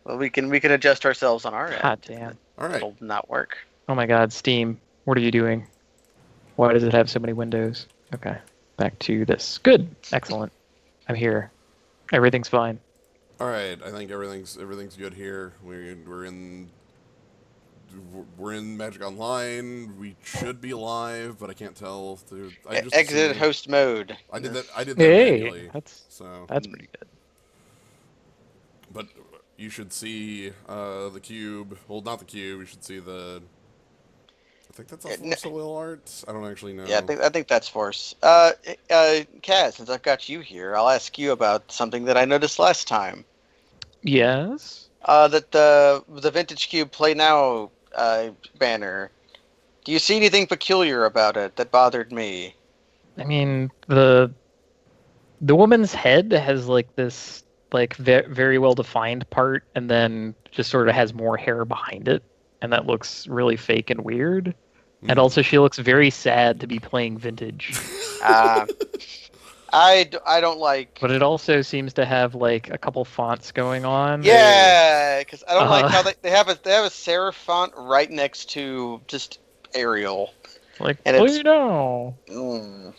Well, we can adjust ourselves on our God end. damn. All right. That'll not work. Oh my god, Steam. What are you doing? Why does it have so many windows? Okay. Back to this. Good. Excellent. I'm here. Everything's fine. All right. I think everything's good here. We're in Magic Online. We should be live, but I can't tell. I just Exit assume host mode. I did that Hey, manually. that's So, that's pretty good. but you should see the cube. Well, not the cube. You should see the. I think that's a Force of Will art. I don't actually know. Yeah, I think that's force. Kaz, since I've got you here, I'll ask you about something that I noticed last time. Yes. That the Vintage Cube Play Now banner. Do you see anything peculiar about it that bothered me? I mean, the woman's head has like this like very well defined part, and then just sort of has more hair behind it, and that looks really fake and weird. And also, she looks very sad to be playing vintage. Uh, I don't like. But it also seems to have like a couple fonts going on. Yeah, because I don't like how Uh, they have a serif font right next to just Arial, like, and oh, it's. you know. Mm.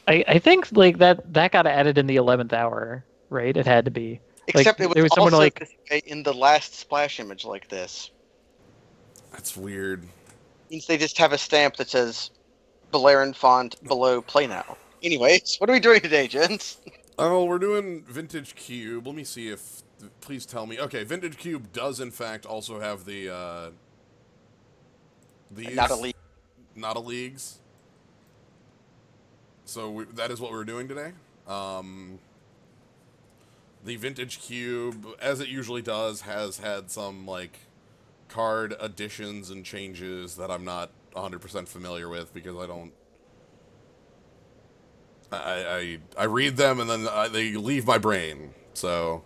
I think like that got added in the 11th hour, right? It had to be. Like Except it was there was someone also like, this way in the last splash image like this. That's weird. Means they just have a stamp that says Balearin font below Play Now. Anyways, what are we doing today, gents? Oh, we're doing Vintage Cube. Let me see if. Please tell me. Okay, Vintage Cube does in fact also have the these Not a leak. not a leagues. So that is what we're doing today. The Vintage Cube, as it usually does, has had some like card additions and changes that I'm not 100% familiar with because I don't. I read them and then they leave my brain. So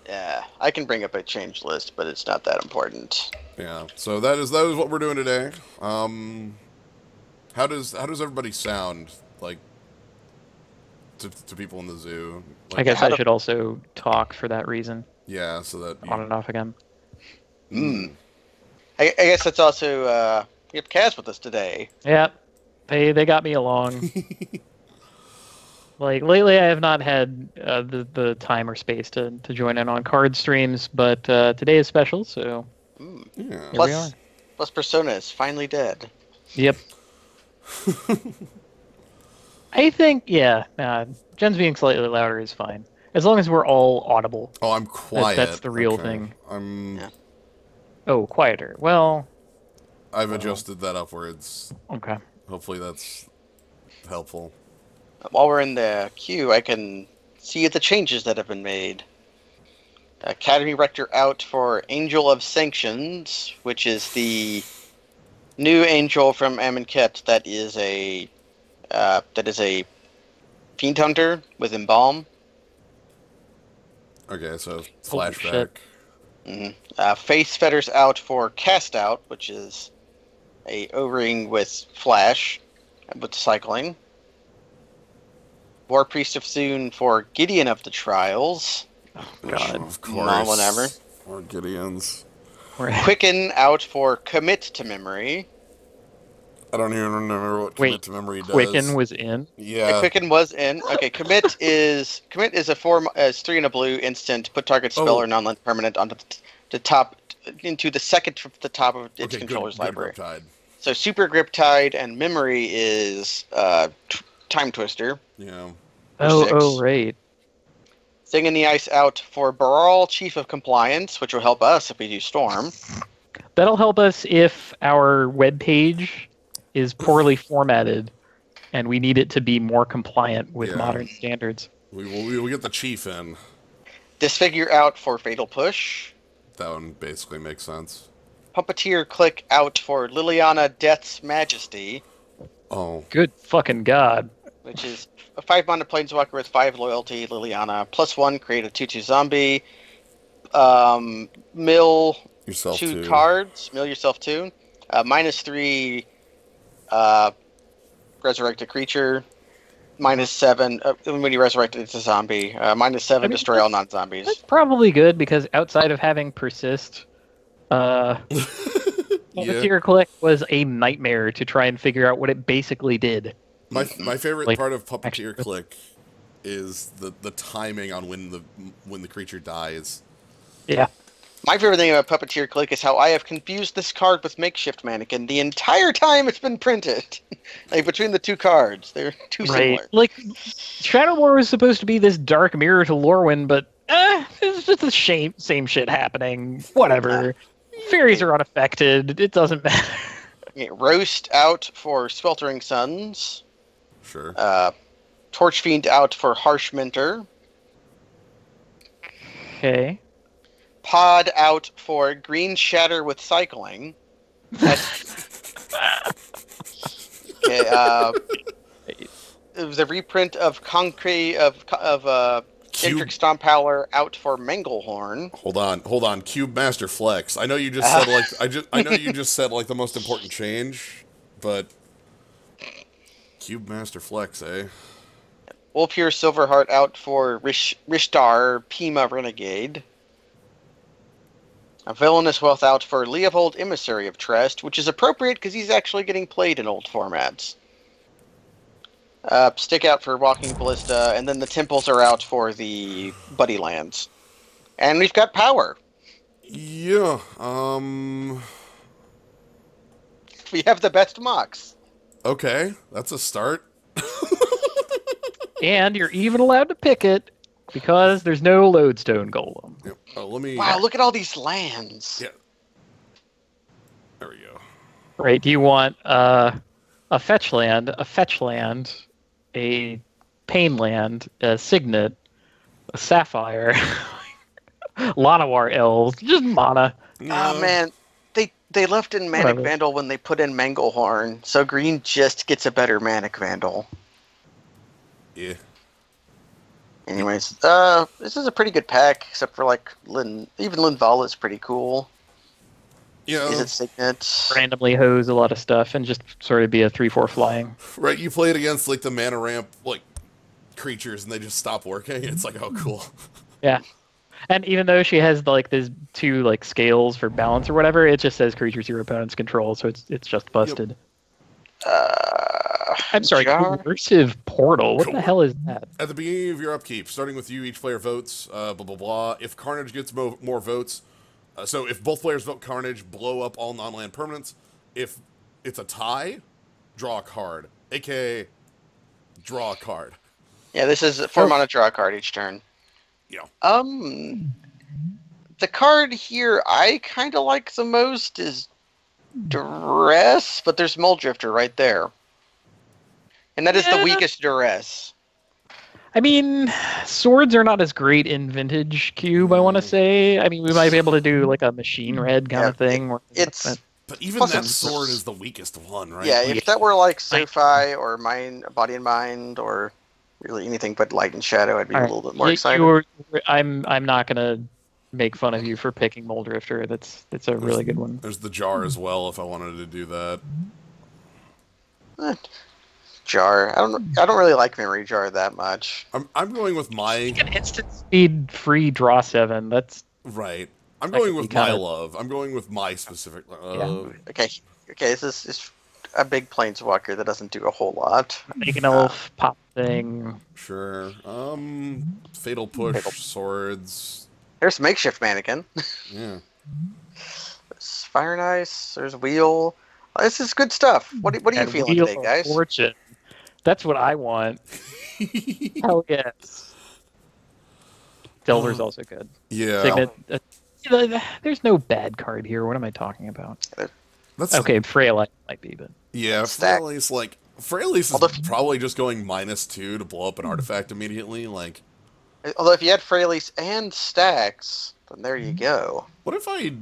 Yeah, I can bring up a change list, but it's not that important. yeah, so that is what we're doing today. How does everybody sound like to people in the zoo? I Like, guess How I to. should also talk for that reason, yeah, so that on you. and off again. Mm. I guess that's also we have Kaz with us today. Yeah, they got me along. Like lately, I have not had the time or space to join in on card streams, but today is special, so Mm. Yeah. here we are. Plus Persona is finally dead. Yep. I think, yeah, Jen's being slightly louder is fine. As long as we're all audible. Oh, I'm quiet. That's the real Okay. thing. Yeah. Oh, quieter. Well, I've adjusted that upwards. okay. Hopefully that's helpful. While we're in the queue, I can see the changes that have been made. Academy Rector out for Angel of Sanctions, which is the new angel from Amonkhet that is a fiend hunter with embalm. Okay, so Holy flashback. shit. Face Fetters out for Cast Out, which is a O-ring with flash with cycling. War Priest of Soon for Gideon of the Trials. God. Of course. Whatever. Or Gideons. Quicken out for Commit to Memory. I don't even remember what Wait, commit to memory does. Quicken was in. Yeah. Quicken was in. Okay, Commit is a 3 and a blue instant. Put target spell or non-land permanent onto the top into the second from the top of its controller's library. Riptide. So Super Grip Tide and Memory is Time Twister. Yeah. Oh, 6. right. Sing in the Ice out for Baral, Chief of Compliance, which will help us if we do Storm. That'll help us if our web page is poorly formatted and we need it to be more compliant with modern standards. We get the chief in. Disfigure out for Fatal Push. That one basically makes sense. Puppeteer click out for Liliana Death's Majesty, Oh. Good fucking god. which is a 5-mana planeswalker with 5 loyalty. Liliana +1, create a 2/2 zombie. Mill Yourself 2 too. cards. Mill yourself 2. -3 resurrect a creature. -7 when you resurrect it, it's a zombie. -7 destroy all non-zombies. That's probably good because outside of having persist, Yeah. Puppeteer Click was a nightmare to try and figure out what it basically did. My favorite Like, part of Puppeteer actually- Click is the timing on when the creature dies. Yeah. My favorite thing about Puppeteer Click is how I have confused this card with Makeshift Mannequin the entire time it's been printed. Like, between the two cards. They're too similar. Like, Shadowmoor was supposed to be this dark mirror to Lorwyn, but it's just the same shit happening. Whatever. Fairies are unaffected. It doesn't matter. Okay, Roast out for Sweltering Suns. Sure. Torchfiend out for Harsh Minter. Okay. Pod out for Green Shatter with Cycling. Okay, it was a reprint of Concrete of Indric Stomphowler out for Manglehorn. Hold on. Cube Master Flex. I know you just said I know you just said like the most important change, but Cube Master Flex, eh? Wolfear Silverheart out for Rishtar Pima Renegade. A Villainous Wealth out for Leopold Emissary of Trest, which is appropriate because he's actually getting played in old formats. Stick out for Walking Ballista, and then the Temples are out for the Buddy Lands. And we've got Power. Yeah, We have the best Mox. okay, that's a start. And you're even allowed to pick it because there's no Lodestone Golem. Yep. Let me... Wow, look at all these lands. Yeah. There we go. Right, do you want a fetch land, a pain land, a signet, a sapphire, Llanowar elves, just mana. Oh man, they left in Manic Whatever. Vandal when they put in Manglehorn, so green just gets a better Manic Vandal. Yeah. Anyways, this is a pretty good pack, except for like even Linval is pretty cool. Yeah. Is it Signet? Randomly hose a lot of stuff and just sort of be a 3/4 flying. Right, you play it against like the mana ramp like creatures and they just stop working. It's like, oh cool. Yeah. And even though she has like these two like scales for balance or whatever, it just says creatures your opponents control, so it's just busted. I'm sorry, Jar? coercive portal. What the hell is that? At the beginning of your upkeep, starting with you, each player votes, blah blah blah. If Carnage gets more votes, so if both players vote Carnage, blow up all non-land permanents. If it's a tie, draw a card. AKA, draw a card. Yeah, this is 4 mana draw a card each turn. Yeah. The card here I kind of like the most is Duress, but there's Muldrifter right there. And that is the weakest Duress. I mean, swords are not as great in Vintage Cube, I want to say. I mean, we might be able to do like a machine red kind of thing. But even Plus that it's- sword is the weakest one, right? Yeah, if that were like Sophie or Body and Mind or really anything but Light and Shadow, I'd be a little bit more excited. I'm not gonna make fun of you for picking Muldrifter. That's a really good one. There's the jar as well if I wanted to do that. Jar. I don't really like Memory Jar that much. I'm going with my An instant speed free draw 7. That's right. I'm That going could with be my kinda- love. I'm going with my specific. Okay, this is a big Planeswalker that doesn't do a whole lot. make an elf pop thing. Sure. Fatal push, swords. There's Makeshift Mannequin. Yeah. There's Fire and Ice. There's Wheel. This is good stuff. What are you And feeling Wheel today, of guys? Fortune. That's what I want. Hell yes. Delver's also good. Yeah. Signet. There's no bad card here. What am I talking about? That's Okay, Frail might be, but Yeah, Stack. Freyalise is Although- probably just going -2 to blow up an artifact immediately. Like, Although if you had Freyalise and Stacks, then there you go. what if I?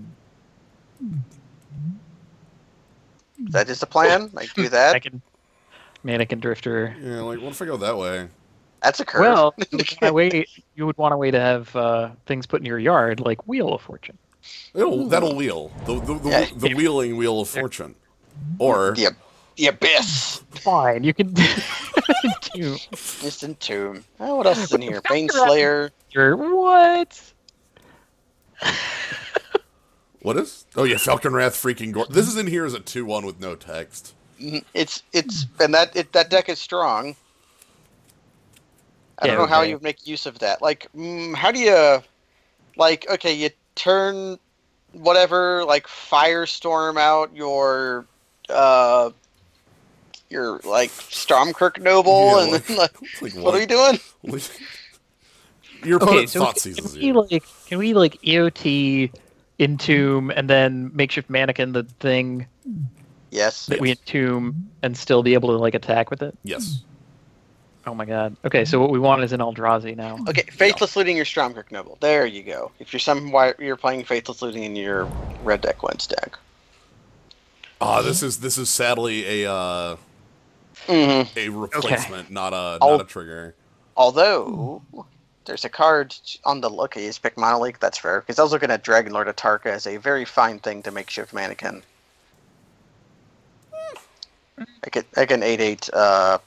Is that just a plan? Like do that? Mannequin Drifter. Yeah, like what if I go that way? That's a curve. Well, you would want a way to have things put in your yard, like Wheel of Fortune. That'll wheel Yeah. the wheeling wheel of fortune, or the Abyss. Fine, you can. Entomb. Just entomb. Oh, what else is in here? Baneslayer. What? What is? Oh yeah, Falcon Wrath freaking gore. This is in here as a 2/1 with no text. It's and that deck is strong. I don't know how you would make use of that. Like, how do you, like, okay, you turn whatever, like, Firestorm out your like Stormkirk Noble, Yeah, and like- then like, like what are we doing? Your Okay, opponent so thought can seizes we you. can we EOT entomb and then makeshift mannequin the thing Yes. that we entomb and still be able to like attack with it? Yes. Oh my god. Okay, so what we want is an Eldrazi now. Okay, Faithless Looting your Stormkirk Noble. There you go. If you're playing Faithless Looting in your red deck Wens deck. This is sadly a replacement, not a trigger. Although there's a card on the look. He's picked Monolith. That's fair, because I was looking at Dragon Lord Atarka as a very fine thing to makeshift mannequin. I can 8/8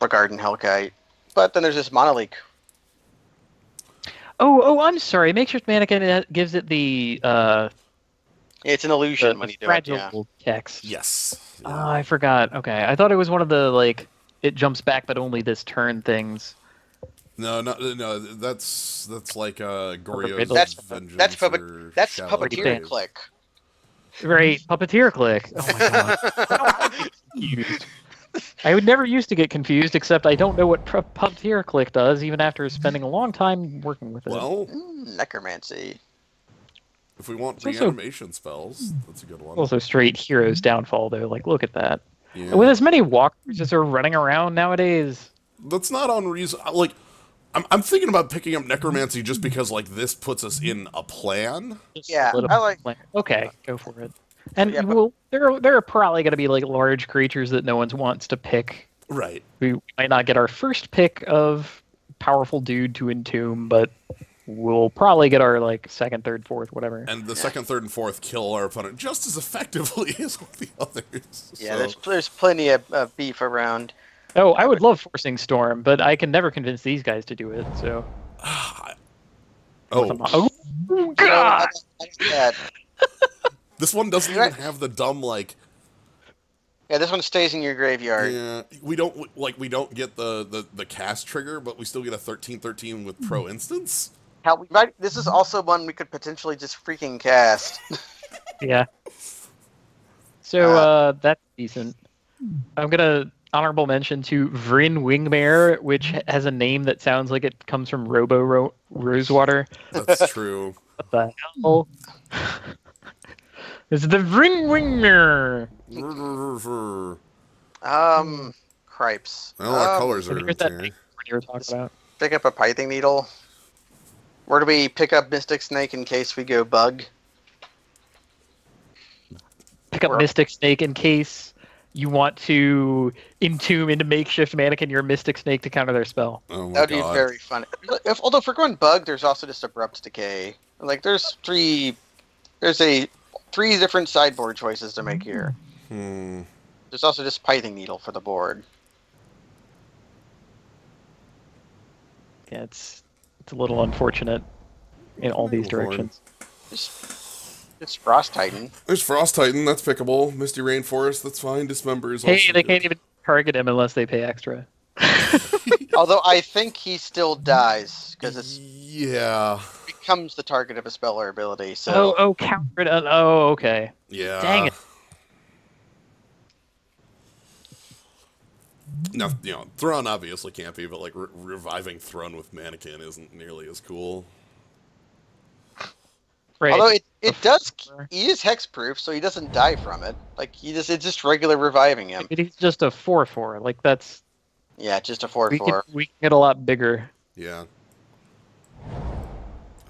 Garden Hellkite, but then there's this Monolith. Oh, I'm sorry. Makeshift mannequin gives it the It's an illusion when you do it. fragile Yeah. text. Yes. Oh, I forgot. Okay, I thought it was one of the like it jumps back, but only this turn things. No. That's like Goryo's That's Vengeance. that's or Shadow Puppeteer Grave. Click. Right, puppeteer click. Oh my god. Confused. I would never used to get confused, except I don't know what puppeteer click does, even after spending a long time working with it. Well, Necromancy. if we want It's also- reanimation spells, that's a good one. Also, straight hero's downfall, though. Like, look at that. Yeah. With as many walkers as are running around nowadays. That's not unreasonable. Like, I'm thinking about picking up Necromancy just because, like, this puts us in a plan. Yeah, Little I like. plan. Okay, go for it. And Yeah, but- well, there are probably going to be like large creatures that no one wants to pick. Right. We might not get our first pick of powerful dude to entomb, but we'll probably get our like second, third, fourth, whatever. And the second, third, and fourth kill our opponent just as effectively as all the others. Yeah, So, there's plenty of beef around. Oh, I would love forcing storm, but I can never convince these guys to do it. So. oh, Oh You know, God! I like that. this one doesn't You're even have the dumb, like, Yeah, this one stays in your graveyard. yeah, we don't get the cast trigger, but we still get a 13/13 with pro instance. This is also one we could potentially just freaking cast. Yeah. So that's decent. I'm gonna honorable mention to Vryn Wingmare, which has a name that sounds like it comes from Rosewater. That's true. What the hell? It's the Vryn Wingmare. Cripes. Well, our colors are Here's that in big one you were talking about. Pick up a Pithing Needle. Where do we pick up Mystic Snake in case we go bug? Pick up Mystic Snake in case you want to entomb into makeshift mannequin your Mystic Snake to counter their spell. Oh my That would god. be very fun. Although if we're going bug, there's also just Abrupt Decay. Like there's three different sideboard choices to make here. There's also just Pithing Needle for the board. Yeah, it's a little unfortunate in all these directions. It's Frost Titan. There's Frost Titan, that's pickable. Misty Rainforest, that's fine. Dismember is Hey, also they good. can't even target him unless they pay extra. Although I think he still dies because it Yeah. becomes the target of a spell or ability. So Oh, counter it. Oh, okay. Yeah. Dang it. Now, Throne obviously can't be, but like reviving Throne with Mannequin isn't nearly as cool. Right. although it he is hexproof, so he doesn't die from it. Like it's just regular reviving him. He's just a 4/4. Like that's Yeah, just a we 4/4. can get a lot bigger. Yeah.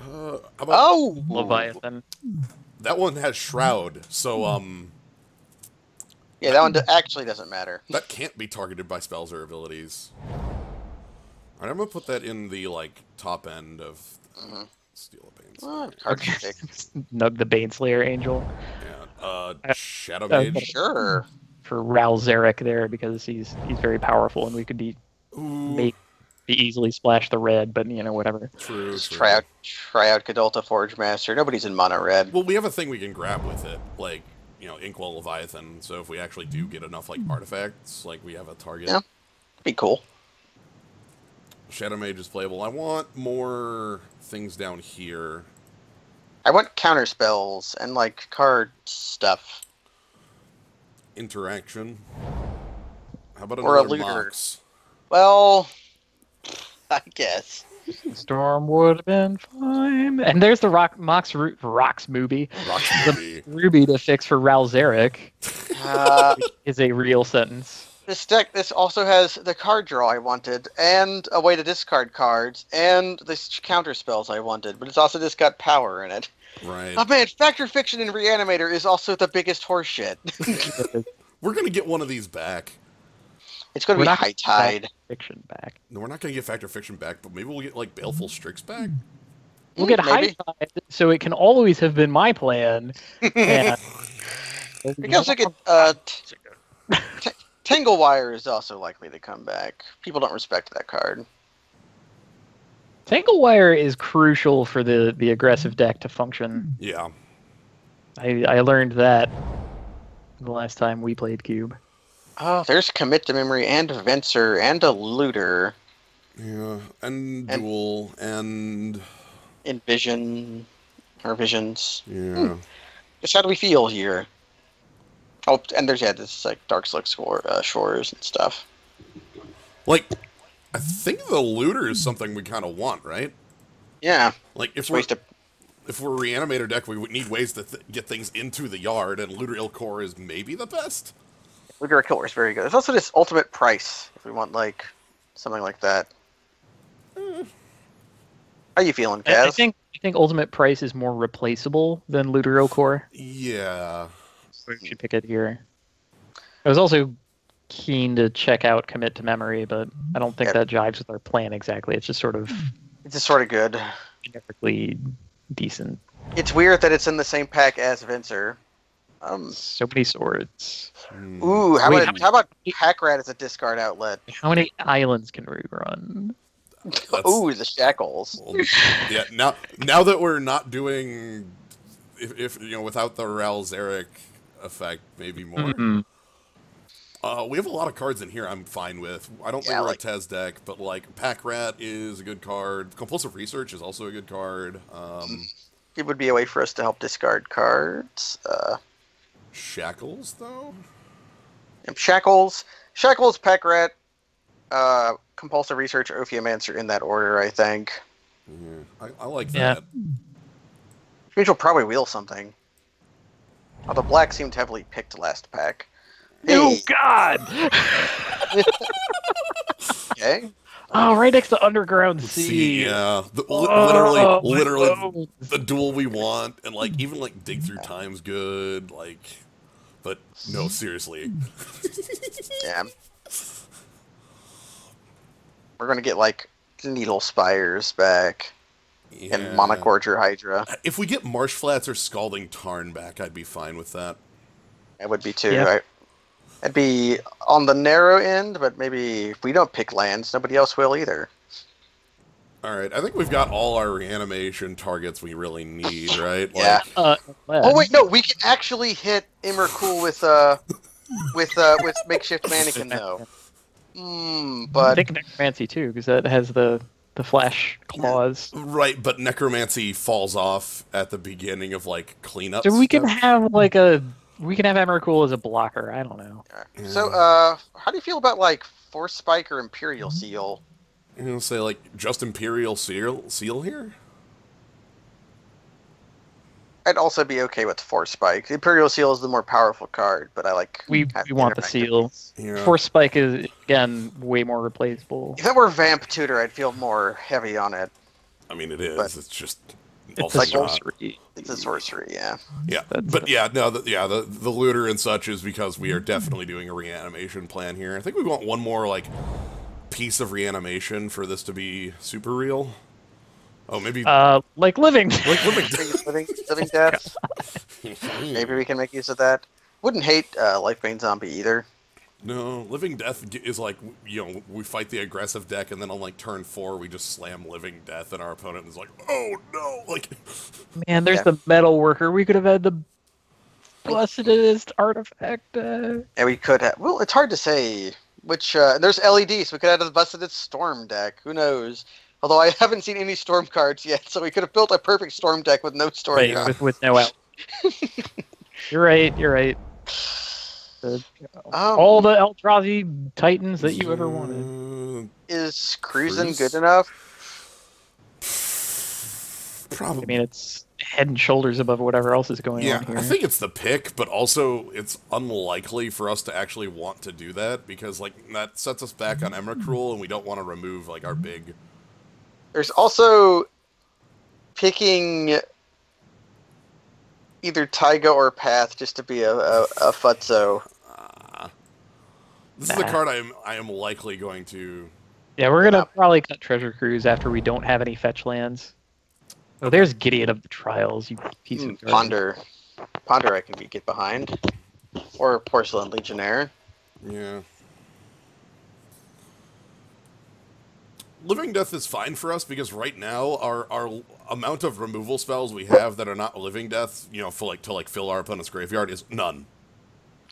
How about Leviathan. that one has Shroud, so Yeah, that one actually doesn't matter. that can't be targeted by spells or abilities. Alright, I'm gonna put that in the like top end of Steel of Banes. Card stick. Nug the Baneslayer Angel. Yeah. Shadow Okay. Mage. Sure. Ral Zarek there because he's very powerful and we could be easily splash the red, but whatever. True. Just try out Godolta Forge Master. Nobody's in mono red. Well, we have a thing we can grab with it, like Inkwell Leviathan. So if we actually do get enough like artifacts, like we have a target. Yeah, be cool. Shadow Mage is playable. I want more things down here. I want counter spells and like card stuff. Interaction. How about Or a another looter. Mox? Well, I guess. Storm would have been fine. And there's the Rocks movie. Rock's movie. The Ruby to fix for Ral Zarek is a real sentence. This deck, this also has the card draw I wanted, and a way to discard cards, and the counter spells I wanted, but it's also just got power in it. Right. Oh man, Factor Fiction and Reanimator is also the biggest horseshit. We're gonna get one of these back. It's going to be High Tide. Fiction back. No, we're not gonna get Factor Fiction back, but maybe we'll get like Baleful Strix back. We'll get High maybe. Tide, so it can always have been my plan. And We can also get Tangle Wire is also likely to come back. People don't respect that card. Tangle Wire is crucial for the aggressive deck to function. Yeah. I learned that the last time we played Cube. Oh, there's Commit to Memory and Venser and a Looter. Yeah, and Duel and Envision or Visions. yeah. Just how do we feel here? Oh, and there's this like Dark Slick Shores and stuff. Like, I think the Looter is something we kind of want, right? Yeah. Like if Ways to if we're a Reanimator deck, we would need ways to get things into the yard, and Looter Ilkor is maybe the best. Looter Killer is very good. There's also this Ultimate Price if we want like something like that. How are you feeling, Kaz? I think Ultimate Price is more replaceable than Looter Core. Yeah. So we should pick it here. I was also keen to check out Commit to Memory, but I don't think that jives with our plan exactly. It's just sort of good. generically decent. It's weird that it's in the same pack as Venser. So many swords. Ooh, how about Pack Rat as a discard outlet? How many islands can we run? Ooh, the Shackles. Well, yeah. Now that we're not doing, if without the Ral Zarek effect, maybe more. Mm-hmm. We have a lot of cards in here I'm fine with. I don't think we're a Tez deck, but like Pack Rat is a good card. Compulsive Research is also a good card. It would be a way for us to help discard cards. Shackles, though? Shackles, Pack Rat, Compulsive Research, Ophiomancer in that order, I think. Yeah, I like that. Which will probably wheel something. Although black seemed heavily picked last pack. Oh, Hey. God! Okay. Oh, right next to Underground Sea. Yeah, Oh, literally the duel we want, and like even like Dig Through Time's good, like, but no, seriously. Yeah. We're gonna get like Needle Spires back and Monogorger Hydra. If we get Marsh Flats or Scalding Tarn back, I'd be fine with that. That would be too. Yeah. I'd be on the narrow end, but maybe if we don't pick lands, nobody else will either. Alright, I think we've got all our reanimation targets we really need, right? Yeah. Like, Oh wait, no, we can actually hit Immercool with Makeshift Mannequin though. I But think Necromancy too, because that has the flash claws. right, but Necromancy falls off at the beginning of like cleanup. So we can stuff. have Emrakul as a blocker. I don't know. so how do you feel about like Force Spike or Imperial Seal? I'm gonna say like just Imperial Seal here. I'd also be okay with Force Spike. Imperial Seal is the more powerful card, but I like. We want the seal. Yeah. Force Spike is again way more replaceable. If that were Vamp Tutor, I'd feel more heavy on it. I mean, it is. But it's just It's also a like not. sorcery. It's a sorcery, yeah. Yeah, That's but yeah, no, the looter and such is because we are definitely doing a reanimation plan here. I think we want one more like piece of reanimation for this to be super real. Oh, maybe Like living. like living. Living Death. Maybe we can make use of that. Wouldn't hate Lifebane Zombie either. No, Living Death is like, we fight the aggressive deck, and then on like turn 4, we just slam Living Death, and our opponent is like, oh no, like. Man, there's the Metal Worker. We could have had the blessedest artifact. And we could have. Well, it's hard to say which. There's LEDs, so we could have the busted Storm deck. Who knows? Although I haven't seen any Storm cards yet, so we could have built a perfect Storm deck with no Storm. Right, with no out. You're right. You're right. All the Eldrazi Titans that you ever wanted. Is cruising good enough? Probably. I mean, it's head and shoulders above whatever else is going on here. I think it's the pick, but also it's unlikely for us to actually want to do that, because like that sets us back on Emrakul, and we don't want to remove like our big. There's also picking either Taiga or Path just to be a futso. This is a card I am likely going to. Yeah, we're gonna probably cut Treasure Cruise after we don't have any fetch lands. Oh, there's Gideon of the Trials, you piece of garbage. Ponder I can get behind. Or Porcelain Legionnaire. Yeah. Living Death is fine for us, because right now our amount of removal spells we have that are not Living Death, for to fill our opponent's graveyard is none.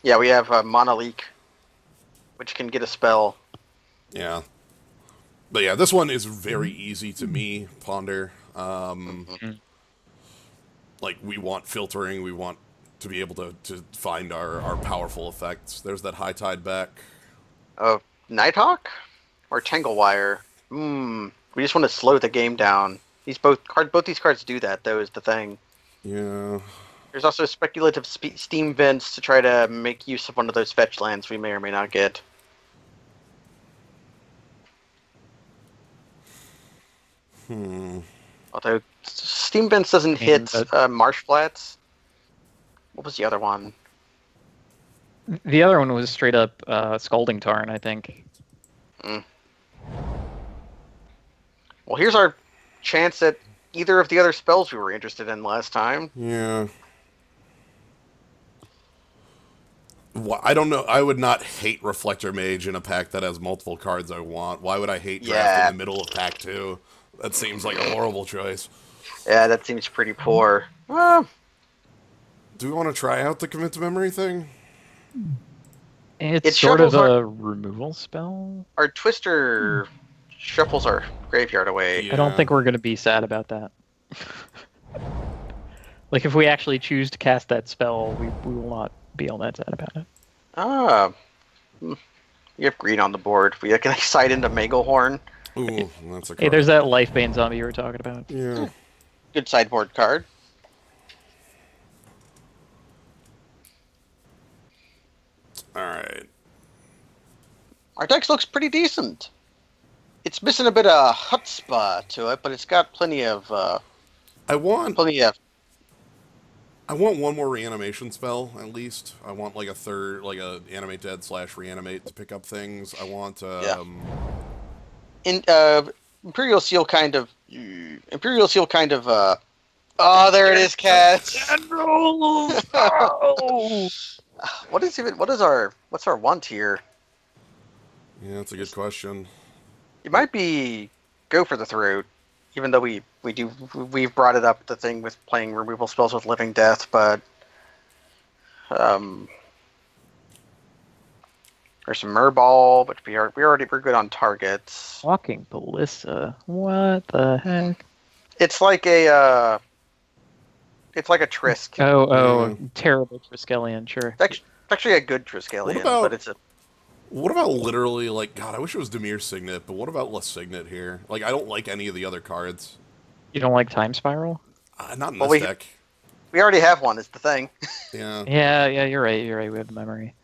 Yeah, we have Mana Leak, which can get a spell. Yeah. But yeah, this one is very easy to me, Ponder. Like, we want filtering, we want to be able to find our powerful effects. There's that High Tide back. Nighthawk? Or Tanglewire? We just want to slow the game down. Both these cards do that, though, is the thing. Yeah. There's also speculative steam vents to try to make use of one of those fetch lands we may or may not get. Although steam vents doesn't hit Marsh Flats. What was the other one? The other one was straight up Scalding Tarn, I think. Well, here's our chance at either of the other spells we were interested in last time. Yeah. Well, I don't know. I would not hate Reflector Mage in a pack that has multiple cards I want. Why would I hate draft in the middle of pack 2? That seems like a horrible choice. Yeah, that seems pretty poor. Do we want to try out the Commit to Memory thing? It's sort of a removal spell. Our Twister shuffles our graveyard away. Yeah. I don't think we're going to be sad about that. Like, if we actually choose to cast that spell, we will not be all that sad about it. You have green on the board. We can excite into Maglehorn. Ooh, that's a card. Hey, there's that Lifebane Zombie you were talking about. Yeah. Good sideboard card. Alright. Our deck looks pretty decent. It's missing a bit of chutzpah to it, but it's got plenty of... I want one more reanimation spell, at least. I want like a third, like a animate dead / reanimate to pick up things. I want Imperial Seal kind of oh, there it is, Cat. What's our want here? Yeah, that's a good question. It might be go for the throat, even though we've brought it up, the thing with playing removal spells with Living Death, but there's some Murball, but we're good on targets. Walking Ballista. What the heck? It's like a Trisk. Terrible Triskelion, sure. It's actually a good Triskelion, but it's a... What about literally, like, God, I wish it was Dimir Signet, but what about Less Signet here? Like, I don't like any of the other cards. You don't like Time Spiral? Not in this deck. We already have one, is the thing. Yeah. Yeah, you're right, we have the memory.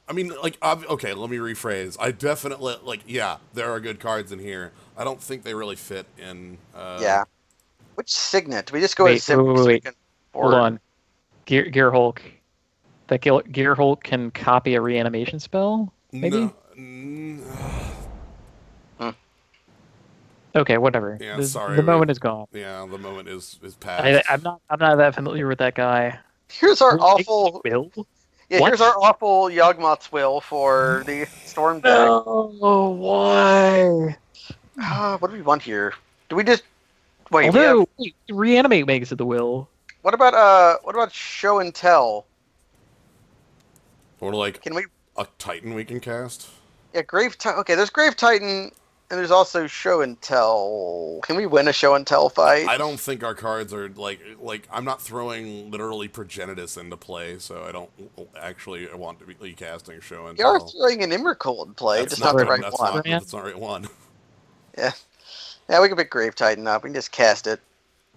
I mean, like, okay, let me rephrase. I definitely, like, yeah, there are good cards in here. I don't think they really fit in... Yeah. Which Signet? Do we just go with Signet? Wait. Hold on. Gear Hulk. That Gear Hulk can copy a reanimation spell? Maybe? No. Okay, whatever. Yeah, sorry. The moment is gone. Yeah, the moment is past. I'm not that familiar with that guy. Here's our awful. Will? Yeah, What? here's our awful Yawgmoth's will for the storm deck. No, why? What do we want here? Do we just wait? We have. Although, wait, reanimate makes it the will. What about show and tell? Or like Can we? a Titan we can cast. Yeah, Okay, there's Grave Titan, and there's also show and tell. Can we win a show and tell fight? I don't think our cards are like I'm not throwing literally Progenitus into play, so I don't actually want to be casting show and You are tell. throwing an Emrakul in play, That's just not the right that's one. That's not the right one. Yeah, yeah, we can pick Grave Titan up. We can just cast it.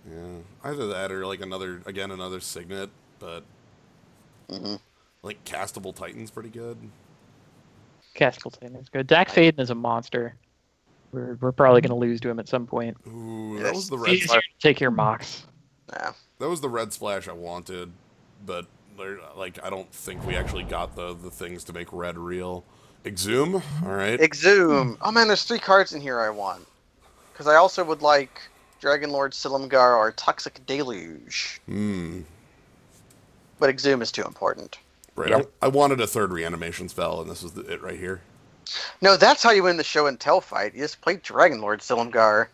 Yeah, either that or like another Signet, but like castable Titan's pretty good. Castable Titan is good. Dak Faden is a monster. We're probably going to lose to him at some point. Ooh, Yes. that was the red. Easier to take your Mox. Yeah. That was the red splash I wanted, but like I don't think we actually got the things to make red real. Exhume, all right. Exhume. Oh man, there's 3 cards in here I want. Because I also would like Dragonlord Silumgar or Toxic Deluge. But Exhume is too important. Right. Yeah. I wanted a 3rd reanimation spell, and this is it right here. No, that's how you win the show and tell fight. You just play Dragonlord Silumgar.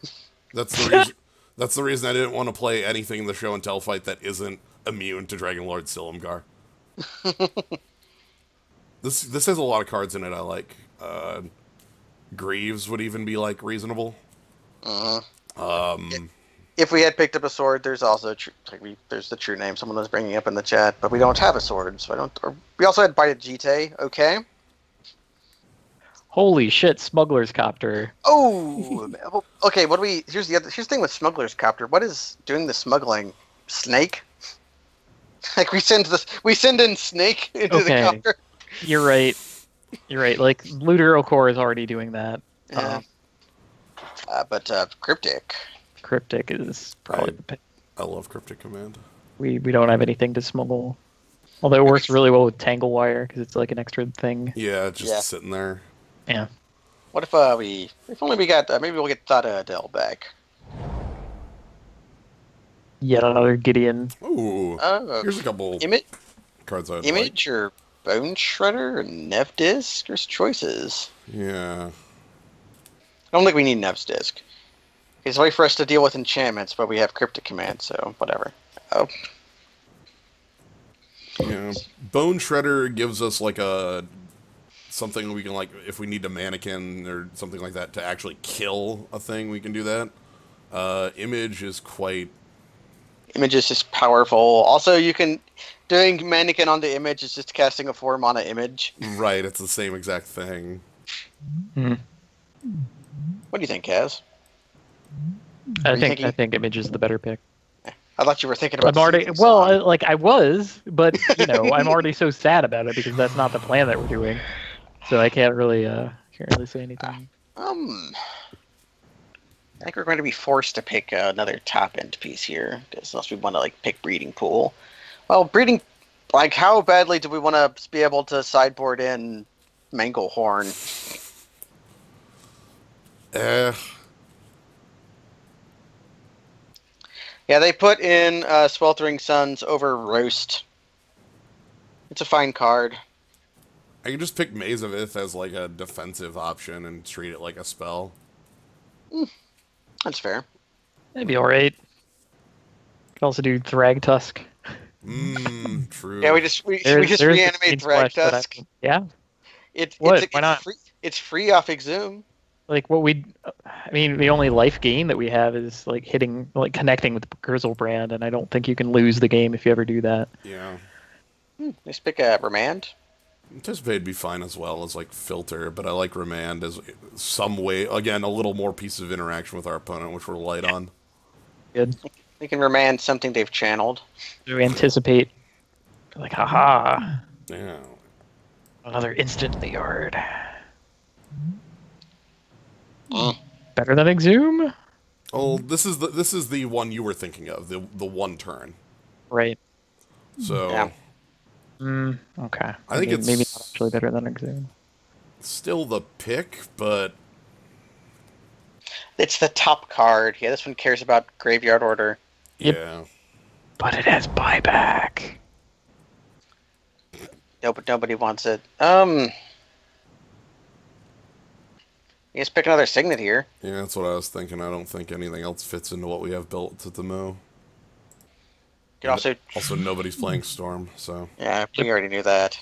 That's the reason. That's the reason I didn't want to play anything in the show and tell fight that isn't immune to Dragonlord Silumgar. This has a lot of cards in it I like. Greaves would even be like reasonable. If we had picked up a sword, there's also there's the true name someone was bringing up in the chat, but we don't have a sword, so I don't. We also had Bite Jite. Okay. Holy shit, Smuggler's Copter. Oh, okay. What do we? Here's the thing with Smuggler's Copter. What is doing the smuggling? Snake. Like we send in Snake into the copter. You're right. You're right. Like Looter Core is already doing that. Yeah. But Cryptic. Cryptic is probably the pick. I love Cryptic Command. We don't have anything to smuggle. Although it works really well with Tangle Wire because it's like an extra thing. Yeah, just sitting there. Yeah. What if if only we got maybe we'll get Thada Adele back. Yet another Gideon. Ooh. Here's a couple cards I'd Image or Bone Shredder or Nev Disc. There's choices. Yeah. I don't think we need Nev's Disc. It's a way for us to deal with enchantments, but we have Cryptic Command, so whatever. Oh. Yeah. Bone Shredder gives us like something we can like if we need a mannequin or something like that to actually kill a thing, we can do that. Image is quite. Image is just powerful. Also, you can doing mannequin on the image is just casting a 4-mana image. Right, it's the same exact thing. Mm. What do you think, Kaz? I think Image is the better pick. I thought you were thinking about. I was, but I'm already so sad about it because that's not the plan that we're doing. So I can't really say anything. I think we're going to be forced to pick another top end piece here, unless we want to pick Breeding Pool. Well, Breeding, how badly do we want to be able to sideboard in Manglehorn? Yeah, they put in Sweltering Suns over Roast. It's a fine card. I can just pick Maze of Ith as like a defensive option and treat it like a spell. That's fair. That'd be alright. Could also do Thragtusk. True. Yeah, we just reanimate Thragtusk. Yeah. Why not? It's free off Exhume. The only life gain that we have is connecting with Grizzlebrand, and I don't think you can lose the game if you ever do that. Yeah. Let's pick a Remand. Anticipate'd be fine as well as Filter, but I like Remand as some way, again, a little more piece of interaction with our opponent, which we're light on. Good. We can Remand something they've channeled. Do we anticipate, haha. Yeah. Another instant in the yard. Better than Exhume? Oh, this is the one you were thinking of, the one turn. Right. So. Yeah. Okay. I think it's maybe not actually better than Exhume. Still the pick, but it's the top card. Yeah, this one cares about Graveyard Order. Yep. Yeah. But it has buyback. Nobody wants it. You just pick another signet here. Yeah, that's what I was thinking. I don't think anything else fits into what we have built at the Mo. You can Also, nobody's playing Storm, so... Yeah, we already knew that.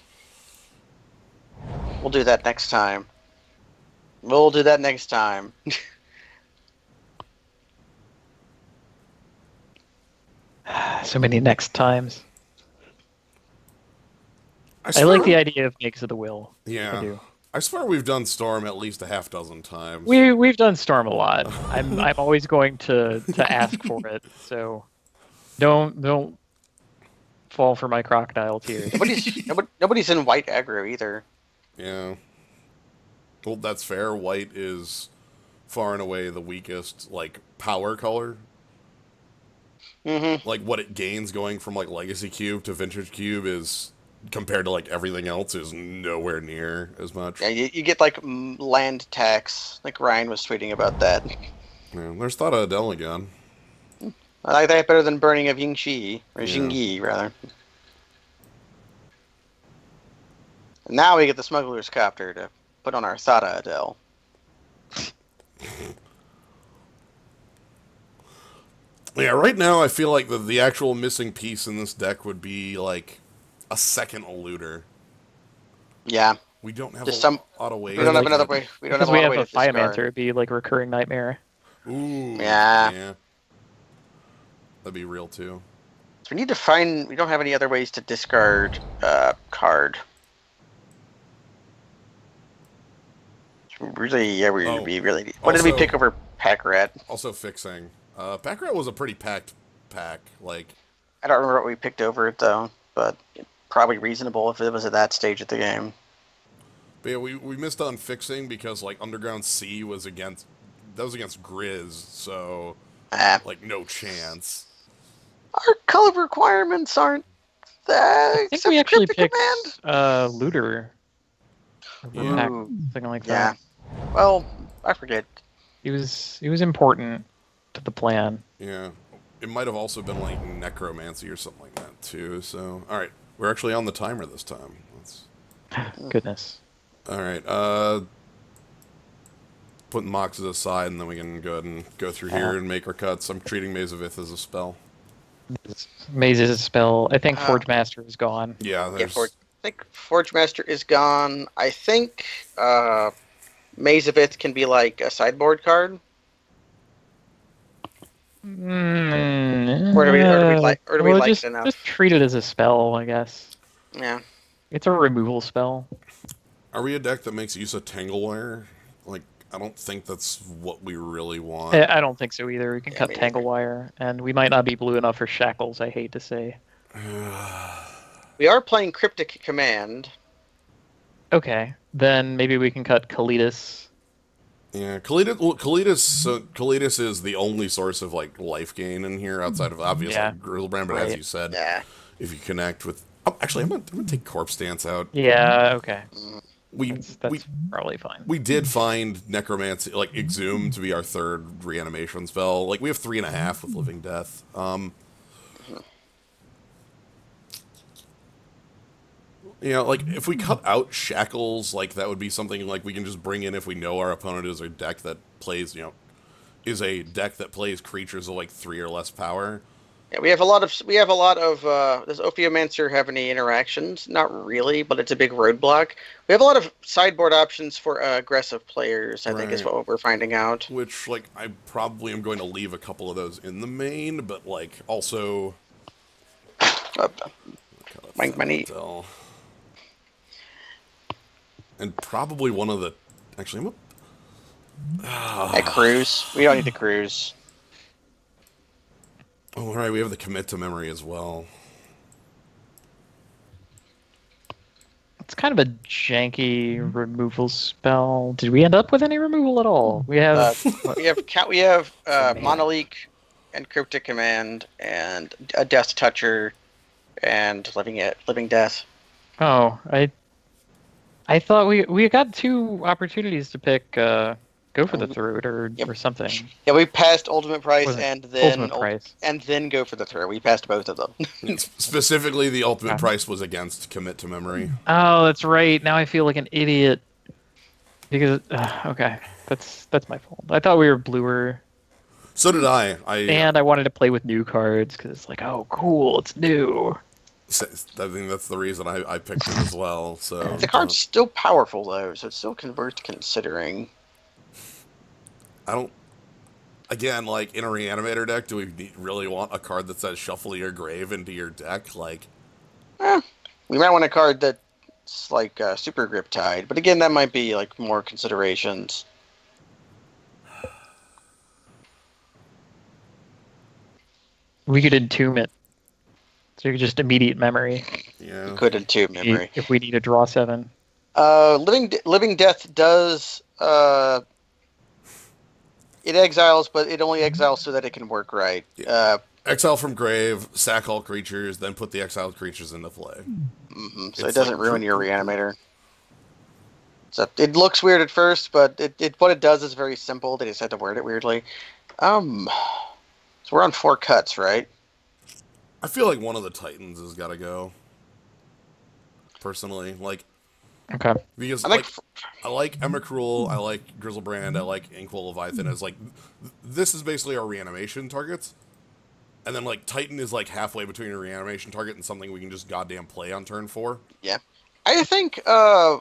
We'll do that next time. We'll do that next time. So many next times. I swear, like the idea of Makes of the Will. Yeah. I do. I swear we've done Storm at least a half dozen times. We've done Storm a lot. I'm always going to ask for it. So don't fall for my crocodile tears. Nobody's in white aggro either. Yeah. Well, that's fair. White is far and away the weakest, like, power color. Mm-hmm. Like, what it gains going from, like, Legacy Cube to Vintage Cube is, compared to, like, everything else, is nowhere near as much. Yeah, you get, like, land tax. Like Ryan was tweeting about that. Yeah, there's thought of Adele again. I like that better than burning of Yingxi. Or Yeah. Jingyi, rather. And now we get the Smuggler's Copter to put on our Thada Adele. Yeah, right now I feel like the actual missing piece in this deck would be, like, a second Eluder. Yeah. We don't have Just a lot of ways. We don't have to- another way. We don't Because have we a have way a to discard. Firemancer, it'd be like a recurring nightmare. Ooh. Yeah. That'd be real, too. So we need to find. We don't have any other ways to discard card. Really, yeah, we really. What did we Also- pick over Pack Rat? Also fixing. Pack Rat was a pretty packed pack. Like, I don't remember what we picked over it though, but probably reasonable if it was at that stage of the game. but yeah, we missed on fixing because, like, Underground C was against... That was against Grizz, so... Like, no chance. Our color requirements aren't that. I think we actually picked Looter. Yeah. Pack, something like that. Yeah. Well, I forget. He was important to the plan. Yeah. It might have also been, like, Necromancy or something like that, too, so... Alright, we're actually on the timer this time. Goodness. Alright, putting Moxes aside, and then we can go ahead and go through here and make our cuts. I'm treating Maze of Ith as a spell. Maze is a spell. I think Forge Master is gone. Yeah, Yeah, there's... I think Forge Master is gone. I think Maze of Ith can be like a sideboard card. Or do we like just, it enough? Just treat it as a spell, I guess. Yeah. It's a removal spell. Are we a deck that makes use of Tanglewire? Like, I don't think that's what we really want. I don't think so either. We can cut me Tangle Wire, and we might not be blue enough for Shackles, I hate to say. We are playing Cryptic Command. Okay, then maybe we can cut Kalidas. Yeah, Kalidas is the only source of, like, life gain in here, outside of, obviously, Grizzlebrand, but as you said, if you connect with... Oh, actually, I'm gonna take Corpse Dance out. Yeah, okay. That's probably fine. We did find Necromancy, like, Exhume to be our third reanimation spell. Like, we have 3.5 with Living Death. You know, like, if we cut out Shackles, like, that would be something, like, we can just bring in if we know our opponent is a deck that plays, you know, is a deck that plays creatures of, like, 3 or less power. Yeah, we have a lot of. Does Ophiomancer have any interactions? Not really, but it's a big roadblock. We have a lot of sideboard options for aggressive players. I think is what we're finding out. Which, like, I probably am going to leave a couple of those in the main, but, like, also. Money. And probably one of the. Actually, A cruise. We don't need the cruise. Oh, alright, we have the Commit to Memory as well. It's kind of a janky removal spell. Did we end up with any removal at all? We have we have Monolith and Cryptic Command and a Death Toucher and Living Death. Oh, I thought we got 2 opportunities to pick go for the throat or something. Yeah, we passed ultimate price Was it and then ultimate price? and then go for the throw. We passed both of them. Specifically, the ultimate Okay. price was against commit to memory. Oh, that's right. Now I feel like an idiot because okay, that's my fault. I thought we were bluer, So did I. and I wanted to play with new cards because it's like, oh, cool, it's new. I think that's the reason I picked it as well. So The card's still powerful though, so it's still worth considering. I don't. Again, like in a reanimator deck, do we really want a card that says shuffle your grave into your deck? Like, We might want a card that's like super grip tied, but again, that might be like more considerations. We could entomb it, so you could just immediate memory yeah, You could entomb memory. if we need to draw 7. Living Death does it exiles, but it only exiles so that it can work right. Yeah. Exile from grave, sack all creatures, then put the exiled creatures into play. So it doesn't ruin your reanimator. So it looks weird at first, but what it does is very simple. They just had to word it weirdly. So we're on 4 cuts, right? I feel like one of the Titans has got to go. Personally, like, Okay. because I like Emrakul, I like Grizzlebrand, I like Inkwell Leviathan as like this is basically our reanimation targets. And then, like, Titan is, like, halfway between a reanimation target and something we can just goddamn play on turn 4. Yeah. I think I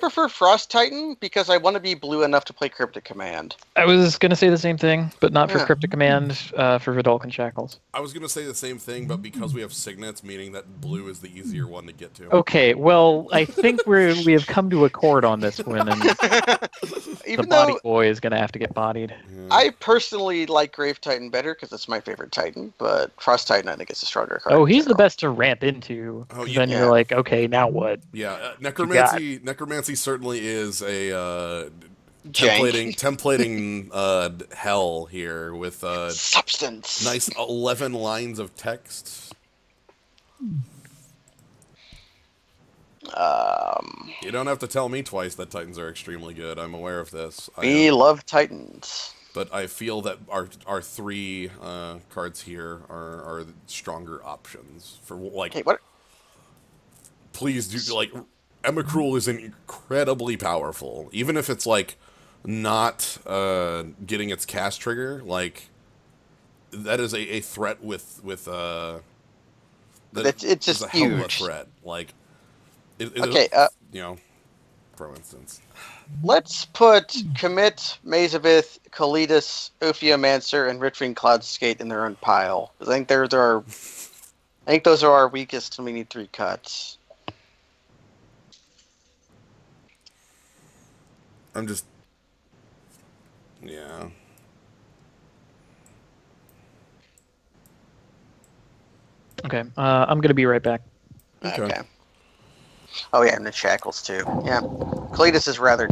prefer Frost Titan because I want to be blue enough to play Cryptic Command. I was gonna say the same thing, but not for Yeah. Cryptic Command, for Vidalcan Shackles. I was going to say the same thing, but because we have Signets, meaning that blue is the easier one to get to. Okay, well, I think we have come to accord on this one, and the Even body though boy is gonna have to get bodied. I personally like Grave Titan better because it's my favorite Titan, but Frost Titan I think is a stronger card. Oh, he's the best to ramp into. Oh, Then yeah. you're like, okay, now what? Yeah, Necromancy certainly is a Jank. templating hell here with Substance. nice 11 lines of text. You don't have to tell me twice that Titans are extremely good. I'm aware of this. We love Titans. But I feel that our 3 cards here are stronger options for like. Okay, what? Please do like. Emrakul is incredibly powerful, even if it's like not getting its cast trigger. Like that is a threat with It's just is a hell of a huge. threat. Like Okay, you know, for instance. Let's put Commit, Mazavith, Kalidas, Ophiomancer, and Riftwing Cloudskate in their own pile. I think those are our weakest, and we need 3 cuts. I'm just, yeah. Okay, I'm gonna be right back. Okay. Oh yeah, and the Shackles too. Yeah, Kalidas is rather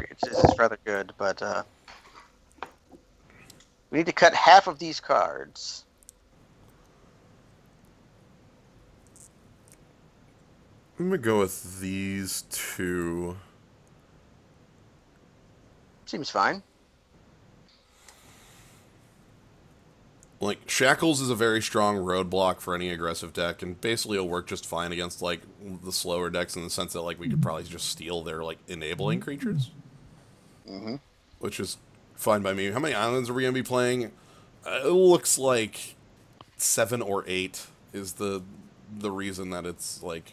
good, but we need to cut half of these cards. I'm gonna go with these 2. Seems fine. Like, Shackles is a very strong roadblock for any aggressive deck, and basically it'll work just fine against, like, the slower decks in the sense that, like, we could probably just steal their, like, enabling creatures. Mm-hmm. Which is fine by me. How many islands are we going to be playing? It looks like 7 or 8 is the reason that it's, like...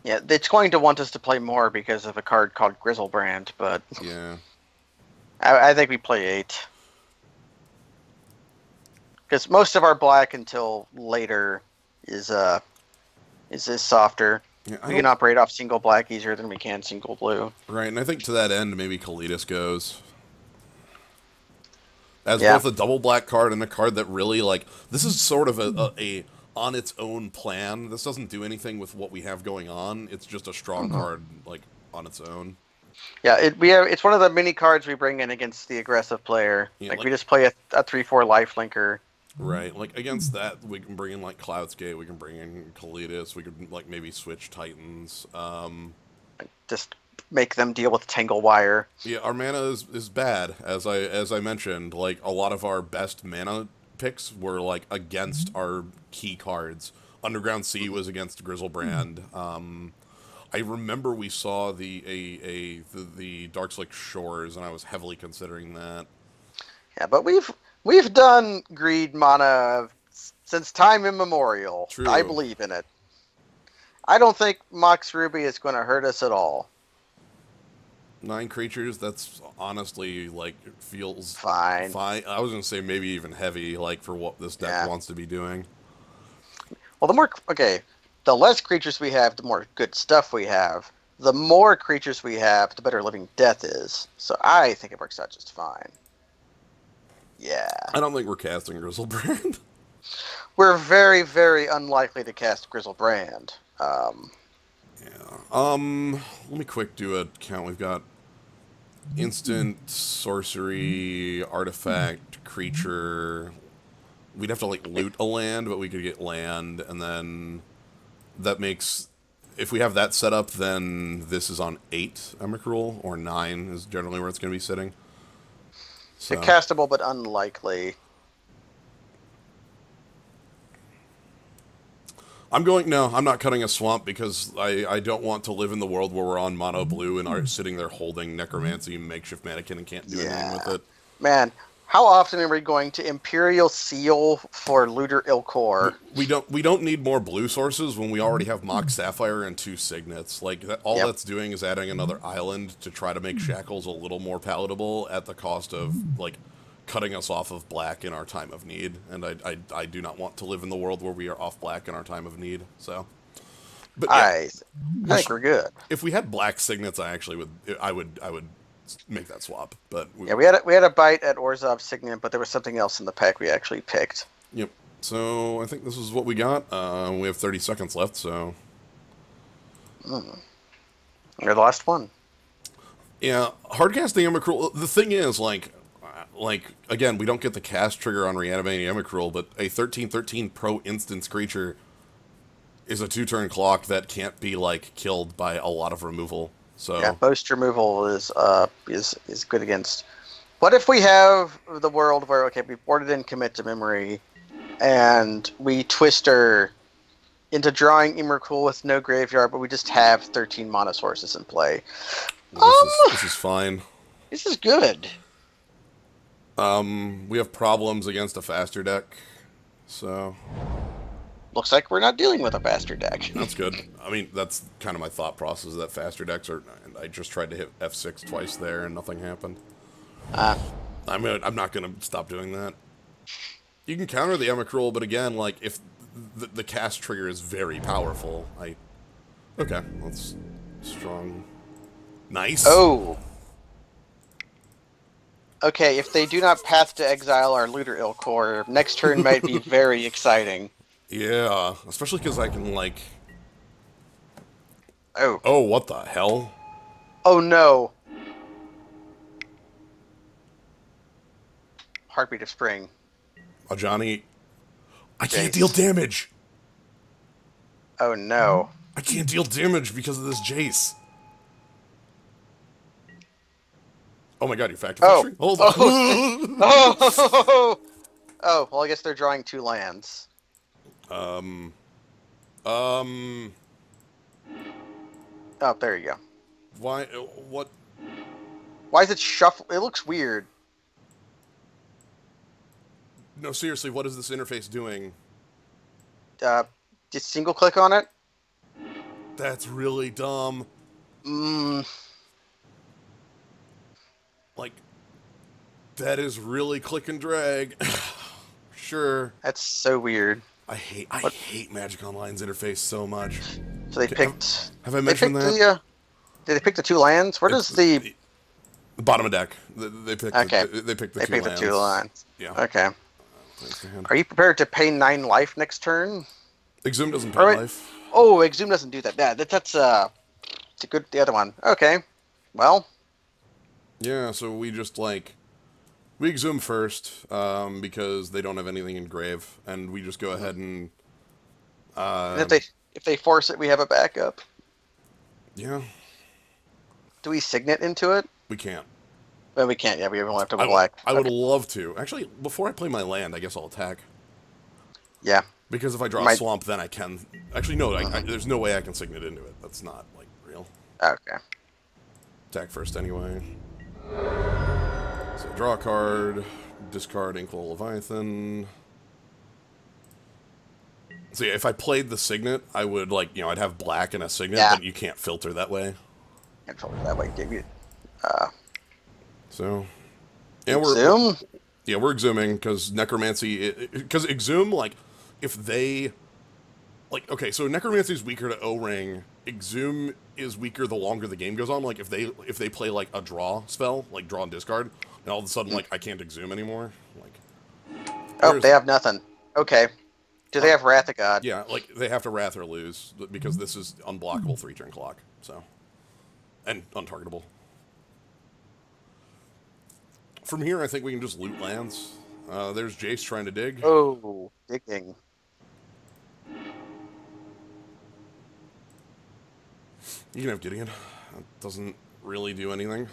Yeah, it's going to want us to play more because of a card called Grizzlebrand, but... Yeah. I think we play 8. Because most of our black until later is softer. Yeah, We can operate off single black easier than we can single blue. Right, and I think to that end, maybe Kalidas goes. As Yeah. both a double black card and a card that really, like... This is sort of a on its own plan. This doesn't do anything with what we have going on. It's just a strong card, like, on its own. Yeah, it's one of the mini cards we bring in against the aggressive player. Yeah, like like- we just play a 3/4 lifelinker. Right, like, against that, we can bring in, like, Cloudskate, we can bring in Kalidas, we could, like, maybe switch Titans. Just make them deal with Tangle Wire. Yeah, our mana is bad, as I mentioned. Like, a lot of our best mana picks were like against our key cards. Underground Sea was against Grizzlebrand. I remember we saw the Darkslick Shores, and I was heavily considering that. Yeah, but we've done greed mana since time immemorial. True. I believe in it. I don't think Mox Ruby is going to hurt us at all. 9 creatures, that's honestly, like, it feels Fine. I was going to say maybe even heavy, like, for what this deck wants to be doing. Well, the less creatures we have, the more good stuff we have. The more creatures we have, the better Living Death is. So I think it works out just fine. Yeah. I don't think we're casting Grizzlebrand. We're very, very unlikely to cast Grizzlebrand. Yeah. Let me quick do a count. We've got instant, sorcery, artifact, creature. We'd have to, like, loot a land, but we could get land, and then that makes... If we have that set up, then this is on 8 Emrakul, or 9 is generally where it's going to be sitting. So. Castable, but unlikely. I'm not cutting a swamp because I don't want to live in the world where we're on mono blue and are sitting there holding Necromancy Makeshift Mannequin and can't do anything with it. Man, how often are we going to Imperial Seal for Looter Ilkor? We don't need more blue sources when we already have Mox Sapphire and 2 Signets. Like, that's doing is adding another island to try to make Shackles a little more palatable at the cost of, like, cutting us off of black in our time of need, and I do not want to live in the world where we are off black in our time of need. So, but yeah, I think we're good. If we had black signets, I would make that swap. But we had a bite at Orzhov Signet, but there was something else in the pack we actually picked. Yep. So I think this is what we got. We have 30 seconds left, so You're the last one. Yeah, hardcasting Emrakul. The thing is, like, again, we don't get the cast trigger on reanimating Emrakul, but a 13/13 pro instance creature is a 2-turn clock that can't be, like, killed by a lot of removal. So yeah, most removal is good against. What if we have the world where we boarded in Commit to Memory, and we twist her into drawing Emrakul with no graveyard, but we just have 13 mana sources in play? This is fine. This is good. We have problems against a faster deck, so looks like we're not dealing with a faster deck. That's good. I mean, that's kind of my thought process, that faster decks are... I just tried to hit F6 twice there, and nothing happened. I'm not going to stop doing that. You can counter the Emrakul, but again, like, if the cast trigger is very powerful, okay, that's strong. Nice. Oh. Okay, if they do not Path to Exile our Looter Ilkor, next turn might be very exciting. Yeah, especially because I can, like... Oh. Oh, what the hell? Oh, no. Heartbeat of Spring. Oh, Johnny. I can't deal damage! Oh, no. I can't deal damage because of this Jace. Oh my god, you factor fishery? Hold on. Oh, well, I guess they're drawing 2 lands. Oh, there you go. Why? What? Why is it shuffle? It looks weird. No, seriously, what is this interface doing? Just single click on it? That's really dumb. Like, that is really click and drag. Sure. That's so weird. I hate Magic Online's interface so much. So they picked... Have I mentioned that? Did they pick the 2 lands? Where does the bottom of deck? They picked the 2 lands. Yeah. Okay. Are you prepared to pay 9 life next turn? Exhume doesn't pay life. Oh, Exhume doesn't do that. Yeah, that's a good... The other one. Okay. Well... Yeah, so we just, like... We Exhume first, because they don't have anything in grave, and we just go ahead and... and if they force it, we have a backup. Yeah. Do we signet into it? We can't. Well, we can't. Yeah, we only have to black. I would love to. Actually, before I play my land, I guess I'll attack. Yeah. Because if I draw a swamp, then I can... Actually, no, there's no way I can signet into it. That's not, like, real. Okay. Attack first anyway. So draw a card, discard Inkwell Leviathan. So yeah, if I played the signet, I would, like, I'd have black and a signet, but you can't filter that way. Can't filter that way, give you... So... Yeah, Exhume? Yeah, we're exhuming, because Necromancy... Because Exhume, like, if they... Like, okay, so Necromancy is weaker to O-Ring. Exhume is weaker the longer the game goes on. Like, if they play, like, a draw spell, like draw and discard, and all of a sudden, like, I can't Exhume anymore. Like... Oh, they have nothing. Okay. Do they have Wrath of God? Yeah, like, they have to Wrath or lose, because this is unblockable 3-turn clock, so... And untargetable. From here, I think we can just loot lands. There's Jace trying to dig. Oh, digging. You can have Gideon. That doesn't really do anything.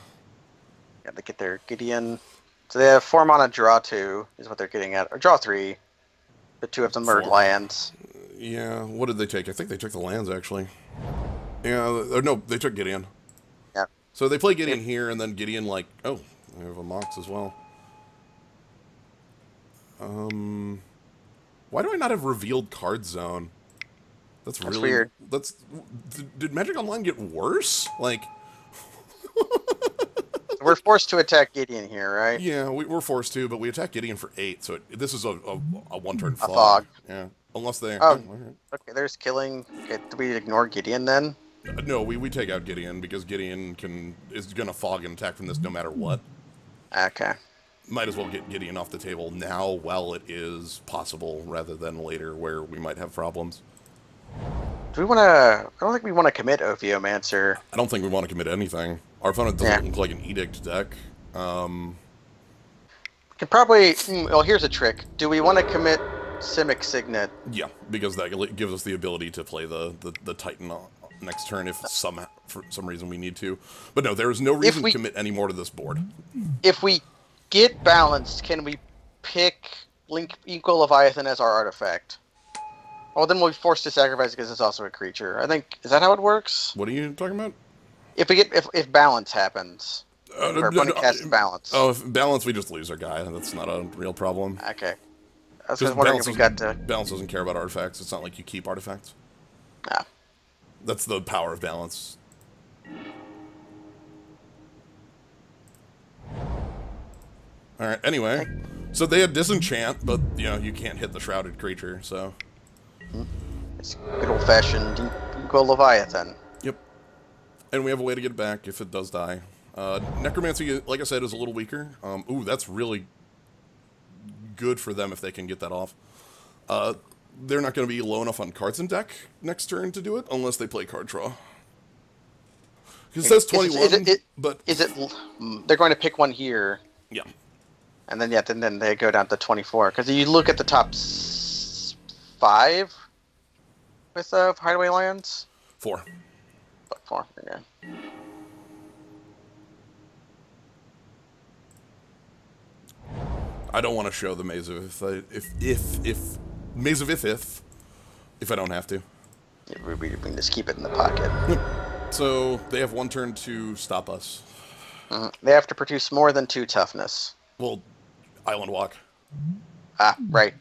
Yeah, they get their Gideon. So they have 4 mana, draw 2, is what they're getting at. Or draw 3. The 2 of them are lands. Yeah, what did they take? I think they took the lands, actually. Yeah, no, they took Gideon. Yeah. So they play Gideon here, and then Gideon, like... Oh, they have a Mox as well. Why do I not have revealed card zone? That's really weird. Did Magic Online get worse? Like... We're forced to attack Gideon here, right? Yeah, we're forced to, but we attack Gideon for 8, so this is a one-turn fog. A fog. Yeah, unless they... Oh, okay, there's killing. Okay, do we ignore Gideon then? No, we take out Gideon, because Gideon is going to fog and attack from this no matter what. Okay. Might as well get Gideon off the table now while it is possible, rather than later where we might have problems. Do we want to... I don't think we want to commit Ophiomancer. I don't think we want to commit anything. Our opponent doesn't look like an Edict deck. Can probably... Well, here's a trick. Do we want to commit Simic Signet? Yeah, because that gives us the ability to play the Titan next turn if for some reason we need to. But no, there is no reason to commit any more to this board. If we get balanced, can we pick Equal Leviathan as our artifact? Well, then we'll be forced to sacrifice because it's also a creature. I think... Is that how it works? What are you talking about? If we get... If balance happens. Our opponent casts balance. Oh, if balance, we just lose our guy. That's not a real problem. Okay. I was just wondering if we got to... Balance doesn't care about artifacts. It's not like you keep artifacts. Ah. That's the power of balance. Alright, anyway. So they had Disenchant, but, you can't hit the Shrouded creature, so... It's good old-fashioned Equal Leviathan. Yep. And we have a way to get it back if it does die. Necromancy, like I said, is a little weaker. Ooh, that's really good for them if they can get that off. They're not going to be low enough on cards in deck next turn to do it, unless they play card draw. It says 21, but... They're going to pick one here. Yeah. And then, then they go down to 24. Because you look at the top 5 with Hideaway Lands? 4. 4, yeah. I don't want to show the Maze of Maze of if I don't have to. Yeah, we can just keep it in the pocket. So they have 1 turn to stop us. They have to produce more than 2 toughness. Well, Island Walk. Ah, right.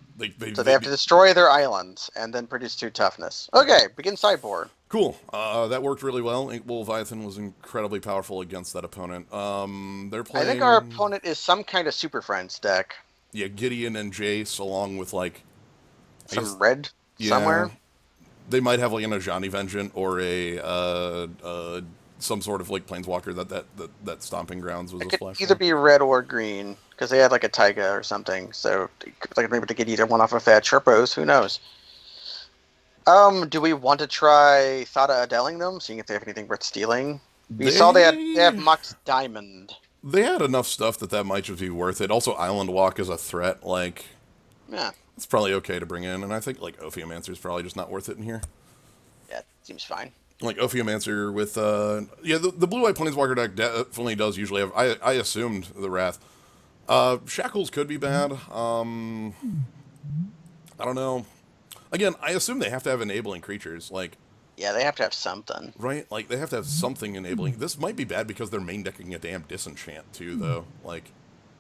So they have to destroy their islands and then produce 2 toughness. Okay, begin sideboard. Cool. That worked really well. Inkbull Leviathan was incredibly powerful against that opponent. They're playing... I think our opponent is some kind of Super Friends deck. Yeah, Gideon and Jace, along with, like... Some red somewhere? They might have, like, an Ajani Vengeant or a... some sort of, like, Planeswalker that Stomping Grounds was a splash. It could either be red or green, because they had, like, a Taiga or something, so like maybe to get either one off of Fat Sherpos, who knows? Do we want to try Thada Adeling them, seeing if they have anything worth stealing? We saw they have Mox Diamond. They had enough stuff that might just be worth it. Also, Island Walk is a threat, like... Yeah. It's probably okay to bring in, and I think, like, Ophiomancer is probably just not worth it in here. Yeah, seems fine. Like Ophiomancer with yeah, the blue-white Planeswalker deck definitely does usually have. I assumed the Wrath. Shackles could be bad. I don't know. Again, I assume they have to have enabling creatures, like, Yeah, they have to have something. right? Like they have to have something enabling. This might be bad because they're main decking a damn disenchant too, though.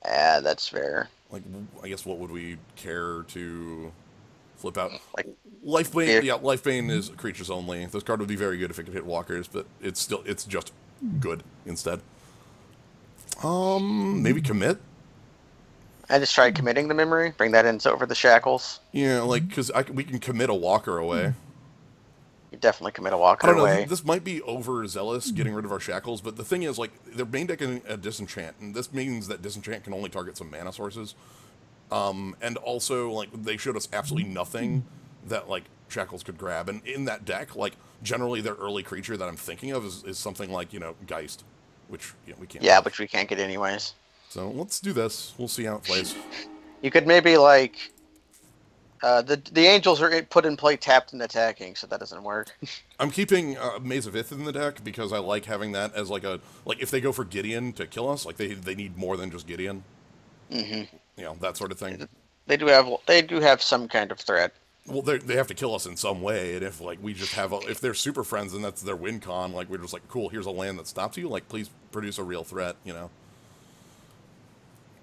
Yeah, that's fair. Like I guess what would we care to flip out? Like Lifebane, yeah, Lifebane is creatures only. This card would be very good if it could hit walkers, but it's just good instead. Maybe commit. I just tried committing the memory. Bring that in over the shackles. Yeah, like because we can commit a walker away. You definitely commit a I walker don't know. away. This might be overzealous getting rid of our shackles, but the thing is, like, they're main decking a disenchant, and this means that disenchant can only target some mana sources. And also, like, they showed us absolutely nothing that, like, shackles could grab. And in that deck, like, generally their early creature that I'm thinking of is something like, Geist, which, we can't. Yeah, which we can't get anyways. So let's do this. We'll see how it plays. You could maybe, like, the angels are put in play tapped and attacking, so that doesn't work. I'm keeping Maze of Ith in the deck because I like having that as, like, if they go for Gideon to kill us, like, they need more than just Gideon. Mm-hmm. That sort of thing. They do have some kind of threat. Well, they have to kill us in some way, and if, like, we just have if they're super friends and that's their win con, like, we're just like, cool, here's a land that stops you, like, please produce a real threat,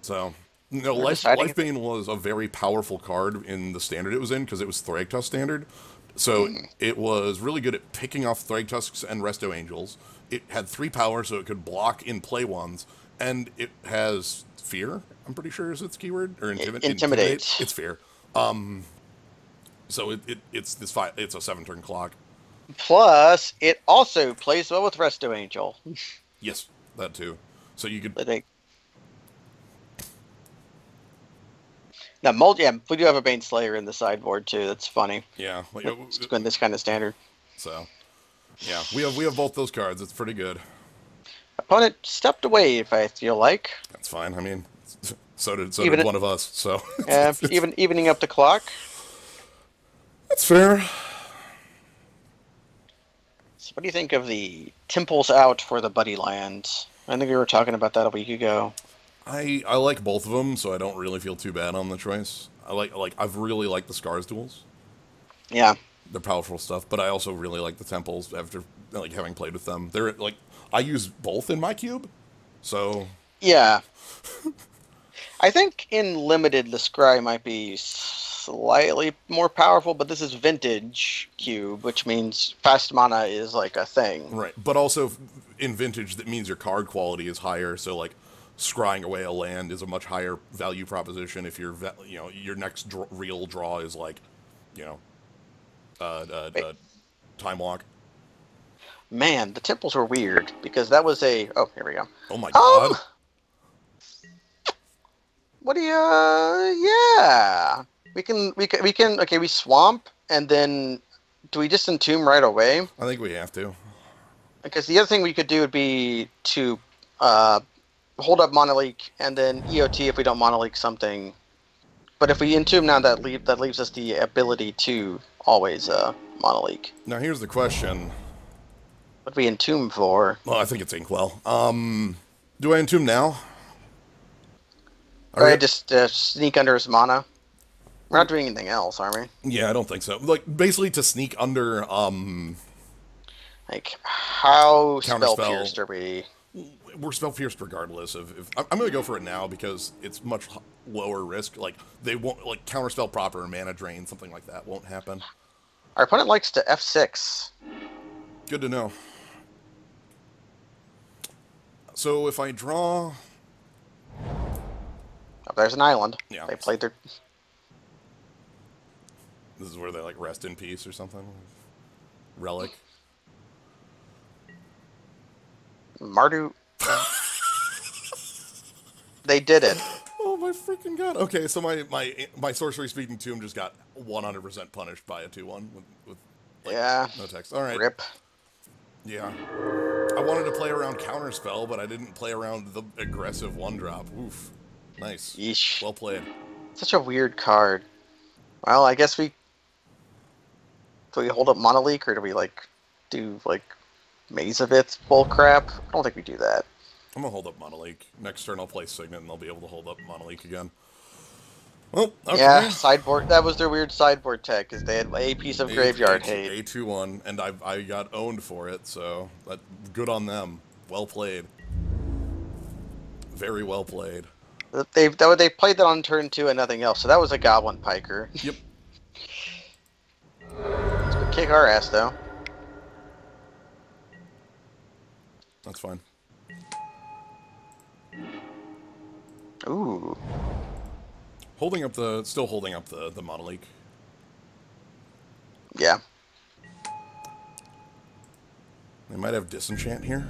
So, Lifebane was a very powerful card in the standard it was in, because it was Thragtusk standard. So, it was really good at picking off Thragtusks and Resto Angels. It had 3 power, so it could block in play ones, and it has Fear, I'm pretty sure is its keyword, or Intimidate. It's Fear. So it's a 7-turn clock. Plus, it also plays well with Resto Angel. Yes, that too. So you could. Now, we do have a Bane Slayer in the sideboard too. That's funny. Yeah, in this kind of standard. So, yeah, we have both those cards. It's pretty good. Opponent stepped away, if I feel like. That's fine. I mean, so did one of us. So evening up the clock. That's fair. So what do you think of the Temples out for the Buddy Lands? I think we were talking about that a week ago. I like both of them, so I don't really feel too bad on the choice. I've really liked the Scars duels. Yeah. They're powerful stuff, but I also really like the Temples after having played with them. They're I use both in my cube, so yeah. I think in limited the Scry might be slightly more powerful, but this is vintage cube, which means fast mana is like a thing. Right, but also in vintage that means your card quality is higher, so like scrying away a land is a much higher value proposition if your your next real draw is like time walk. Man, the Temples were weird because that was a here we go. Oh my god. What do you yeah. We can okay, we swamp and then do we just entomb right away? I think we have to. Because the other thing we could do would be to hold up Monoleak and then EOT if we don't Monoleak something. But if we entomb now, that leaves us the ability to always Monoleak. Now here's the question. What do we entomb for? Well, I think it's Inkwell. Do I entomb now? Or I just sneak under his mana? We're not doing anything else, are we? Yeah, I don't think so. Like, basically to sneak under, like, how Counterspell. spell-pierced are we? We're spell-pierced regardless of if... I'm going to go for it now because it's much lower risk. Like, they won't... Like, Counterspell proper, mana drain, something like that won't happen. Our opponent likes to F6. Good to know. So, if I draw... Oh, there's an island. Yeah. They played their... This is where they, like, rest in peace or something? Relic. Mardu... They did it. Oh my freaking god. Okay, so my Sorcery Speaking Tomb just got 100% punished by a 2-1 with like, yeah. no text. Alright. Rip. Yeah. I wanted to play around Counterspell, but I didn't play around the aggressive 1-drop. Oof. Nice. Yeesh. Well played. Such a weird card. Well, I guess we... Do we hold up Monoleak, or do we, like... do like Maze of Its bullcrap. I don't think we do that. I'm gonna hold up Monolith. Next turn I'll play Signet and they'll be able to hold up Monolith again. Well, okay. Yeah, sideboard. That was their weird sideboard tech, because they had a piece of graveyard hate. A2-1, and I got owned for it, so good on them. Well played. Very well played. They played that on turn 2 and nothing else, so that was a Goblin Piker. Yep. It's gonna kick our ass, though. That's fine. Ooh. Still holding up the Monolith. Yeah. They might have Disenchant here.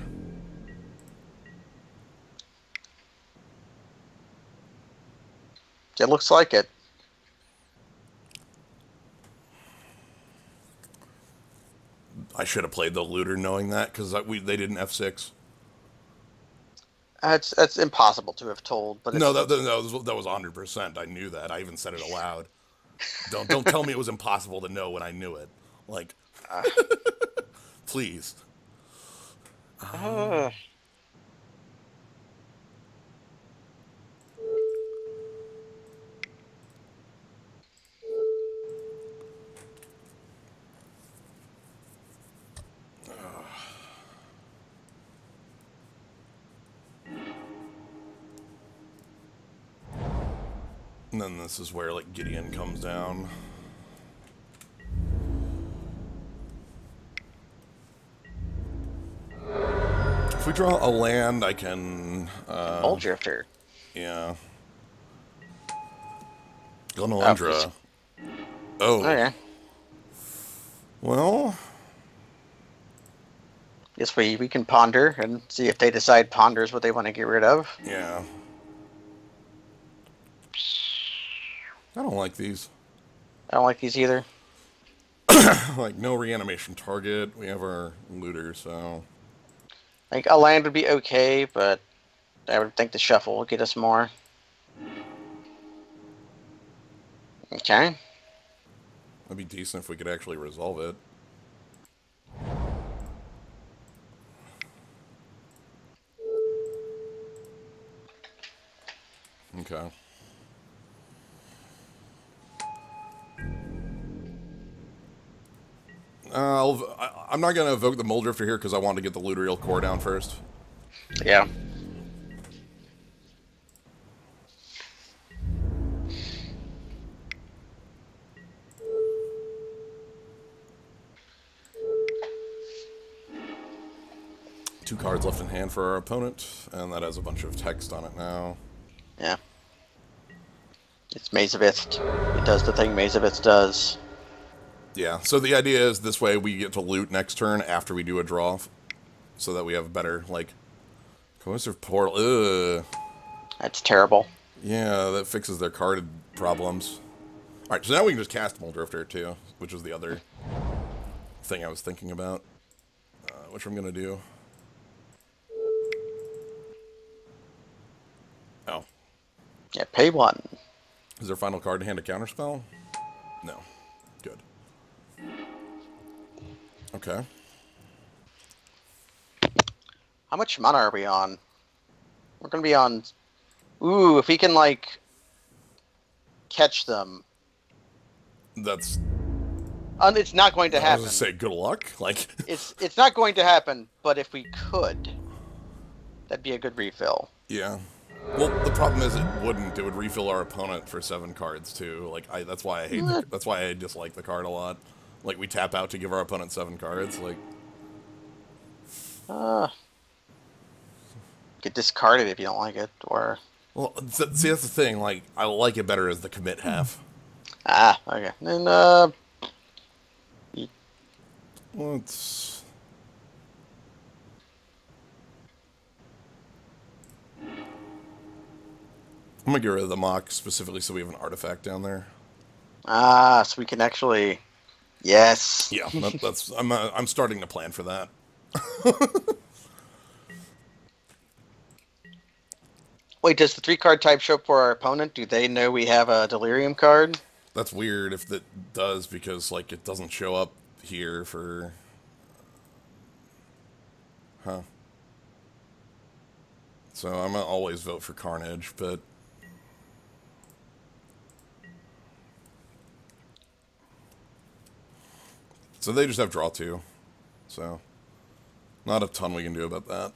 It looks like it. I should have played the Looter knowing that, because they didn't F6. That's impossible to have told, but No, that was 100%. I knew that. I even said it aloud. Don't tell me it was impossible to know when I knew it. Like, please. And then this is where, like, Gideon comes down. If we draw a land, I can... Old Drifter. Yeah. Gunalendra. Oh. Okay. Well... Yes, we can ponder and see if they decide ponder is what they want to get rid of. Yeah. I don't like these. I don't like these either. Like, no reanimation target. We have our Looter, so... Like, a land would be okay, but I would think the shuffle will get us more. Okay. That'd be decent if we could actually resolve it. Okay. I'm not going to evoke the Moldrifter here because I want to get the Luterial Core down first. Yeah. Two cards left in hand for our opponent, and that has a bunch of text on it now. Yeah. It's Maze of Ith. It does the thing Maze of Ith does. Yeah, so the idea is this way we get to loot next turn after we do a draw, so that we have better, like, Cohesive Portal. Ugh. That's terrible. Yeah, that fixes their carded problems. Alright, so now we can just cast Moldrifter too, which was the other thing I was thinking about. Which I'm going to do. Oh. Yeah, pay 1. Is their final card to hand a counterspell? No. Good. Okay. How much mana are we on? We're going to be on... Ooh, if we can, like, catch them. That's... it's not going to happen. I was going to say, good luck. Like... it's not going to happen, but if we could, that'd be a good refill. Yeah. Well, the problem is it wouldn't. It would refill our opponent for 7 cards, too. Like, that's why I hate that's why I dislike the card a lot. Like, we tap out to give our opponent 7 cards, like... Get discarded if you don't like it, or... Well, see, that's the thing. Like, I like it better as the commit half. Ah, okay. Then, Let's... I'm gonna get rid of the Mox, specifically so we have an artifact down there. Ah, so we can actually... Yes. Yeah, that's... I'm starting to plan for that. Wait, does the 3-card type show up for our opponent? Do they know we have a Delirium card? That's weird if that does, because, like, it doesn't show up here for... huh. So I'm gonna always vote for Carnage, but... So they just have draw 2. So, not a ton we can do about that.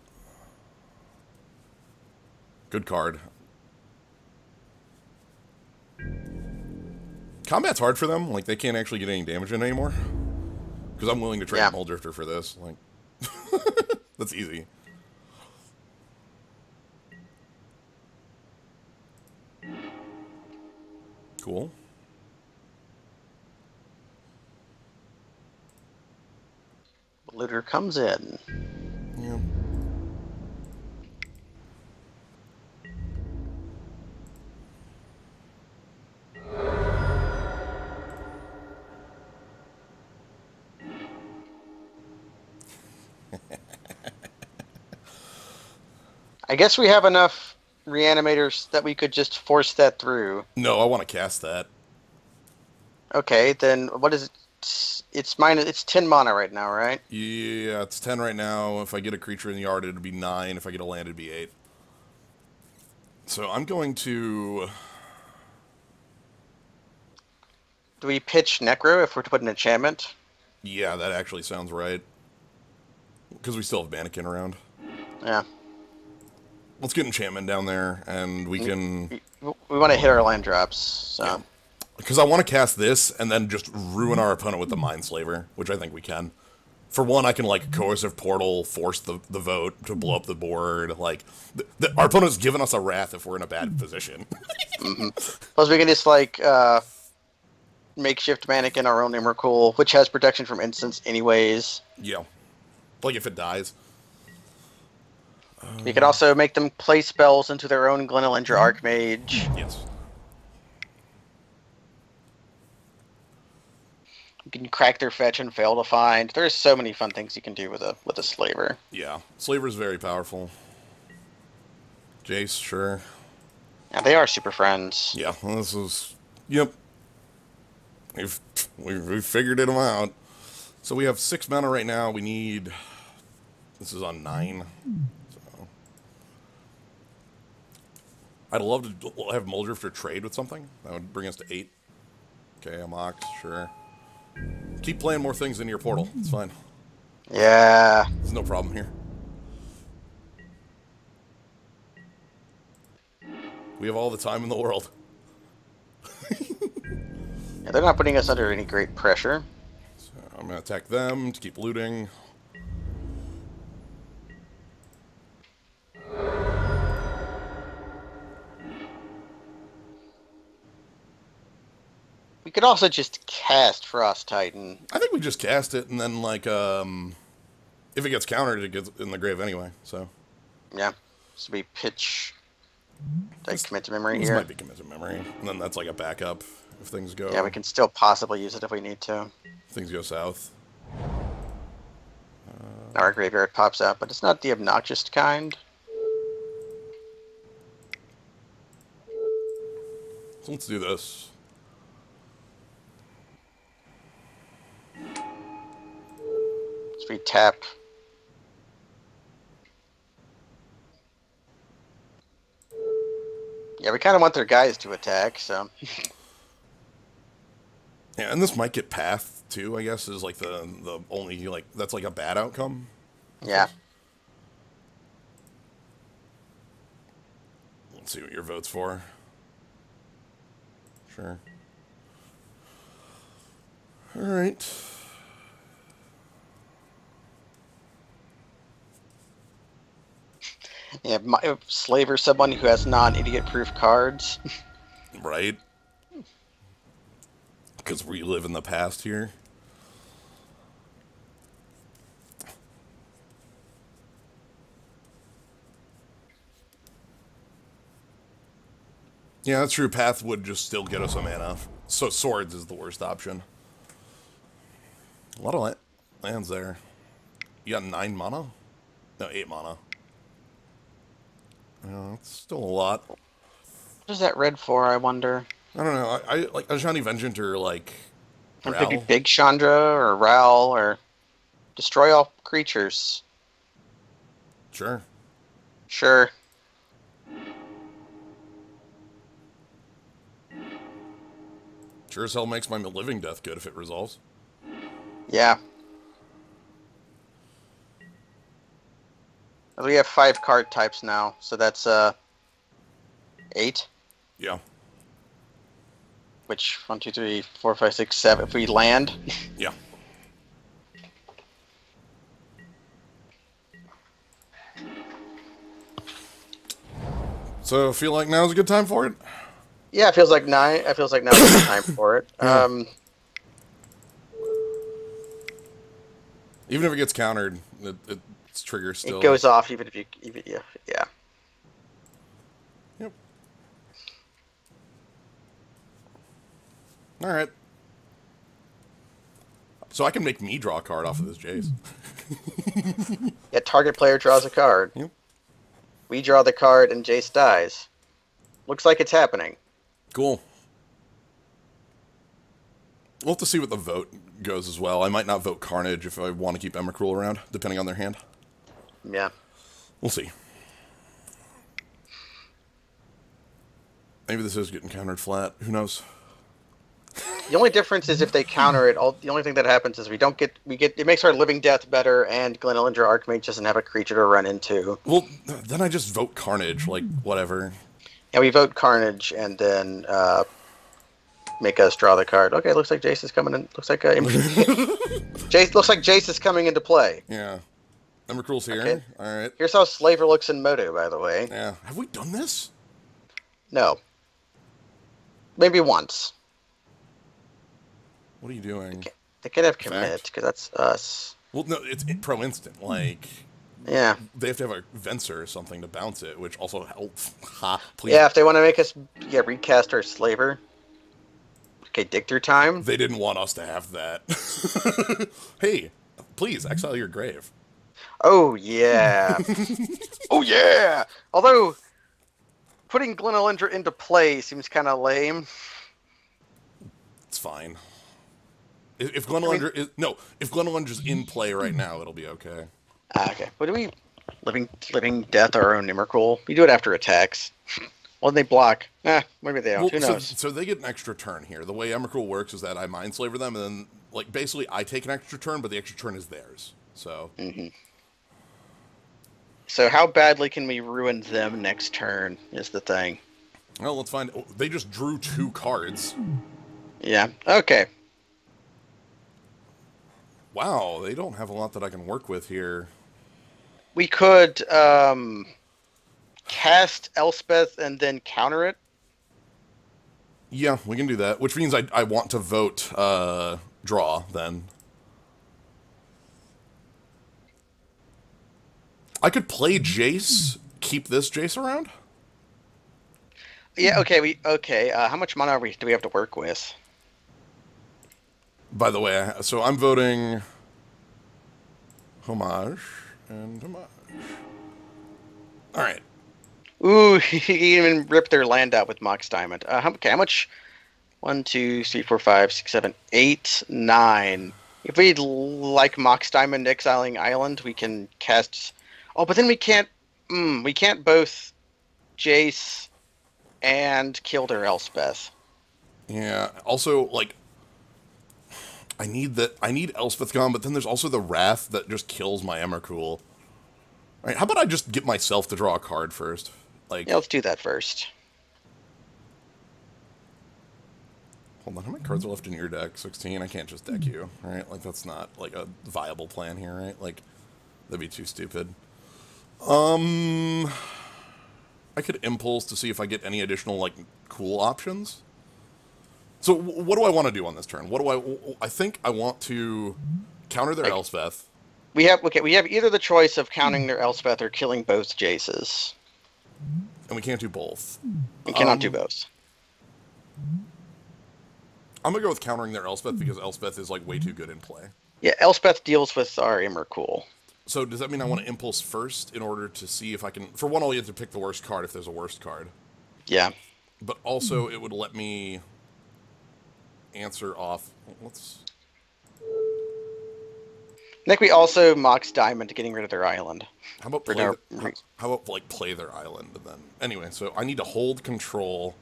Good card. Combat's hard for them. Like, they can't actually get any damage in anymore. Because I'm willing to trade Muldrifter for this. Like, that's easy. Cool. Looter comes in. Yeah. I guess we have enough reanimators that we could just force that through. No, I want to cast that. Okay, then what is it? It's 10 mana right now, right? Yeah, it's 10 right now. If I get a creature in the yard, it'd be 9. If I get a land, it'd be 8. So I'm going to... Do we pitch Necro if we're to put an enchantment? Yeah, that actually sounds right. Because we still have Mannequin around. Yeah. Let's get enchantment down there, and we can... We want to hit our land drops, so... Yeah. Because I want to cast this, and then just ruin our opponent with the Mindslaver, which I think we can. For one, I can, like, Coercive Portal, force the vote to blow up the board. Like, our opponent's given us a Wrath if we're in a bad position. Plus we can just, like, makeshift Mannequin our own Emrakul, which has protection from instants anyways. Yeah. Like, if it dies. We could also make them play spells into their own Glenelendra Archmage. Yes. You can crack their fetch and fail to find. There's so many fun things you can do with a Slaver. Yeah. Slaver's very powerful. Jace, sure. Yeah, they are super friends. Yeah, well, this is... Yep. We've figured it out. So we have 6 mana right now. We need... This is on 9. So... I'd love to have Muldrifter trade with something. That would bring us to 8. Okay, a Mox, sure. Keep playing more things in your portal. It's fine. Yeah. There's no problem here. We have all the time in the world. Yeah, they're not putting us under any great pressure. So I'm going to attack them to keep looting. We could also just cast Frost Titan. I think we just cast it, and then, like, if it gets countered, it gets in the grave anyway, so. Yeah. So we pitch... Like, commit to memory This here. might be commit to memory, and then that's like a backup if things go... Yeah, we can still possibly use it if we need to. If things go south. Our graveyard pops out, but it's not the obnoxious kind. So let's do this. So we tap. Yeah, we kind of want their guys to attack, so... Yeah, and this might get Path, too, I guess, is like the only, like, that's like a bad outcome. Yeah. Let's see what your vote's for. Sure. Alright. Yeah, Slaver someone who has non-idiot-proof cards. Right? Because we live in the past here. Yeah, that's true. Path would just still get us a mana. So Swords is the worst option. A lot of lands there. You got 9 mana? No, 8 mana. That's still a lot. What is that red for, I wonder? I don't know. I like Ajani Vengeant or like Maybe Ral. Big Chandra or Ral or destroy all creatures. Sure. Sure. Sure as hell makes my living death good if it resolves. Yeah. We have 5 card types now, so that's 8. Yeah. Which 1, 2, 3, 4, 5, 6, 7. If we land, Yeah. So feel like now's a good time for it? yeah, it feels like 9. It feels like now's a good time for it. Yeah. Even if it gets countered, its trigger still. It goes off even if you yeah. Yep. All right. So I can make me draw a card off of this Jace. Yeah, target player draws a card. Yep. We draw the card and Jace dies. Looks like it's happening. Cool. We'll have to see what the vote goes as well. I might not vote Carnage if I want to keep Emrakul around, depending on their hand. Yeah. We'll see. Maybe this is getting countered flat. Who knows? The only difference is if they counter it. The only thing that happens is we get it makes our living death better, and Glenelendra Archmage doesn't have a creature to run into. Well, then I just vote Carnage, like whatever. Yeah, we vote Carnage, and then make us draw the card. Okay, looks like Jace is coming in. Looks like Jace. Looks like Jace is coming into play. Yeah. Emrakul's here. Okay. All right. Here's how Slaver looks in Moto, by the way. Yeah. Have we done this? No. Maybe once. What are you doing? They could have commit, because that's us. Well, no, it's pro instant. Like, Yeah. they have to have a Venser or something to bounce it, which also helps. Ha, please. Yeah, if they want to make us recast our Slaver. Okay, dig through time. They didn't want us to have that. Hey, please, exile your grave. Oh, yeah. Oh, yeah! Although, putting Glenelendra into play seems kind of lame. It's fine. If Glenelendra is... No, if Glenelendra in play right now, it'll be okay. Okay. What do we... Living death our own Emrakul? We do it after attacks. Well, they block. Maybe they don't. Who knows? So they get an extra turn here. The way Emrakul works is that I Mindslaver them, and then, like, basically I take an extra turn, but the extra turn is theirs. So... Mm-hmm. So how badly can we ruin them next turn is the thing. Well, let's find... Oh, they just drew 2 cards. Yeah. Okay. Wow, they don't have a lot that I can work with here. We could cast Elspeth and then counter it. Yeah, we can do that. Which means I want to vote draw, then. I could play Jace, keep this Jace around? Yeah, okay, how much mana do we have to work with? By the way, so I'm voting Homage and Homage. Alright. Ooh, he even ripped their land out with Mox Diamond. How much? 1, 2, 3, 4, 5, 6, 7, 8, 9. If we like Mox Diamond Exiling Island, we can cast... Oh, but then we can't... we can't both Jace and kill their Elspeth. Yeah, also, like... I need Elspeth gone, but then there's also the Wrath that just kills my Emrakul. Alright, how about I just get myself to draw a card first? Like, Yeah, let's do that first. hold on, how many cards are left in your deck? 16? I can't just deck you, right? Like, that's not, like, a viable plan here, right? Like, that'd be too stupid. I could Impulse to see if I get any additional, like, cool options. So, what do I want to do on this turn? I think I want to counter their Elspeth. We have either the choice of counting their Elspeth or killing both Jaces. And we can't do both. We cannot do both. I'm gonna go with countering their Elspeth because Elspeth is, like, way too good in play. Yeah, Elspeth deals with our Emrakul. So does that mean I want to Impulse first in order to see if I can... For one, I'll get to pick the worst card if there's a worst card. Yeah. But also, it would let me answer off... Let's... I think we also Mox Diamond getting rid of their island. How about For play? no- How about like play their island and then? Anyway, so I need to hold control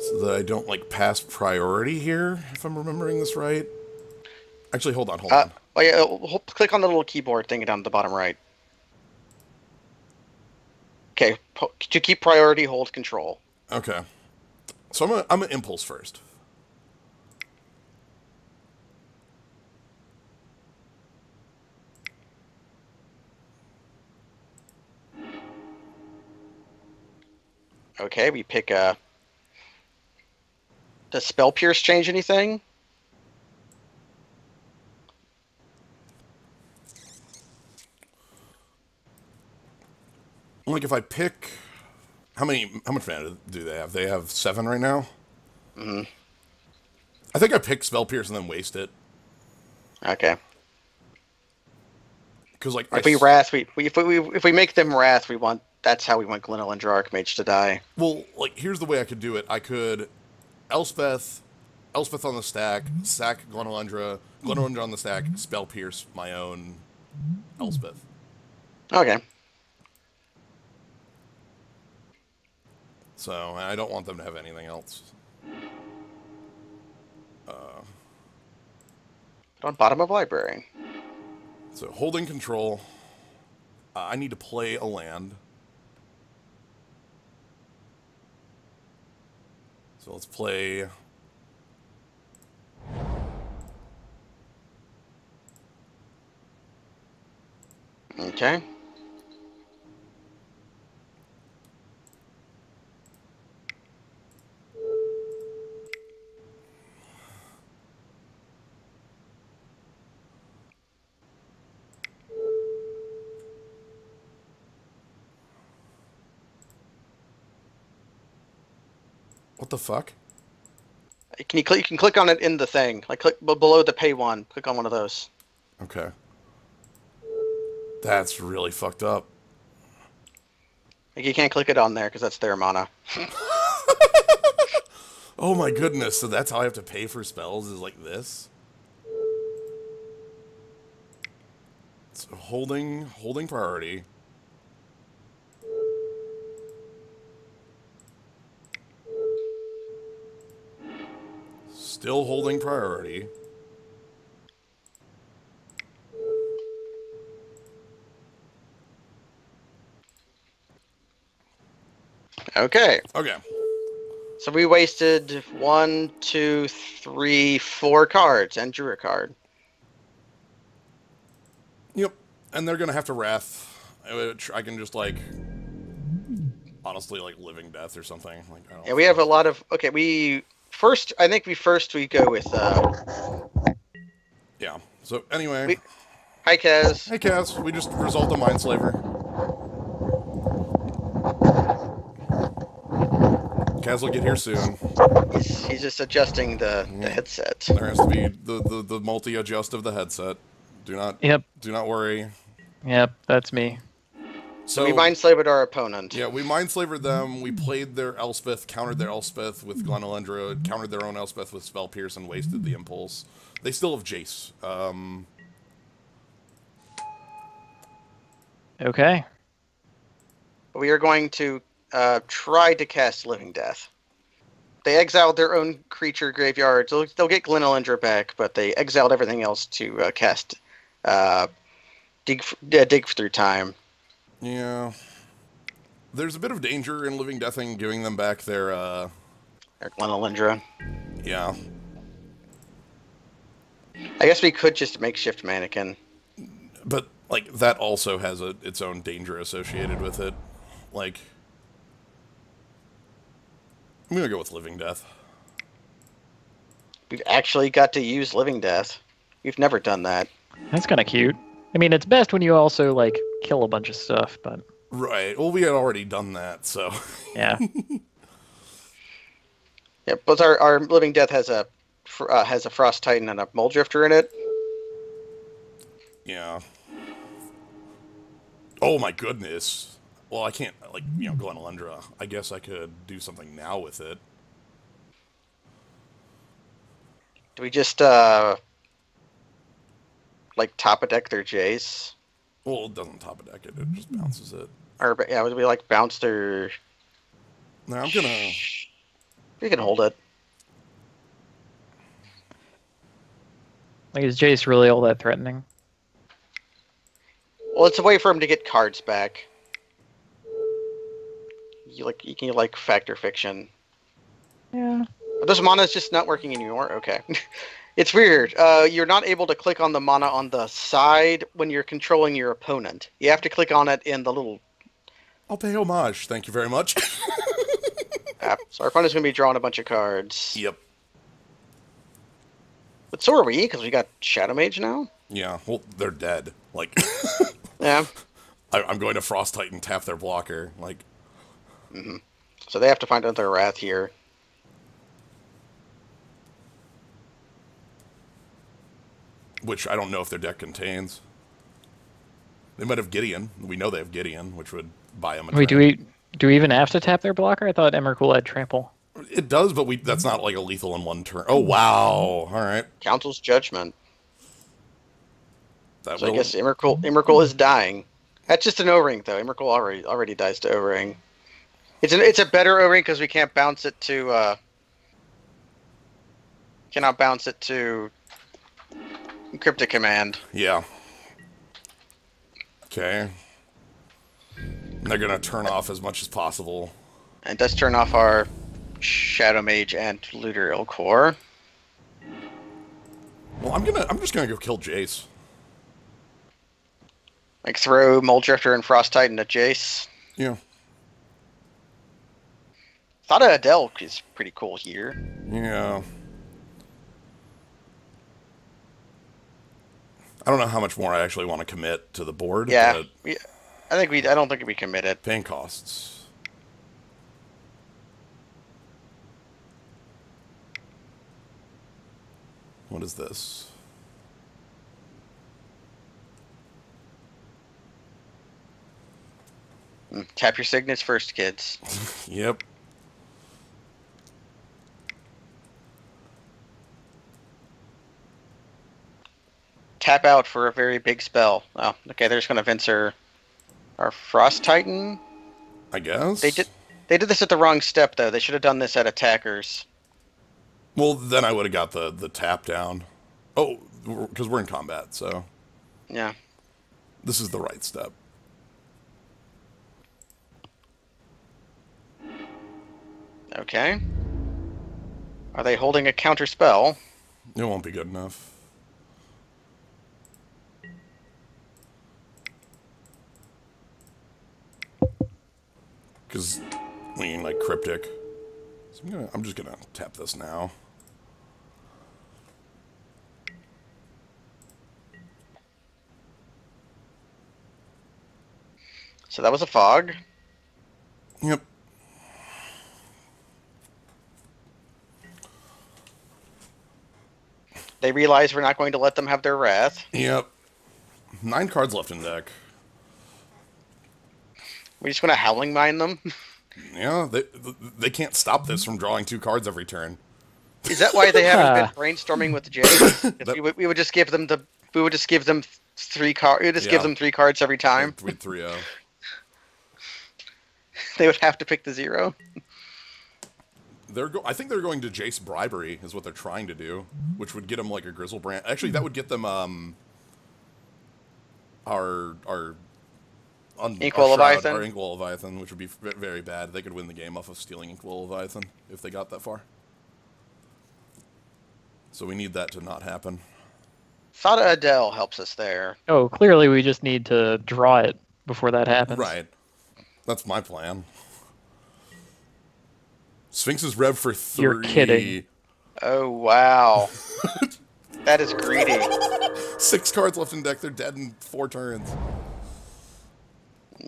so that I don't like pass priority here. If I'm remembering this right. Actually, hold on. Oh yeah, click on the little keyboard thing down at the bottom right. Okay, to keep priority, hold control. Okay. So I'm an impulse first. Okay, we pick does Spell Pierce change anything? Like if I pick, how much mana do they have? They have 7 right now. Mm-hmm. I think I pick Spell Pierce and then waste it. Okay. Because like If we make them Wrath, that's how we want Glenelendra Archmage to die. Well, like here's the way I could do it. I could Elspeth on the stack, sack Glenelendra on the stack, Spell Pierce my own Elspeth. Okay. So I don't want them to have anything else. On bottom of library. So holding control. I need to play a land. So let's play. Okay. What the fuck? You can click on it in the thing. Like click below the pay one. Click on one of those. Okay. That's really fucked up. Like you can't click it on there because that's their mana. Oh my goodness, so that's how I have to pay for spells is like this? So holding priority. Still holding priority. Okay. Okay. So we wasted 1, 2, 3, 4 cards and drew a card. Yep. And they're gonna have to Wrath. I can just like honestly like Living Death or something. Like I don't Yeah, we have a lot of I think we go with Yeah. So anyway. Hi Kaz. Hey Kaz, we just resolved a Mindslaver. Kaz will get here soon. He's just adjusting the headset. There has to be the multi-adjust of the headset. Do not worry. Yep, that's me. So we Mindslavered our opponent. Yeah, we Mindslavered them. We played their Elspeth, countered their Elspeth with Glenelendra, countered their own Elspeth with Spell Pierce, and wasted the Impulse. They still have Jace. Okay. We are going to try to cast Living Death. They exiled their own creature graveyard. So they'll get Glenelendra back, but they exiled everything else to cast Dig Through Time. Yeah. There's a bit of danger in Living Deathing giving them back their Glenelendra. Yeah. I guess we could just makeshift mannequin. But, like, that also has its own danger associated with it. Like, I'm gonna go with Living Death. We've actually got to use Living Death. We've never done that. That's kind of cute. I mean, it's best when you also, like, kill a bunch of stuff, but... Right. Well, we had already done that, so... Yeah. Yeah, but our Living Death has a Frost Titan and a Mold Drifter in it. Yeah. Oh my goodness. Well, I can't, like, Glenelendra. I guess I could do something now with it. Do we just like top a deck their Jace? Well, it doesn't top a deck it; it just bounces it. Or yeah, would we like bounce their? Now I'm gonna. We can hold it. Like, is Jace really all that threatening? Well, it's a way for him to get cards back. You can like factor fiction. Yeah. This mana is just not working anymore. Okay, it's weird. You're not able to click on the mana on the side when you're controlling your opponent. You have to click on it in the little. I'll pay homage. Thank you very much. app. So our opponent's gonna be drawing a bunch of cards. Yep. But so are we, because we got Shadow Mage now. Yeah. Well, they're dead. Like. Yeah. I'm going to Frost Titan tap their blocker. Like. Mm-hmm. So they have to find another Wrath here. Which I don't know if their deck contains. They might have Gideon. We know they have Gideon, which would buy them a Wait, turn. do we even have to tap their blocker? I thought Emrakul had trample. It does, but that's not like a lethal in one turn. Oh, wow. All right. Council's Judgment. That So will... I guess Emrakul is dying. That's just an O-ring, though. Emrakul already dies to O-ring. It's a better O-ring because we can't bounce it to... cannot bounce it to... Cryptic Command. Yeah. Okay. They're going to turn off as much as possible. And it does turn off our Shadow Mage and Looter Ilkor. Well, I'm just gonna go kill Jace. Like throw Mold Drifter and Frost Titan at Jace. Yeah. Thought Adele is pretty cool here. Yeah. I don't know how much more I actually want to commit to the board. Yeah. But I don't think we committed. pain costs. What is this? Tap your signets first, kids. Yep. Tap out for a very big spell. Oh, okay, they're just gonna Venser our Frost Titan. I guess. They did this at the wrong step though. They should have done this at attackers. Well, then I would have got the tap down. Oh, because we're in combat, so Yeah. this is the right step. Okay. Are they holding a counter spell? It won't be good enough. Because we need like cryptic. So I'm just gonna tap this now. So that was a fog. Yep. They realize we're not going to let them have their wrath. Yep. 9 cards left in deck. We're just going to Howling Mine them. Yeah, they can't stop this from drawing 2 cards every turn. Is that why they haven't been brainstorming with the Jays? That- we would just give them 3 cards. We would just give them 3 cards every time. 3-0. They would have to pick the 0. I think they're going to Jace Bribery is what they're trying to do, which would get them like a Grizzlebrand. Actually, that would get them our Inkwell Leviathan? Our Inkwell Leviathan, which would be very bad. They could win the game off of stealing Inkwell Leviathan if they got that far. So we need that to not happen. Thada Adele helps us there. Oh, clearly we just need to draw it before that happens. Right. That's my plan. Sphinx is rev for 3. You're kidding. Oh, wow. That is greedy. 6 cards left in deck. They're dead in 4 turns.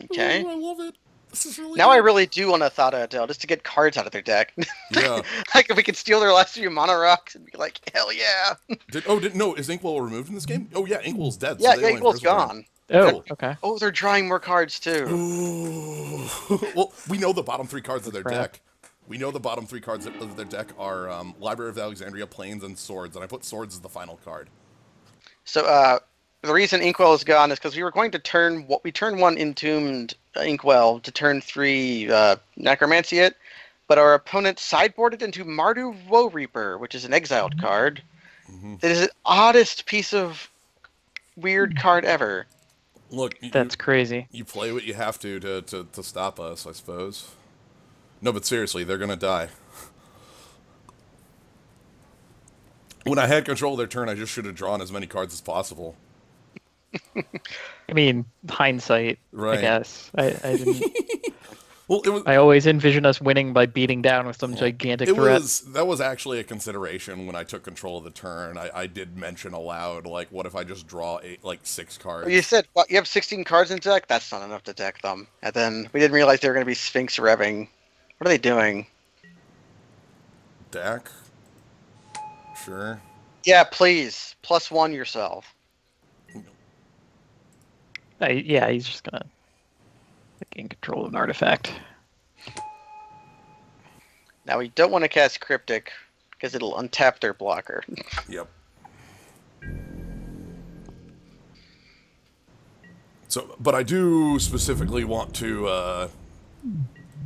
Okay. Oh, I love it. This is really Now good. I really do want a Thada Adele just to get cards out of their deck. Yeah. Like if we can steal their last few mana rocks and be like, hell yeah. No, is Inkwell removed in this game? Oh yeah, Inkwell's dead. Yeah, they only have Inkwell's Grizzlebrand. gone. Oh, okay. Oh, they're drawing more cards too. Ooh. Well, we know the bottom 3 cards of their Crap. deck. We know the bottom 3 cards of their deck are Library of Alexandria, Plains, and Swords, and I put Swords as the final card. So the reason Inkwell is gone is because we were going to turn one Entombed Inkwell to turn 3 Necromancy it, but our opponent sideboarded into Mardu Woe Reaper, which is an exiled card. That is the oddest piece of weird card ever. Look, That's crazy. You play what you have to stop us, I suppose. No, but seriously, they're gonna die. When I had control of their turn, I just should have drawn as many cards as possible. I mean, hindsight, Right. I guess. I didn't. Well, I always envision us winning by beating down with some gigantic threat. That was actually a consideration when I took control of the turn. I did mention aloud, like, what if I just draw 6 cards? You said, well, you have 16 cards in deck? That's not enough to deck them. And then we didn't realize they were going to be Sphinx Revving. What are they doing? Deck? Sure. Yeah, please. +1 yourself. Yeah, he's just gonna gain control of an artifact. Now we don't want to cast Cryptic because it'll untap their blocker. Yep. So, but I do specifically want to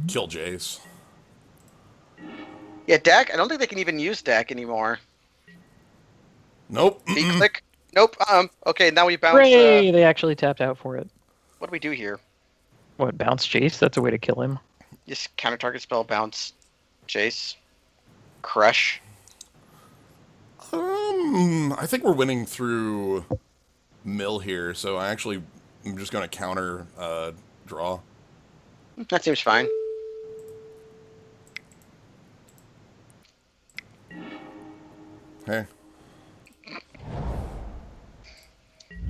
kill Jace. Yeah, Dak. I don't think they can even use Dak anymore. Nope. V-click. Nope. Okay, now we bounce. Hooray! They actually tapped out for it. What do we do here? What, bounce Jace? That's a way to kill him. Just counter target spell, bounce, Jace, crush. I think we're winning through mill here, so I'm just gonna counter draw. That seems fine. Hey.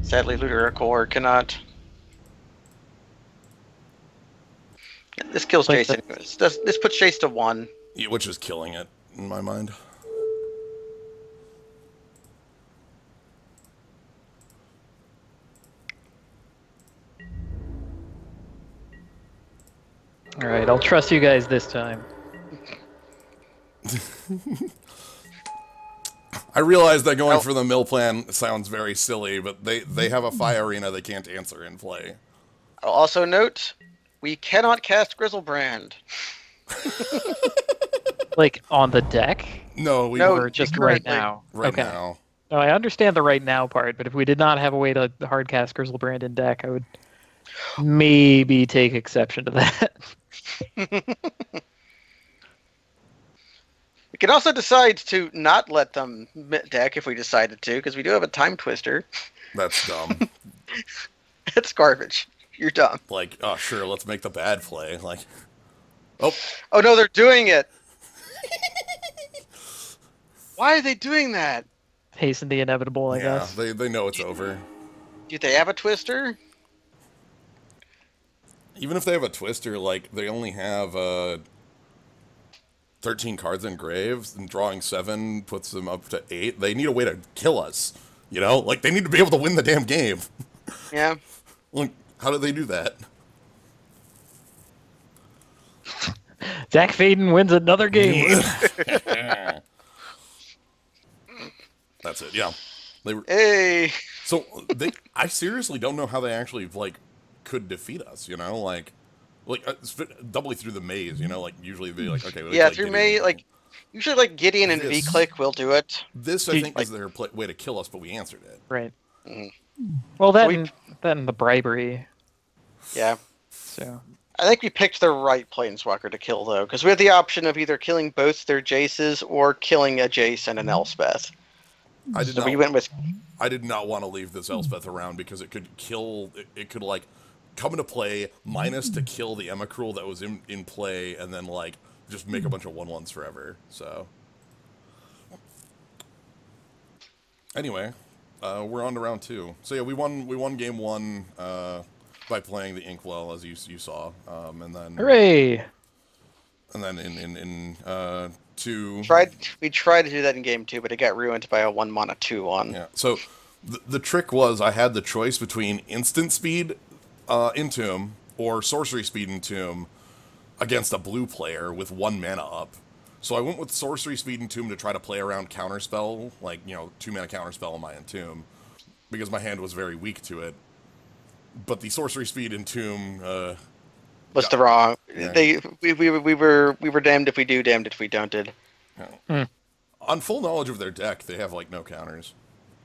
Sadly, Looter Core cannot. This kills Like Jace anyways. This puts Jace to 1. Yeah, which is killing it in my mind. Alright, I'll trust you guys this time. I realize that going for the mill plan sounds very silly, but they have a fire arena they can't answer in play. I'll also note, we cannot cast Grizzlebrand. Like, on the deck? No, we No, Or just right currently. now? right Okay. now. No, I understand the right now part, but if we did not have a way to hardcast Grizzlebrand in deck, I would maybe take exception to that. We can also decide to not let them deck if we decided to, because we do have a Time Twister. That's dumb. It's garbage. You're dumb. Like, oh sure, let's make the bad play. Like, oh, Oh no, they're doing it! Why are they doing that? Hasten the inevitable, I yeah, guess. they know it's over. Do they have a Twister? Even if they have a twister, like they only have 13 cards in graves, and drawing 7 puts them up to 8. They need a way to kill us. You know, like they need to be able to win the damn game. Yeah. Like, how do they do that? Zach Faden wins another game. That's it. Yeah. They were, Hey! so I seriously don't know how they actually like could defeat us. You know, like doubly through the maze. You know, like usually they like okay. Yeah, through May, like, usually like Gideon and This- V-Click will do it. This, I Dude, think, is their way to kill us, but we answered it. Right. Mhm. Well, So then the bribery. Yeah. So I think we picked the right Planeswalker to kill, though, because we had the option of either killing both their Jaces or killing a Jace and an Elspeth. So we went with... I did not want to leave this Elspeth around because it could kill. It could like come into play minus to kill the Emicrul that was in play, and then like just make a bunch of 1/1s forever. So anyway, we're on to round 2. So yeah, we won game 1 by playing the Inkwell, as you saw, and then hooray! and then in 2 We tried to do that in game 2, but it got ruined by a 1-mana 2/1. Yeah. So the trick was I had the choice between instant speed Entomb or sorcery speed Entomb, against a blue player with 1 mana up. So I went with Sorcery Speed Entomb to try to play around Counterspell, like, 2 mana Counterspell on my Entomb, because my hand was very weak to it. But the Sorcery Speed Entomb was the wrong. Yeah. We were damned if we do, damned if we don't did. On full knowledge of their deck, they have, like, no counters.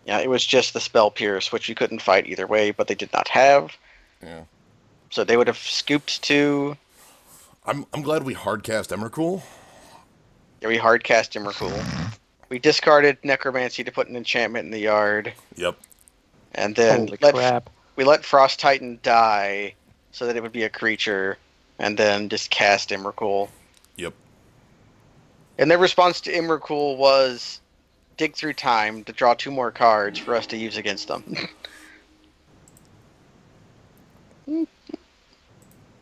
Yeah, it was just the Spell Pierce, which you couldn't fight either way, but they did not have. Yeah. So they would have scooped to... I'm glad we hardcast Emrakul. Yeah, we hardcast Emrakul. We discarded Necromancy to put an enchantment in the yard. Yep. And then Holy crap. we let Frost Titan die so that it would be a creature, and then just cast Emrakul. Yep. And their response to Emrakul was dig through time to draw 2 more cards for us to use against them. I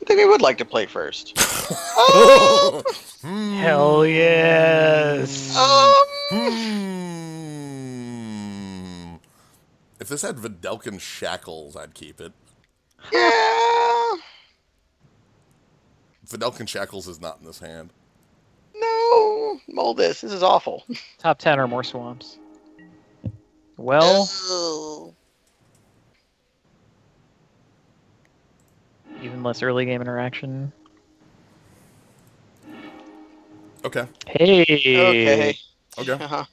think we would like to play first. Hell yes. If this had Videlkin Shackles, I'd keep it. Yeah. Videlkin Shackles is not in this hand. No. Mull this. This is awful. Top 10 or more swamps. Well, Ugh. even less early game interaction. Okay. Hey. Okay. Okay. Uh-huh.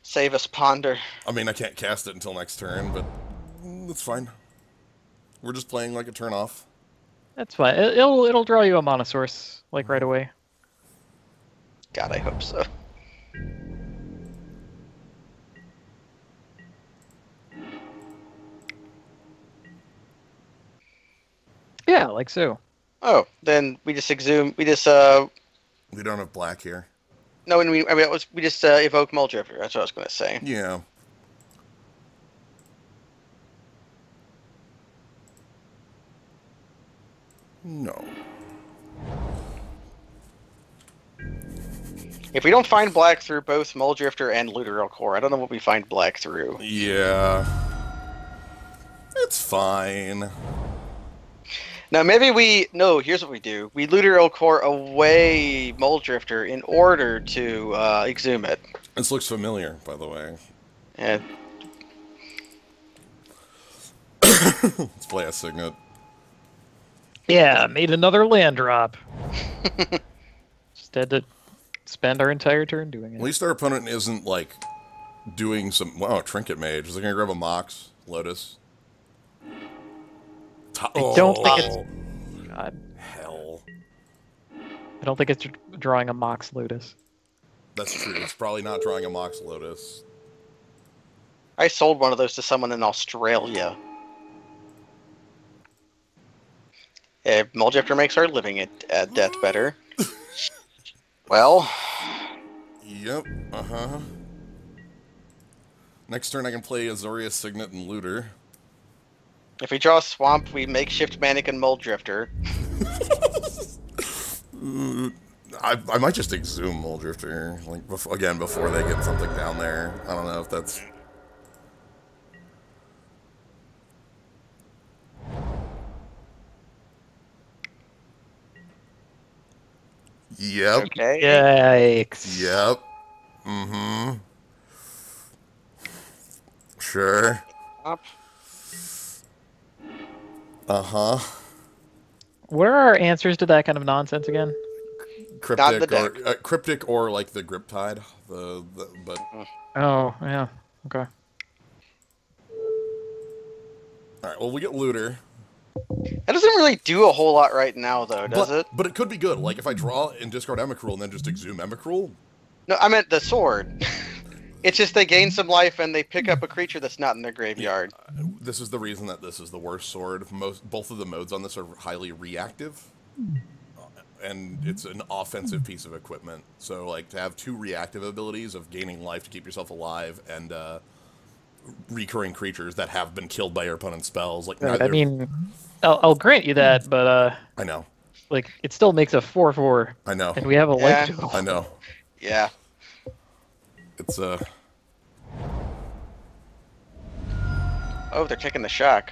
Save us, Ponder. I mean, I can't cast it until next turn, but that's fine. We're just playing like a turn off. That's fine. It'll draw you a mana source like right away. God, I hope so. Yeah, like so. Oh, then we just exhume. We just We don't have black here. no. When we just evoke Muldrifter. That's what I was going to say. Yeah. No. If we don't find black through both Muldrifter and Looter Core, I don't know what we find black through. Yeah. It's fine. Now maybe here's what we do. We Looter Core away Muldrifter in order to exhume it. This looks familiar, by the way. And Let's play a Signet. Yeah, made another land drop. Just had to spend our entire turn doing At it. least our opponent isn't, like, doing some... Wow, Trinket Mage. Is he going to grab a Mox? Lotus? I don't think it's... God. Hell. I don't think it's drawing a Mox Lotus. That's true. It's probably not drawing a Mox Lotus. I sold one of those to someone in Australia. Muldrifter makes our living at death better. Well... Yep. Uh-huh. Next turn I can play Azorius Signet and Looter. If we draw a swamp, we makeshift Manic and Muldrifter. I might just exhume Muldrifter, like, before they get something down there. I don't know if that's... Yep. Okay. Yikes. Yep. Mm-hmm. Sure. Up. Uh-huh. What are our answers to that kind of nonsense again? Cryptic or like the Griptide. But Oh, yeah. Okay. alright, well we get Looter. That doesn't really do a whole lot right now, though, does it? But it could be good. Like if I draw and discard Emrakul and then just exhume Emrakul. No, I meant the sword. It's just they gain some life and they pick up a creature that's not in their graveyard. This is the reason that this is the worst sword. Both of the modes on this are highly reactive. And it's an offensive piece of equipment. So, like, to have 2 reactive abilities of gaining life to keep yourself alive and recurring creatures that have been killed by your opponent's spells. Like, Right, I mean, I'll grant you that, but I know. like it still makes a 4/4. I know. And we have a life to go. I know. Yeah. It's Oh, they're taking the shock.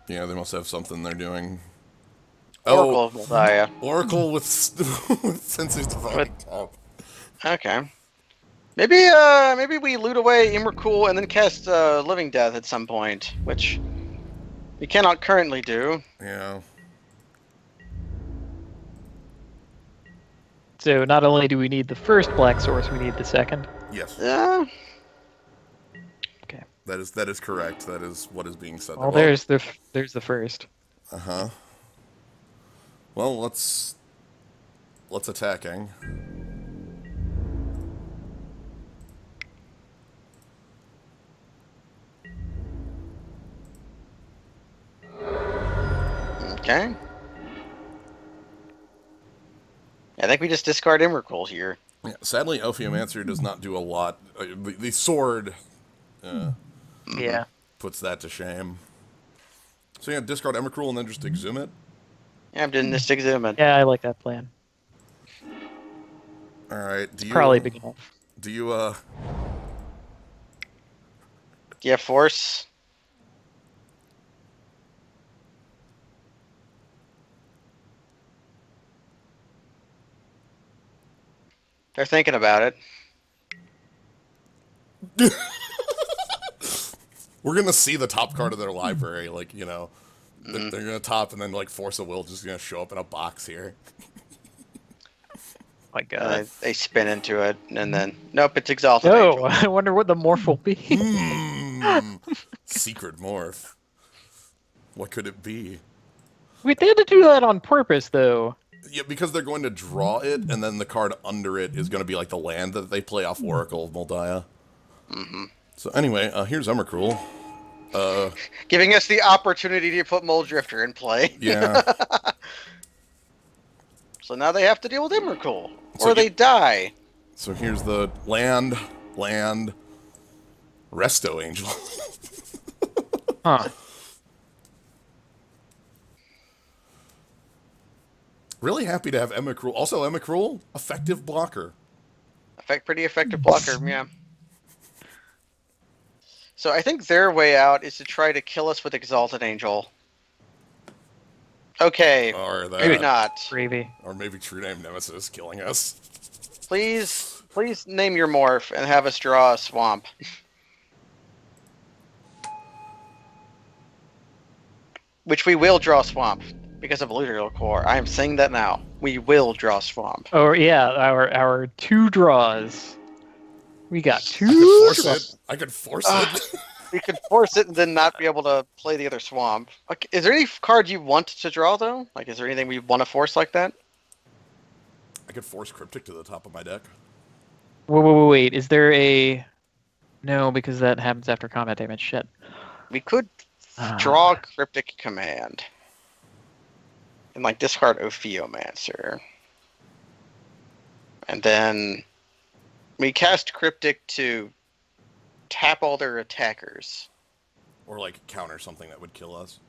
yeah, they must have something they're doing. Oracle of Moldiah. Oracle with Sensu's Divine Top. Okay. Maybe we loot away Immercool and then cast Living Death at some point, which we cannot currently do. Yeah. So not only do we need the first black source, we need the second. Yes. Yeah. Okay. That is correct. That is what is being said. Well, there's the first. Uh-huh. Well, let's attacking. Okay. I think we just discard Immercool here. Yeah, sadly, Ophiomancer does not do a lot. The sword Yeah. puts that to shame. So yeah, discard Emrakul and then just exhume it. Yeah, I'm doing this to exhume it. Yeah, I like that plan. All right. Do you Probably big enough. Do you Do you have force? They're thinking about it. We're gonna see the top card of their library, like, you know, they're gonna top, and then like Force of Will just gonna show up in a box here. My God. They spin into it, and then nope, it's Exalted Oh, Angel. I wonder what the morph will be. Secret morph. What could it be? Wait, they had to do that on purpose, though. Yeah, because they're going to draw it, and then the card under it is going to be like the land that they play off Oracle of Moldiah. Mm-hmm. So anyway, here's Emrakul. Giving us the opportunity to put Moldrifter in play. Yeah. So now they have to deal with Immercool, So or they die. So here's the land, Resto Angel. Huh. Really happy to have Emrakul. Also, Emrakul, effective blocker. Pretty effective blocker, yeah. So I think their way out is to try to kill us with Exalted Angel. Okay, Or that, maybe not. Gravy. Or maybe True Name Nemesis killing us. Please name your morph and have us draw a swamp. Which we will draw swamp because of Luteal Core. I am saying that now. We will draw swamp. Oh yeah, our 2 draws. We got 2 I could force it. We could force it and then not be able to play the other swamp. Okay, is there any card you want to draw though? Like, is there anything we want to force like that? I could force Cryptic to the top of my deck. Wait, is there a... No, because that happens after combat damage. Shit. We could draw Cryptic Command. And like discard Ophiomancer. And then we cast Cryptic to tap all their attackers. Or like counter something that would kill us.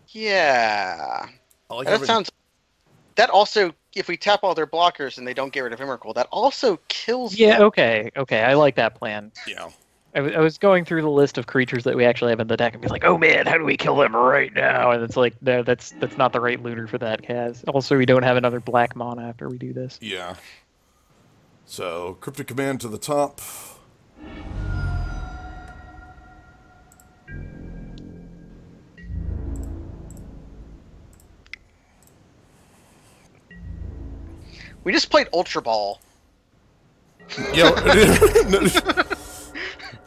Yeah. I like That having- sounds... That also, if we tap all their blockers and they don't get rid of Immercool, that also kills Yeah, them. okay, I like that plan. Yeah. I was going through the list of creatures that we actually have in the deck and be like, oh man, how do we kill them right now? And it's like, no, that's not the right looter for that, Kaz. Also, we don't have another black mana after we do this. Yeah. So, Cryptic Command to the top. We just played Ultra Ball. Yo,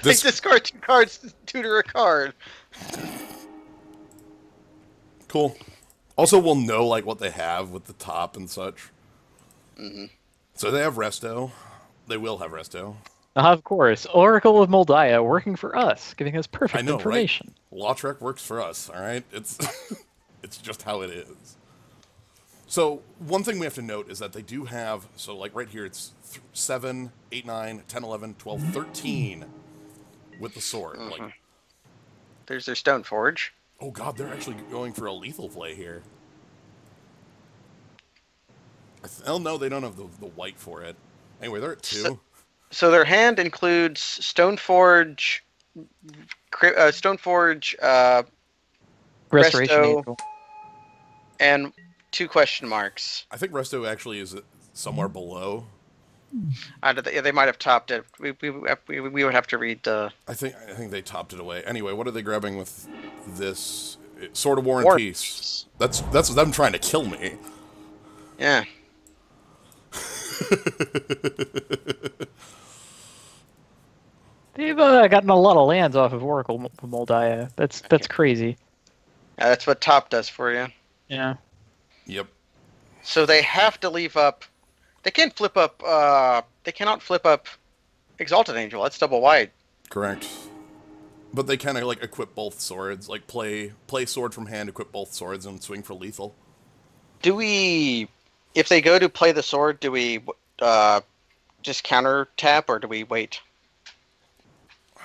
They discard 2 cards to tutor a card. Cool. Also, we'll know like what they have with the top and such. Mm-hmm. So they have Resto. They will have Resto. Of course, Oracle of Moldiah working for us, giving us perfect I know, information. right? Lautrec works for us. All right, it's it's just how it is. So one thing we have to note is that they do have, so like right here, it's 7, 8, 9, 10, 11, 12, 13 with the sword. Mm-hmm. Like, There's their Stoneforge. oh god, they're actually going for a lethal play here. Oh no, they don't have the white for it. Anyway, they're at 2. So their hand includes Stoneforge, Restoration Resto, Angel. And 2 question marks. I think Resto actually is somewhere below. They might have topped it. We would have to read the... I think they topped it away. Anyway, what are they grabbing with this? Sword of War and War Peace. That's them trying to kill me. Yeah. They've gotten a lot of lands off of Oracle Moldiah. That's crazy. Yeah, that's what top does for you. Yeah. Yep. So they have to leave up... They can't flip up... they cannot flip up Exalted Angel. That's double wide. Correct. But they kind of like equip both swords. Like play sword from hand, equip both swords, and swing for lethal. Do we... If they go to play the sword, do we just counter tap, or do we wait?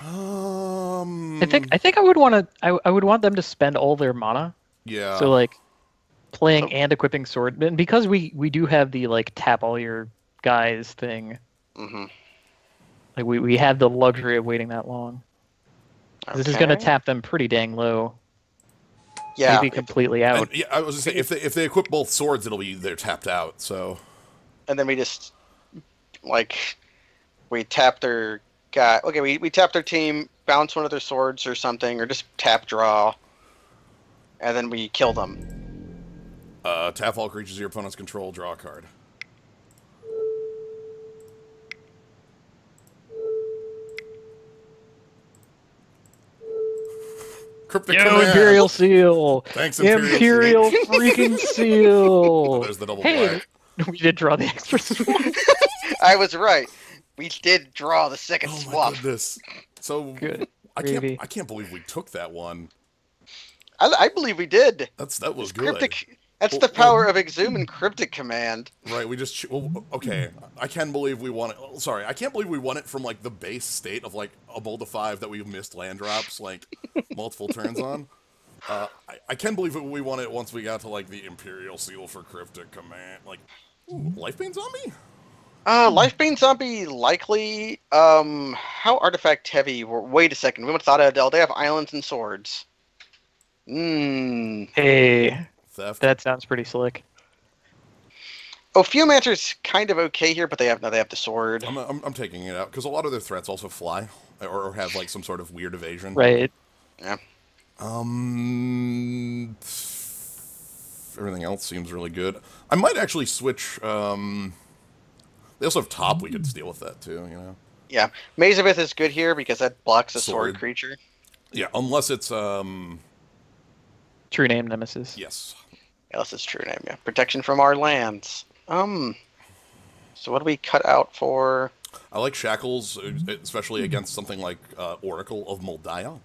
I think I would want to. I would want them to spend all their mana. Yeah. So like playing and equipping sword, and because we do have the like tap all your guys thing. Mm-hmm. Like we have the luxury of waiting that long. Okay. This is going to tap them pretty dang low. Yeah. Maybe completely out. And, yeah, I was gonna say if they equip both swords, they're tapped out. So. And then we just we tap their guy. Okay, we tap their team, bounce one of their swords or something, or just tap draw, and then we kill them. Tap all creatures your opponents control. Draw a card. Cryptic command. Imperial Seal. Thanks, Imperial freaking Seal. There's the double black. We did draw the extra swap. I was right. We did draw the second swap. My goodness. So good. I can't believe we took that one. I believe we did. That was good. Cryptic. That's the power of Exhume and Cryptic Command. Right, we just... okay, I can't believe we won it... Sorry, I can't believe we won it from, like, the base state of, like, a Bold of 5 that we missed land drops, like, multiple turns on. I can't believe we won it once we got to, like, the Imperial Seal for Cryptic Command. Like, ooh, Lifebane Zombie? Lifebane Zombie, likely. How artifact heavy? Wait a second, we went to Thada Adel. They have islands and swords. Hey... Theft. That sounds pretty slick. Ophiomancer's kind of okay here, but they have the sword. I'm taking it out because a lot of their threats also fly or have like some sort of weird evasion. Right. Yeah. Everything else seems really good. I might actually switch. They also have top. We could deal with that too. You know. Yeah, Mazavith is good here because that blocks a sword creature. Yeah, unless it's True name Nemesis. Yes. Unless it's true name, yeah. Protection from our lands. So what do we cut out for? I like Shackles, especially against something like Oracle of Moldiah.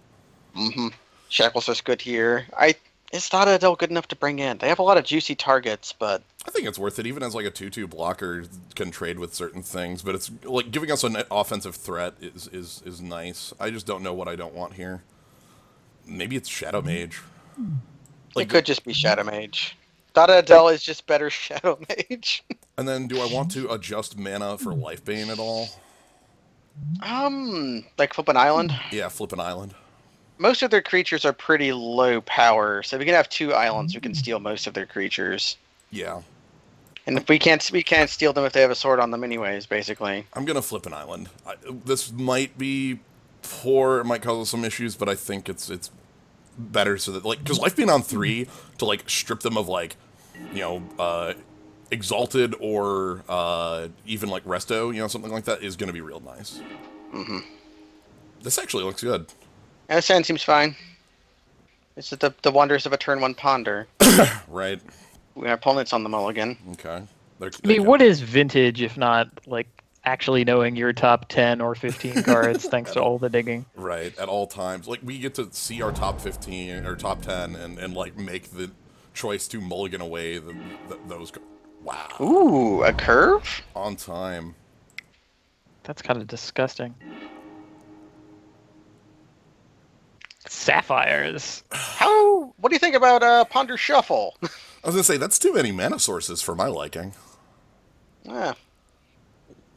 Mm-hmm. Shackles is good here. Is Thada Adel good enough to bring in? They have a lot of juicy targets, but... I think it's worth it, even as like a 2/2 blocker can trade with certain things, but it's like giving us an offensive threat is nice. I just don't know what I don't want here. Maybe it's Shadow Mage. It could just be Shadow Mage. Thada Adel is just better Shadow Mage. And then, do I want to adjust mana for Lifebane at all? Like flip an island? Yeah, flip an island. Most of their creatures are pretty low power, so if we can have 2 islands, we can steal most of their creatures. Yeah. And if we can't steal them if they have a sword on them anyways, basically. I'm gonna flip an island. This might be poor, it might cause us some issues, but I think it's better so that, like, because Lifebane on 3 to, like, strip them of, like, you know, Exalted or even, like, Resto, you know, something like that is going to be real nice. Mm-hmm. This actually looks good. And the sand seems fine. It's the wonders of a turn 1 ponder. Right. We have opponents on the mulligan. Okay. I mean, what is vintage if not, like, actually knowing your top 10 or 15 cards thanks to all the digging. Right, at all times. Like, we get to see our top 15 or top 10 and like, make the choice to mulligan away those. Wow. Ooh, a curve? On time. That's kind of disgusting. Sapphires. What do you think about Ponder Shuffle? I was gonna say, that's too many mana sources for my liking. Yeah.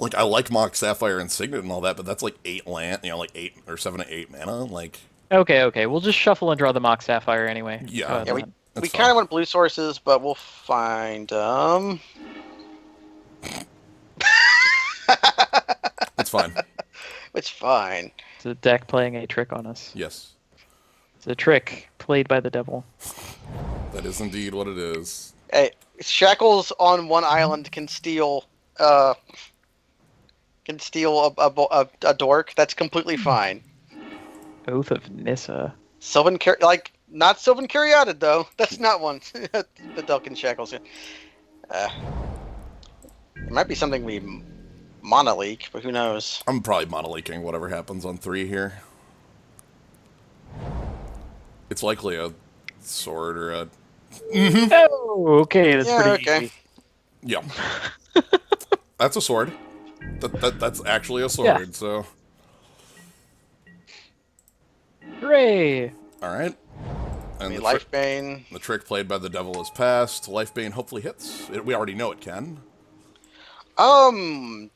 Like, I like Mox, Sapphire, and Signet and all that, but that's like 8 land, you know, like 7 to 8 mana, like... Okay, we'll just shuffle and draw the Mox Sapphire anyway. Yeah. Yeah, we kind of want blue sources, but we'll find them. It's fine. It's fine. It's a deck playing a trick on us. Yes. It's a trick played by the devil. That is indeed what it is. Hey, shackles on one island can steal a dork. That's completely fine. Oath of Nissa. Not Sylvan Caryatid though. That's not one. The Delkin shackles. It might be something we mono-leak, but who knows? I'm probably mono-leaking whatever happens on 3 here. It's likely a sword or a... Oh, okay, that's pretty easy. Yeah. That's a sword. That's actually a sword, so... Hooray! Alright. And Lifebane. The trick played by the devil is passed. Lifebane hopefully hits. We already know it can.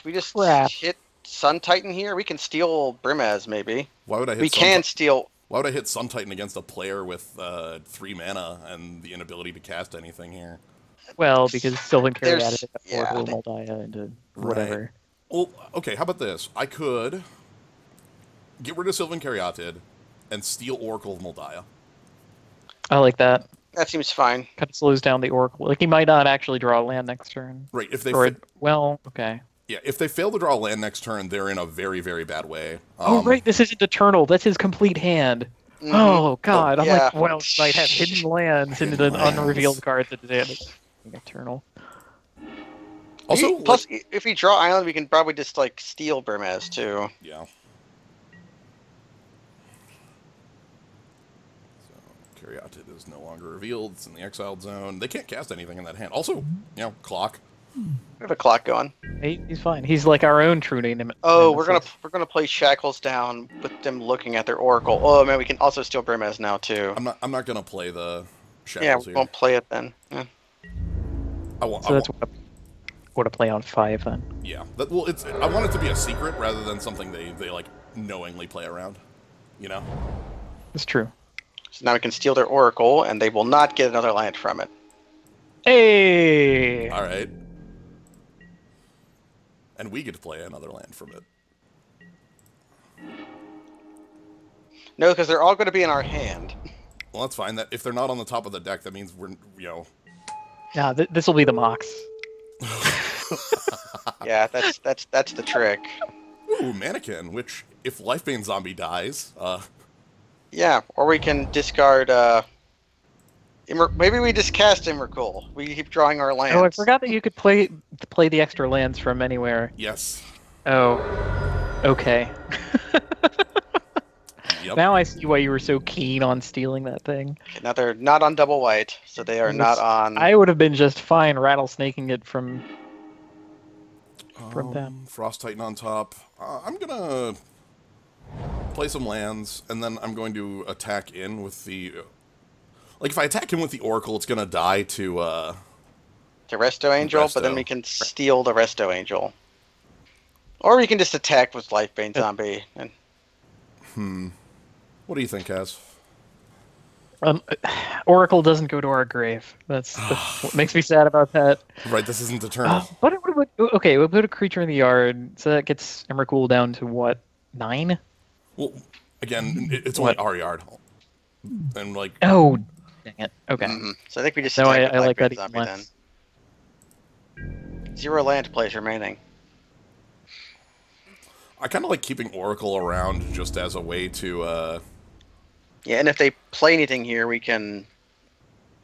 We just hit Sun Titan here. We can steal Brimaz, maybe. Why would I hit We can steal... Why would I hit Sun Titan against a player with 3 mana and the inability to cast anything here? Well, because Sylvan Caryatid yeah, or Moldaya into whatever. Right. Well, okay, how about this? I could get rid of Sylvan Caryatid and steal Oracle of Moldaya. I like that. That seems fine. Kind of slows down the Oracle. Like, he might not actually draw a land next turn. Right, if they... well, okay. Yeah, if they fail to draw a land next turn, they're in a very, very bad way. Oh, right, this isn't Eternal. That's his complete hand. Mm-hmm. Oh, God. I'm like, well, he might have hidden lands into the unrevealed cards at the end. Eternal. Also, plus, if we draw Island, we can probably just, steal Brimaz, too. Yeah. So, Caryatid is no longer revealed. It's in the exiled zone. They can't cast anything in that hand. Also, clock. We have a clock going. He's fine. He's like our own true name. Oh, we're gonna play Shackles down with them looking at their Oracle. Oh man, we can also steal Brimaz now too. I'm not gonna play the Shackles we won't play it then. Yeah. That's what a play on 5 then. Yeah. I want it to be a secret rather than something they like knowingly play around. You know? It's true. So now we can steal their Oracle and they will not get another land from it. Hey! Alright. And we get to play another land from it. No, because they're all going to be in our hand. Well, that's fine. That if they're not on the top of the deck, that means we're, Yeah, this will be the Mox. Yeah, that's the trick. Ooh, Mannequin, which, if Lifebane Zombie dies, Yeah, or we can discard, maybe we just cast Emrakul. We keep drawing our lands. Oh, I forgot that you could play the extra lands from anywhere. Yes. Oh, okay. Yep. Now I see why you were so keen on stealing that thing. Now they're not on double white, so they are not on... I would have been just fine rattlesnaking it from them. Frost Titan on top. I'm gonna play some lands, and then I'm going to attack in with the... Like, if I attack in with the Oracle, it's gonna die to Resto Angel, but then we can steal the Resto Angel. Or we can just attack with Lifebane Zombie. And... What do you think, Kaz? Oracle doesn't go to our grave. That's what makes me sad about that. Right, this isn't Eternal. But we'll put a creature in the yard, so that gets Emrakul down to what, 9? Well, again, it's only our yard. And like... Oh, dang it. Okay. So I think we just attack I like that Zombie then. 0 land plays remaining. I kind of like keeping Oracle around just as a way to... Yeah, and if they play anything here, we can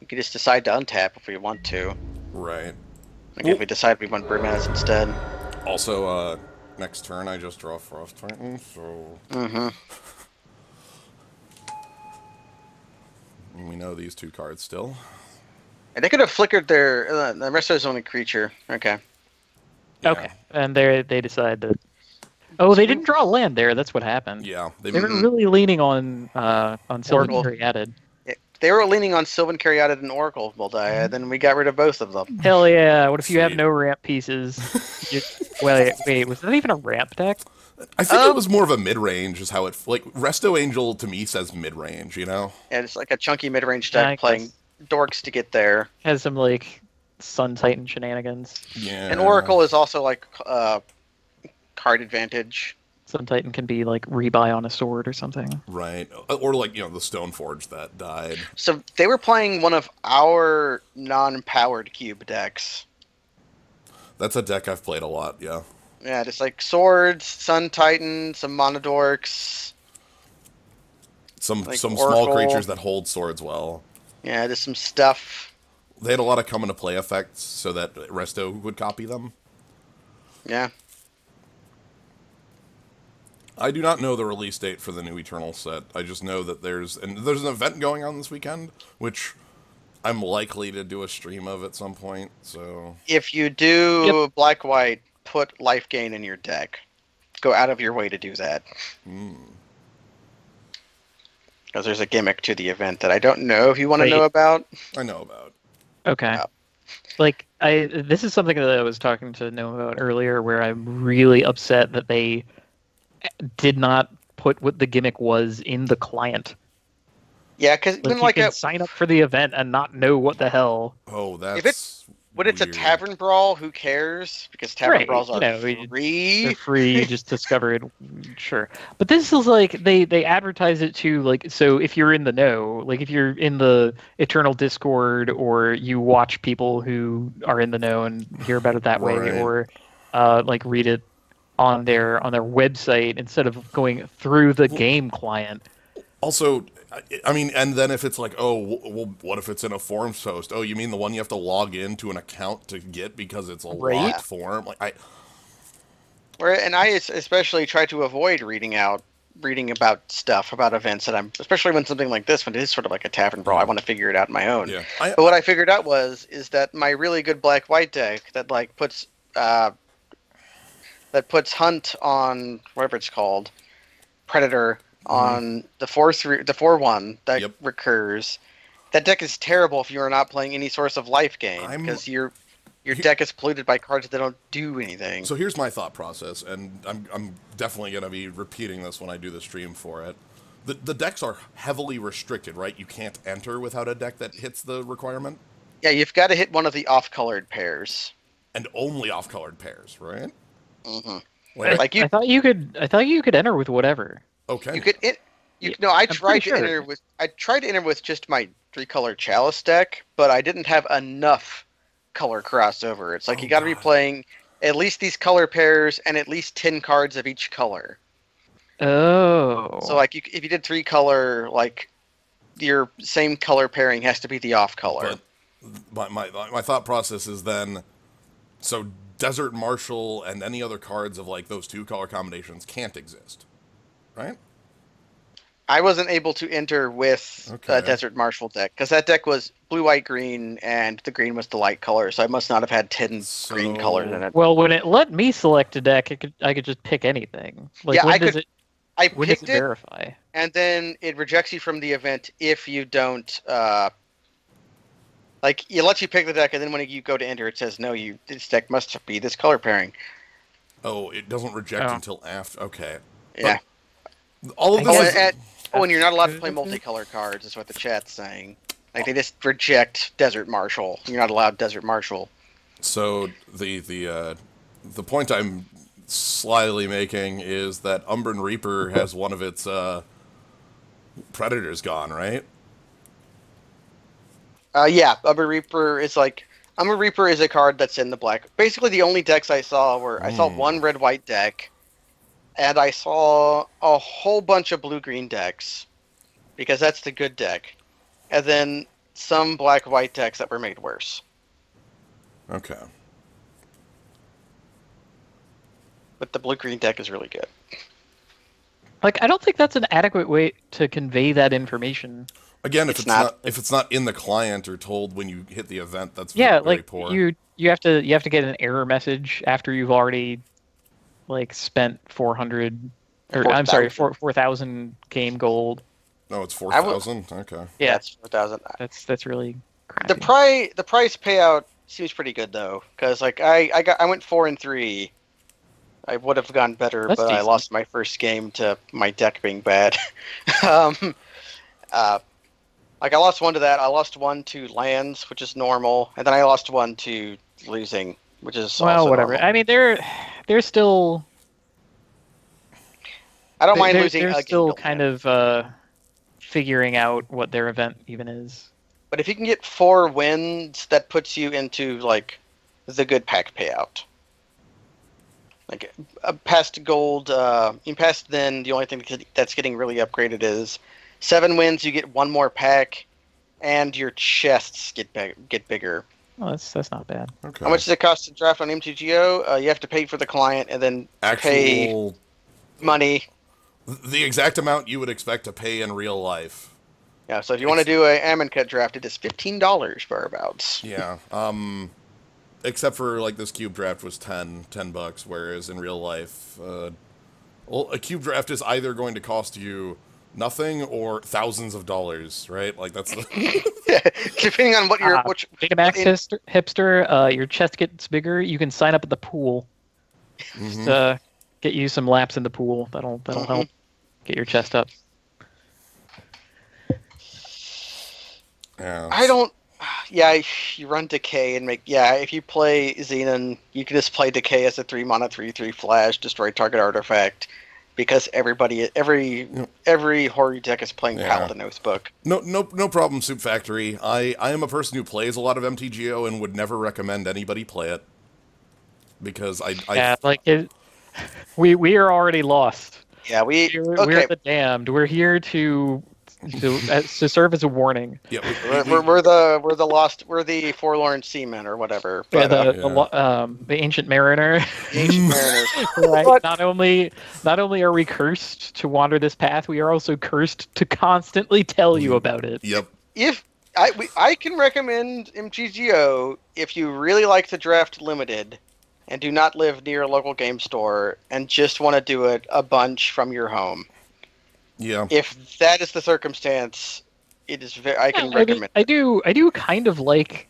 just decide to untap if we want to. Right. Like if we decide we want Brimaz instead. Also, next turn I just draw Frost Titan, so... We know these 2 cards still. And they could have flickered their... the rest of his only creature. Okay. Yeah. Okay, and they decide that... Oh, they didn't draw a land there. That's what happened. Yeah, they were really leaning on Sylvan Caryatid. They were leaning on Sylvan Caryatid and Oracle of Moldaya, then we got rid of both of them. Hell yeah! What if you have no ramp pieces? Wait, was that even a ramp deck? I think it was more of a mid-range, is how it... Like, Resto Angel, to me, says mid-range, you know? Yeah, it's like a chunky mid-range deck playing dorks to get there. Has some like Sun Titan shenanigans. Yeah. And Oracle is also like card advantage. Sun Titan can be like rebuy on a sword or something. Right. Or like, the Stoneforge that died. So they were playing one of our non-powered cube decks. That's a deck I've played a lot, yeah. Yeah, just like swords, Sun Titan, some monodorks. Some Like small Oracle. creatures that hold swords well. Yeah, just some stuff. They had a lot of come into play effects so that Resto would copy them. Yeah. I do not know the release date for the new Eternal set. I just know that there's an event going on this weekend, which I'm likely to do a stream of at some point. So If you do black-white, put life gain in your deck. Go out of your way to do that. Because there's a gimmick to the event that I don't know if you want to know about. I know about. Okay. Like this is something that I was talking to Noah about earlier, where I'm really upset that they did not put what the gimmick was in the client. Yeah, because Like you can sign up for the event and not know what the hell. Oh, that's if it's when it's a weird. tavern brawl, who cares? Because tavern Right, brawls are free. free. They're free. You just discover it. Sure, but this is like they advertise it to like, so if you're in the know, like if you're in the Eternal Discord or you watch people who are in the know and hear about it that way, Right. or like read it on their website instead of going through the game client. Also, I mean, and then if it's like, oh, well, what if it's in a forums post? Oh, you mean the one you have to log into an account to get because it's a locked form? Like And I especially try to avoid reading about stuff about events that especially when something like this, when it is sort of like a tavern brawl, I want to figure it out on my own. Yeah. But what I figured out is that my really good black-white deck that like puts Hunt on whatever it's called, Predator on the 4/1 that recurs. That deck is terrible if you are not playing any source of life gain because your deck is polluted by cards that don't do anything. So here's my thought process, and I'm definitely going to be repeating this when I do the stream for it. The decks are heavily restricted, right? You can't enter without a deck that hits the requirement. Yeah, you've got to hit one of the off-colored pairs. And only off-colored pairs, right? Mm-hmm. Like I thought you could enter with whatever. Okay. You could I tried to enter with just my 3-color Chalice deck, but I didn't have enough color crossover. It's like you got to be playing at least these color pairs and at least 10 cards of each color. Oh. So like if you did 3-color, like your same color pairing has to be the off color. But my thought process is then, so Desert Marshal and any other cards of like those 2 color combinations can't exist, right? I wasn't able to enter with a Desert Marshal deck because that deck was blue, white, green, and the green was the light color, so I must not have had 10 green colors in it. Well, when it let me select a deck, I could just pick anything. Like, yeah, when does it verify? And then it rejects you from the event if you don't. Like, it lets you pick the deck, and then when you go to enter, it says, no, this deck must be this color pairing. Oh, it doesn't reject until after. Okay. Yeah. But all of this and you're not allowed to play multicolored cards, is what the chat's saying. Like, they just reject Desert Marshal. You're not allowed Desert Marshal. So, the point I'm slyly making is that Umbran Reaper has one of its predators gone, right? Yeah, Umbra Reaper is a card that's in the black. Basically, the only decks I saw were I saw one red-white deck, and I saw a whole bunch of blue-green decks, because that's the good deck, and then some black-white decks that were made worse. Okay. But the blue-green deck is really good. Like, I don't think that's an adequate way to convey that information. Again, if it's not in the client or told when you hit the event, that's very poor. You have to get an error message after you've already like spent 400 or I'm sorry 4,000 game gold. No, it's 4,000. Okay. Yeah, it's 4,000. That's really crappy. The price payout seems pretty good though, because like I went 4-3. I would have gone better, but I lost my first game to my deck being bad. Like, I lost one to that. I lost one to lands, which is normal. And then I lost one to losing, which is Well, also whatever. normal. I mean, they're still I don't mind losing they're a still game kind land. of figuring out what their event even is. But if you can get 4 wins, that puts you into, like, the good pack payout. Like, past gold, past then, the only thing that's getting really upgraded is 7 wins, you get 1 more pack, and your chests get bigger. Oh, that's not bad. Okay. How much does it cost to draft on MTGO? You have to pay for the client and then pay Actual money. the exact amount you would expect to pay in real life. Yeah, so if you want to do a Amonkhet draft, it is $15 thereabouts. Yeah. Except for like this cube draft was $10, whereas in real life, well, a cube draft is either going to cost you nothing or thousands of dollars, right? Like that's Depending on what your Betamax hipster, your chest gets bigger. You can sign up at the pool. Just get you some laps in the pool. That'll help get your chest up. Yeah. I don't. Yeah, you run Decay and make. Yeah, if you play Xenon, you can just play Decay as a 3-mana 3/3 flash, destroy target artifact, because every Hori deck is playing Paladin Oathbook. No problem, Soup Factory. I am a person who plays a lot of MTGO and would never recommend anybody play it because we are already lost. Yeah, we're the damned. We're here to serve as a warning. Yeah, we're the lost. We're the forlorn seamen or whatever. But, the ancient mariner. The ancient mariners. Right. But, not only are we cursed to wander this path, we are also cursed to constantly tell you about it. Yep. If I can recommend MTGO if you really like to draft limited and do not live near a local game store and just want to do it a bunch from your home. Yeah. If that is the circumstance, it is I can recommend. I do kind of like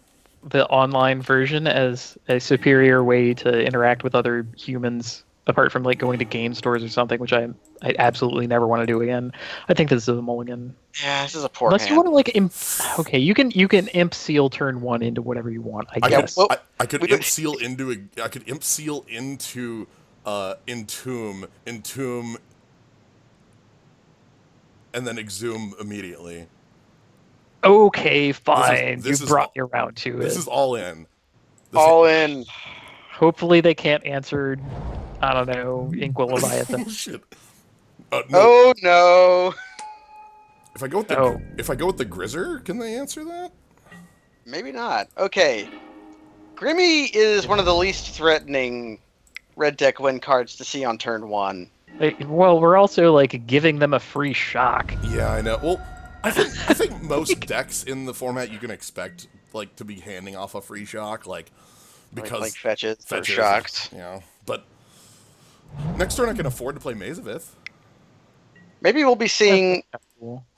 the online version as a superior way to interact with other humans, apart from like going to game stores or something, which I absolutely never want to do again. I think this is a mulligan. Yeah, this is a poor. Unless you want to like okay, you can imp seal turn 1 into whatever you want. I guess. I could imp seal into entomb, and then exhume immediately. Okay, fine. You brought me around to it. This is all in. In. Hopefully they can't answer, I don't know, Inkwell Leviathan. Oh, shit. No. Oh, no. If I go with the Grizzer, can they answer that? Maybe not. Okay. Grimmy is one of the least threatening red deck win cards to see on turn 1. Well, we're also like giving them a free shock. Yeah, I know. Well, I think most decks in the format you can expect like to be handing off a free shock, like because like fetches or shocks. Yeah, but next turn I can afford to play Maze of Ith. Maybe we'll be seeing.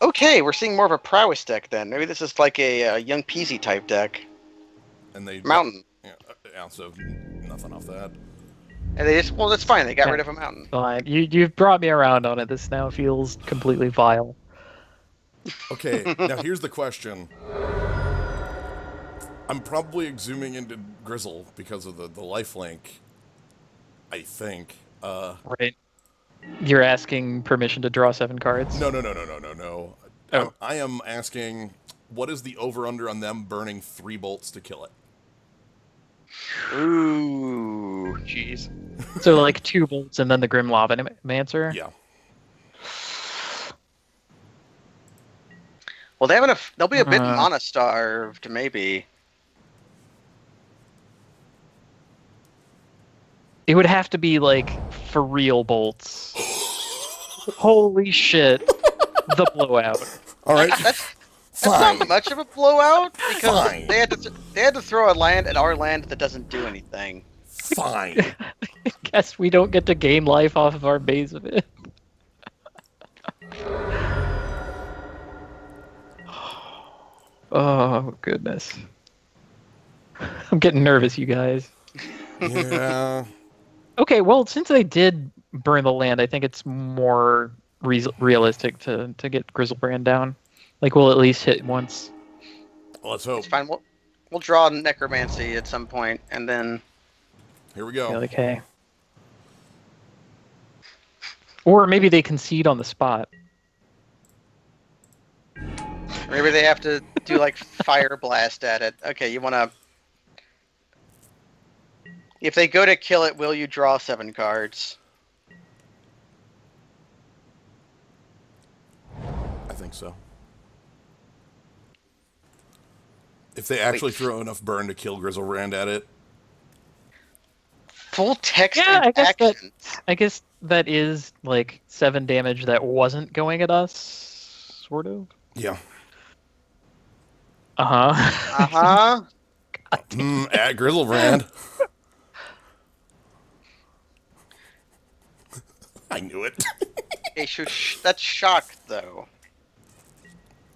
Okay, we're seeing more of a prowess deck then. Maybe this is like a Young Peasy type deck. And they Mountain. Yeah, so nothing off that. And they just, well, that's fine. They got rid of a mountain. Fine. You've brought me around on it. This now feels completely vile. Okay, now here's the question. I'm probably exhuming into Grizzle because of the lifelink, I think. Right. You're asking permission to draw 7 cards? No. Oh. I am asking, what is the over-under on them burning 3 bolts to kill it? Ooh, jeez. So like 2 bolts and then the Grim Lavamancer? Yeah. Well, they'll be a bit mana starved, maybe. It would have to be like for real bolts. Holy shit! The blowout. All right. That's not much of a blowout because they had to throw a land at our land that doesn't do anything. Fine. I guess we don't get to gain life off of our base of it. Oh goodness. I'm getting nervous, you guys. Yeah. Okay, well, since they did burn the land, I think it's more realistic to get Grizzlebrand down. Like we'll at least hit once. Well, let's hope. It's fine. We'll draw necromancy at some point, and then Here we go. Yeah, like, hey. Or maybe they concede on the spot. maybe they have to do like fire blast at it. Okay, you want to. If they go to kill it, will you draw 7 cards? I think so. If they actually throw enough burn to kill Grizzlebrand at it. Full text Yeah, and action. I guess that is like 7 damage that wasn't going at us, sort of. Yeah. Uh-huh. At Grizzlebrand. I knew it. Hey, that's shock, though.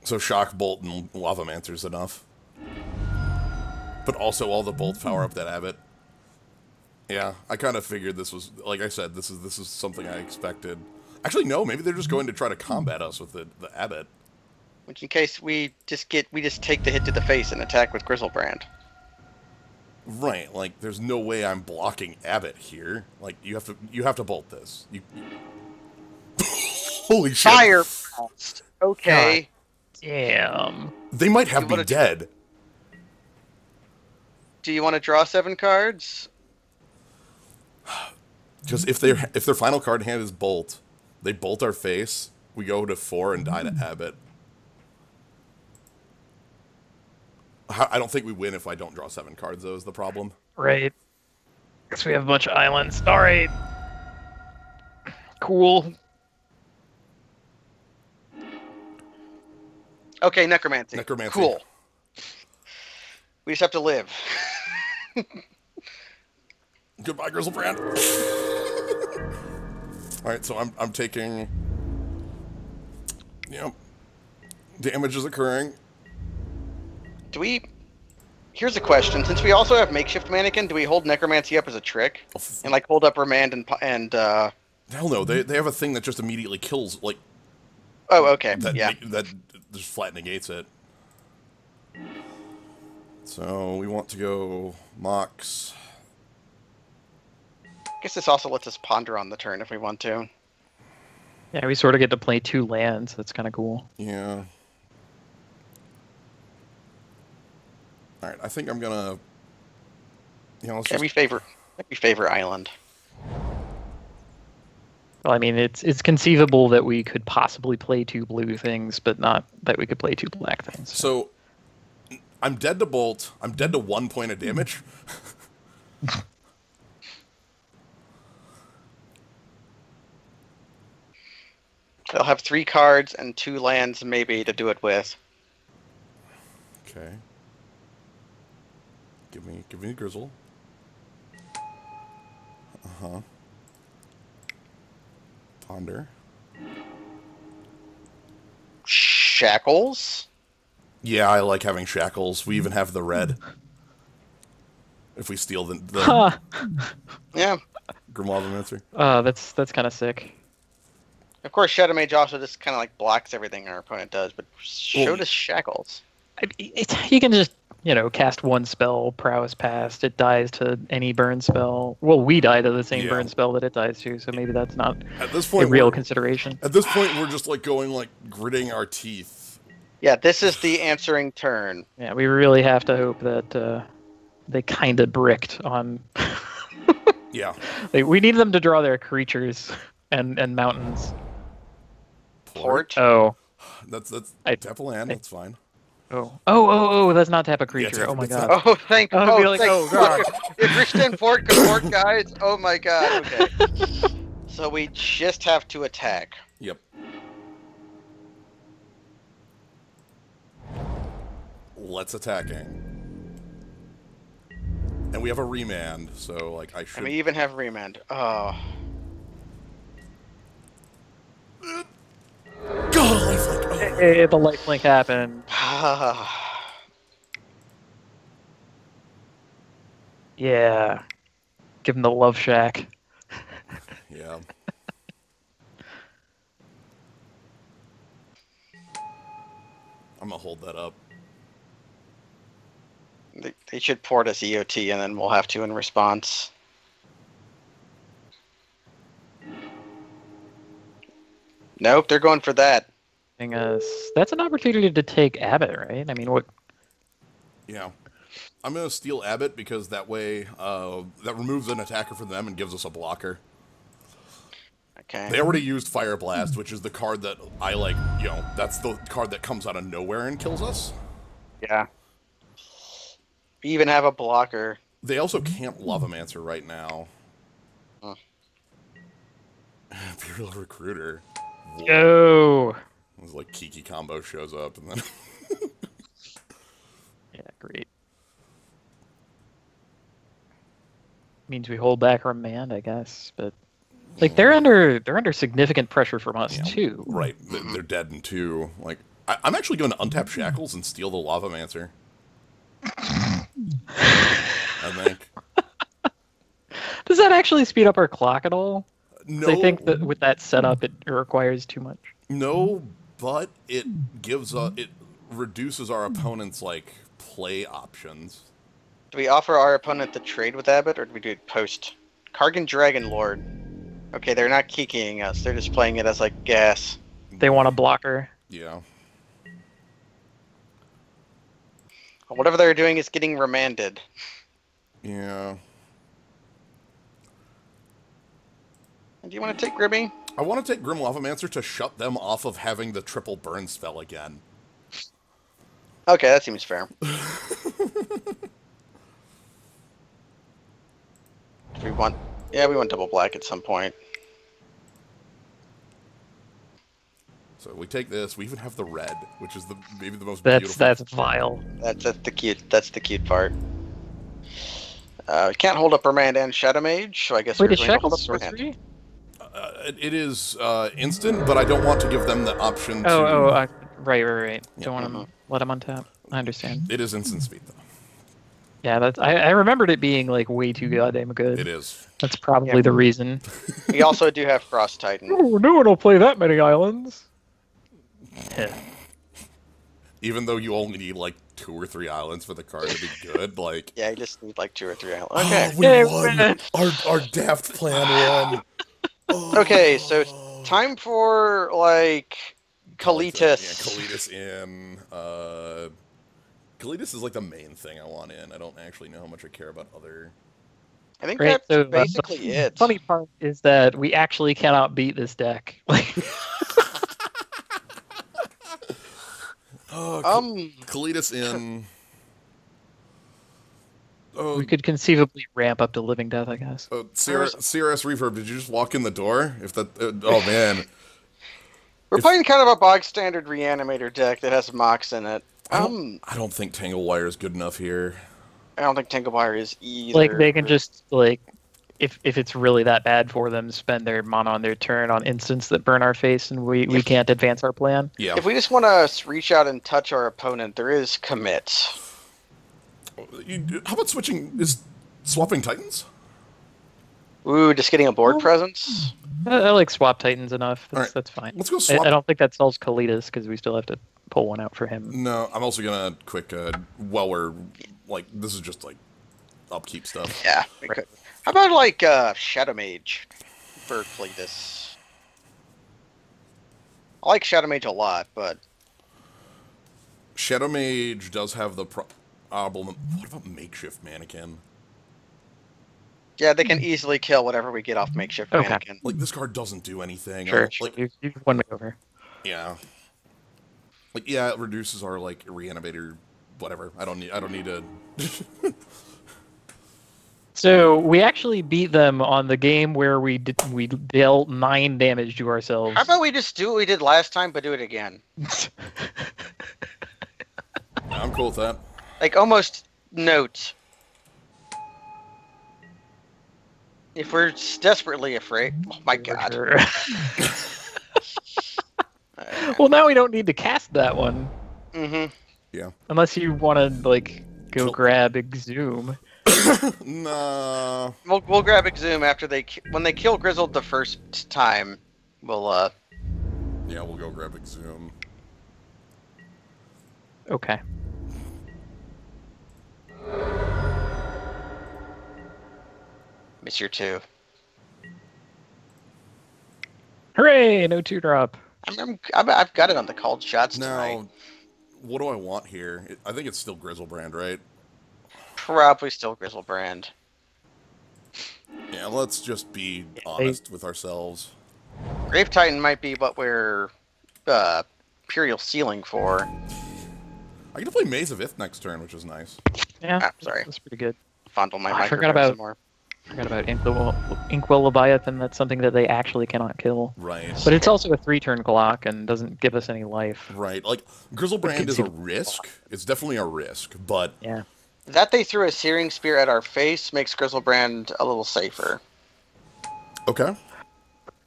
So Shock, Bolt, and Lava Mancer's enough. But also all the bolts power up that Abbot. Yeah, I kind of figured this was, like I said, this is something I expected. Actually, no, maybe they're just going to try to combat us with the Abbot. Which, in case we just take the hit to the face and attack with Grizzlebrand. Right, like there's no way I'm blocking Abbot here. Like you have to bolt this. Holy shit! Fire blast. Okay. Damn. They might have me dead. Do you want to draw 7 cards? Because if their final card in hand is Bolt, they bolt our face. We go to 4 and die to Abbot. I don't think we win if I don't draw 7 cards, though, is the problem. Right. Guess we have a bunch of islands. Alright. Cool. Okay, necromancy. Necromancy. Cool. We just have to live. Goodbye, Grizzlebrand. Alright, so I'm taking... Yep. Damage is occurring. Here's a question. Since we also have makeshift mannequin, do we hold necromancy up as a trick? And like hold up remand and Hell no, they have a thing that just immediately kills, like... Oh, okay, that just flat negates it. So, we want to go Mox. I guess this also lets us ponder on the turn if we want to. Yeah, we sort of get to play 2 lands. That's kind of cool. Yeah. Alright, I think I'm gonna... let's just... We favor island. Well, I mean, it's conceivable that we could possibly play 2 blue things, but not that we could play 2 black things. So, I'm dead to Bolt. I'm dead to 1 point of damage. They'll have 3 cards and 2 lands maybe to do it with. Okay. Give me a Grizzle. Uh-huh. Ponder. Shackles? Yeah, I like having shackles. We even have the red. If we steal the Yeah. Grimlava Mancer. That's kind of sick. Of course, Shadow Mage also just kind of like blocks everything our opponent does, but so does Shackles. You can just, cast 1 spell, Prowess Past, it dies to any burn spell. Well, we die to the same burn spell that it dies to, so maybe that's not at this point, a real consideration. At this point, we're just like going, like, gritting our teeth. Yeah, this is the answering turn. Yeah, we really have to hope that they kind of bricked on... Yeah. We need them to draw their creatures and mountains. Port? Oh. That's tap a land, that's fine. Oh, that's not tap a creature. Yeah, oh my god. Oh, thank God. Oh god. If you're still in port, good port, guys. Oh my god, okay. So we just have to attack. Yep. Let's attacking. And we have a remand, so, like, I should... And we even have remand. Oh. God, lifelink! Hey, the lifelink happened. Yeah. Give him the love shack. Yeah. I'm gonna hold that up. They should port us EOT, and then we'll have to in response. Nope, they're going for that. That's an opportunity to take Abbott, right? I mean, what? Yeah. I'm gonna steal Abbott because that way, that removes an attacker from them and gives us a blocker. Okay. They already used Fire Blast, which is the card that I like, you know, that's the card that comes out of nowhere and kills us. Yeah. We even have a blocker. They also can't Lavamancer right now. Huh. Imperial Recruiter. Yo. It's like Kiki combo shows up and then... Yeah, great. Means we hold back our man, I guess, but like they're under significant pressure from us too. Right, they're dead in 2. Like, I'm actually going to untap Shackles and steal the Lavamancer. I think. Does that actually speed up our clock at all? No. I think that with that setup, it requires too much. No, but it gives it reduces our opponent's like play options. Do we offer our opponent the trade with Abbott, or do we do it post? Kargan Dragon Lord. Okay, they're not kicking us. They're just playing it as like gas. They want a blocker. Yeah. Whatever they're doing is getting remanded. Yeah. Do you want to take Grimmy? I want to take Grim Lavamancer to shut them off of having the triple burn spell again. Okay, that seems fair. We want double black at some point. So we take this. We even have the red, which is maybe the most beautiful. That's vile. That's the cute part. We can't hold up Remand and Shadow Mage, so I guess Wait, we're is going to hold Shackles up Remand. sorcery? It is instant, but I don't want to give them the option to... Right. Yeah. Don't want to let him untap. I understand. It is instant speed, though. Yeah, I remembered it being like way too goddamn good. It is. That's probably the reason. We also do have Frost Titan. Oh, no one will play that many islands. Even though you only need like 2 or 3 islands for the card to be good, like... Yeah, you just need like 2 or 3 islands. Okay. We won! Our daft plan won! Okay, so it's time for, like, Kalitas. Yeah, Kalitas in. Kalitas is like the main thing I want in. I don't actually know how much I care about other... I think Right, that's so, basically it. Funny part is that we actually cannot beat this deck. Kalitas in... We could conceivably ramp up to Living Death, I guess. CRS Reverb, did you just walk in the door? If that... oh, man. We're playing kind of a bog standard reanimator deck that has Mox in it. I don't think Tangle Wire is good enough here. I don't think Tangle Wire is either. Like, they can just, like, if it's really that bad for them, spend their mana on their turn on instants that burn our face, and we can't advance our plan. Yeah. If we just want to reach out and touch our opponent, there is commit. How about swapping Titans? Ooh, just getting a board presence? I like Swap Titans enough. That's fine. Let's go swap. I don't think that solves Kalitas, because we still have to pull one out for him. No, I'm also gonna quick, while we're, like, this is just, like, upkeep stuff. Yeah, we could. How about, like, Shadow Mage for Cletus? I like Shadow Mage a lot, but... Shadow Mage does have the problem... What about Makeshift Mannequin? Yeah, they can easily kill whatever we get off Makeshift Mannequin. Like, this card doesn't do anything. Sure, like, you won me over. Yeah. Like, yeah, it reduces our, like, reanimator, whatever. I don't need to... So, we actually beat them on the game where we dealt 9 damage to ourselves. How about we just do what we did last time, but do it again? I'm cool with that. Like, almost note. If we're desperately afraid... Oh my god. Sure. Well, now we don't need to cast that one. Mm-hmm. Yeah. Unless you want to, like, go grab Exhume. Nah. We'll grab Exhume after when they kill Grizzled the first time. We'll Yeah, we'll go grab Exhume. Okay. Miss your 2. Hooray! No 2-drop. I've got it on the called shots tonight. Now, what do I want here? I think it's still Grizzlebrand, right? Probably still Grizzlebrand. Yeah, let's just be honest with ourselves. Grave Titan might be what we're Imperial Sealing for. I get to play Maze of Ith next turn, which is nice. Yeah, sorry. That's pretty good. Fondle my I microphone some more. Forgot about Inkwell Leviathan. That's something that they actually cannot kill. Right. But it's also a 3-turn clock and doesn't give us any life. Right. Like, Grizzlebrand is a risk. It's definitely a risk, but... Yeah. That they threw a Searing Spear at our face makes Grizzlebrand a little safer. Okay.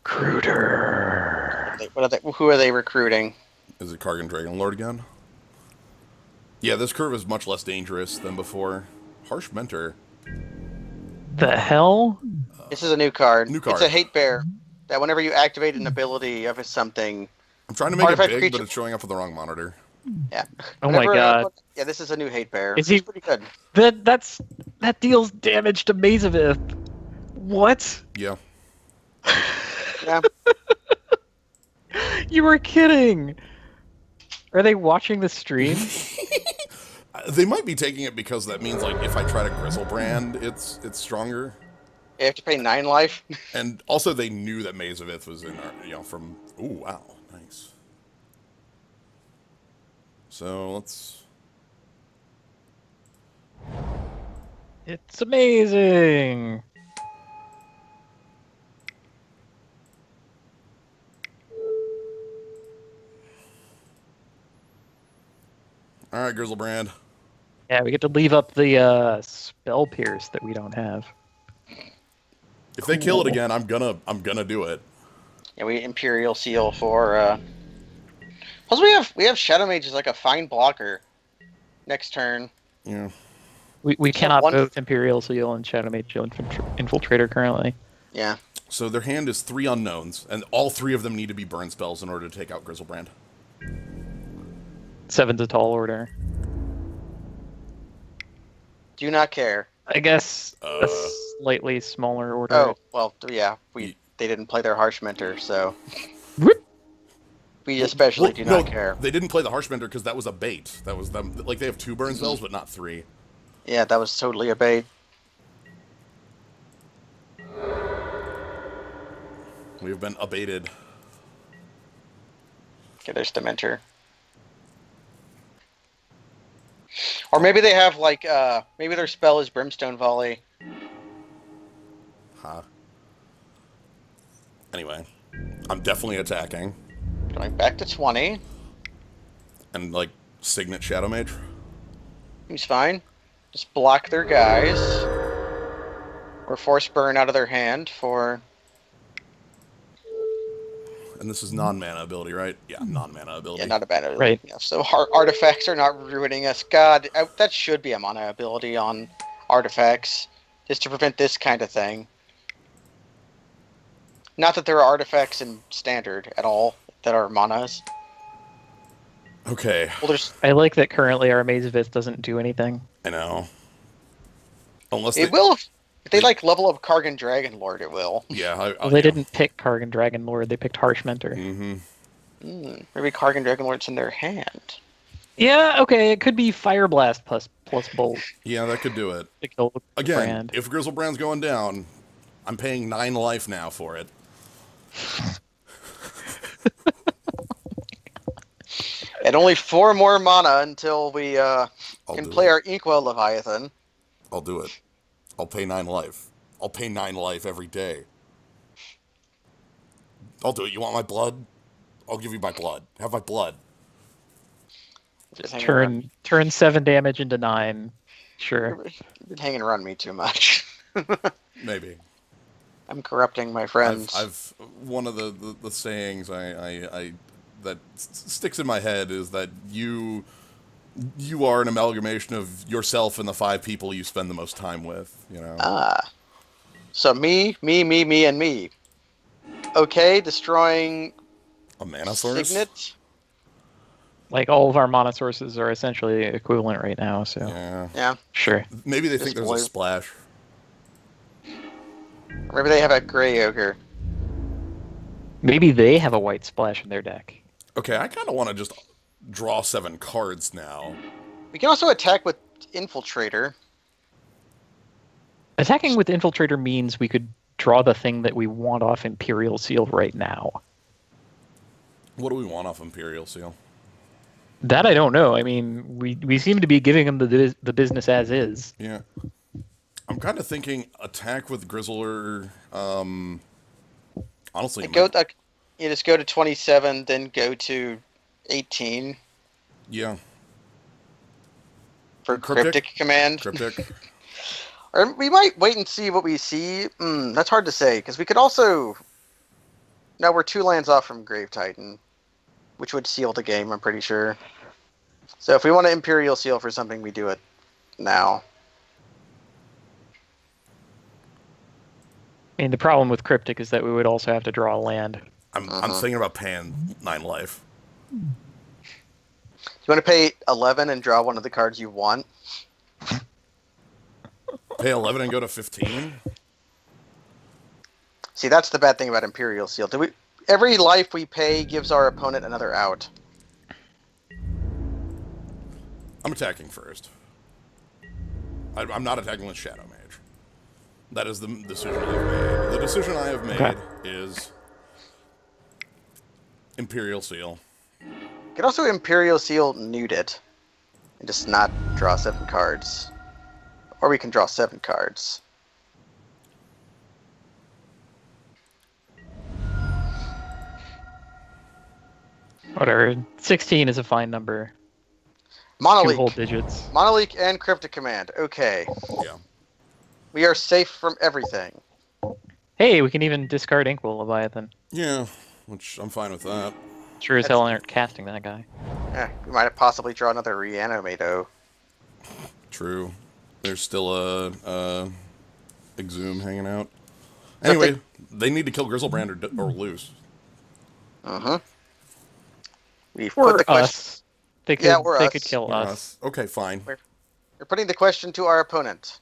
Recruiter. Who are they recruiting? Is it Kargan Dragonlord again? Yeah, this curve is much less dangerous than before. Harsh Mentor. The hell? This is a new card. New card. It's a Hate Bear. That whenever you activate an ability of something... I'm trying to make it Artifact big, creature- but it's showing up with the wrong monitor. Yeah. Oh my god. Yeah, this is a new Hate Bear. Is he- It's pretty good. That deals damage to Mazavith. What? Yeah. Yeah. You were kidding. Are they watching the stream? They might be taking it because that means, like, if I try to Grizzlebrand, it's stronger. You have to pay 9 life. And also, they knew that Maze of Ith was in our, from... Ooh, wow. Nice. So, let's... It's amazing. Alright, Grizzlebrand. Yeah, we get to leave up the spell pierce that we don't have. If they kill it again, I'm gonna do it. Yeah, we Imperial Seal for... Plus we have Shadow Mage as like a fine blocker. Next turn. Yeah. We cannot both Imperial Seal and Shadow Mage Infiltrator currently. Yeah. So their hand is 3 unknowns, and all 3 of them need to be burn spells in order to take out Grizzlebrand. 7's a tall order. Do not care. I guess a slightly smaller order. Oh, well, yeah. They didn't play their Harsh Mentor, so... We especially do not care. They didn't play the Harsh Mentor because that was a bait. That was them. Like, they have 2 burn spells, but not 3. Yeah, that was totally a bait. We have been abated. Okay, there's Dementor. Or maybe they have, like, maybe their spell is Brimstone Volley. Huh. Anyway, I'm definitely attacking. Going back to 20. And, like, Signet Shadow Mage. He's fine. Just block their guys. Or force burn out of their hand for... And this is non-mana ability, right? Yeah, non-mana ability. Yeah, not a bad ability. Right. Yeah, so artifacts are not ruining us. God, that should be a mana ability on artifacts. Just to prevent this kind of thing. Not that there are artifacts in Standard at all that are manas. Okay. Well, there's... I like that currently our Maze of Ith doesn't do anything. I know. Unless It will... If they, like, level up Kargan Dragonlord, it will. Yeah, Well, they didn't pick Kargan Dragonlord, they picked Harsh Mentor. Mm-hmm. Maybe Kargan Dragonlord's in their hand. Yeah, okay, it could be Fire Blast plus Bolt Yeah, that could do it. to kill the Again, brand. if Grizzlebrand's going down, I'm paying 9 life now for it. And only 4 more mana until we can do play it. our Inkwell Leviathan. I'll do it. I'll pay 9 life. I'll pay 9 life every day. I'll do it. You want my blood? I'll give you my blood. Have my blood. Just hanging around. Turn 7 damage into 9. Sure. You've been hanging around me too much. Maybe. I'm corrupting my friends. I've one of the sayings I that sticks in my head is that you are an amalgamation of yourself and the 5 people you spend the most time with, you know. So me, and me. Okay, destroying A Mana Source? Signet. Like, all of our mana sources are essentially equivalent right now, so Yeah. sure. Maybe they think Just there's a blue. splash. Or maybe they have a gray ogre. Maybe they have a white splash in their deck. Okay, I kind of want to just draw 7 cards now. We can also attack with Infiltrator. Attacking with Infiltrator means we could draw the thing that we want off Imperial Seal right now. What do we want off Imperial Seal? That I don't know. I mean, we seem to be giving them the business as is. Yeah. I'm kind of thinking attack with Grizzler. Honestly, You just go to 27, then go to 18 yeah. for Cryptic Command. Cryptic. Or we might wait and see what we see. That's hard to say, because we could also... No, we're 2 lands off from Grave Titan, which would seal the game, I'm pretty sure. So if we want to Imperial Seal for something, we do it now. I mean, the problem with Cryptic is that we would also have to draw a land. I'm thinking about paying 9 life. You want to pay 11 and draw one of the cards you want? Pay 11 and go to 15? See, that's the bad thing about Imperial Seal. Every life we pay gives our opponent another out. I'm attacking first. I'm not attacking with Shadow Mage. That is the decision I have made. The decision I have made is Imperial Seal. You can also Imperial Seal nude it and just not draw 7 cards. Or we can draw 7 cards. Whatever. 16 is a fine number. 2 Monolith. whole digits. Monolith and Cryptic Command. Okay. Yeah. We are safe from everything. Hey, we can even discard Inkwell Leviathan. Yeah, which I'm fine with that. Sure as hell aren't casting that guy. Yeah, we might have possibly draw another reanimator. True. There's still a Exhume hanging out. Anyway, they need to kill Grizzlebrand or lose. We've put the question. Us. They could kill Or us. Okay, fine. We're putting the question to our opponent.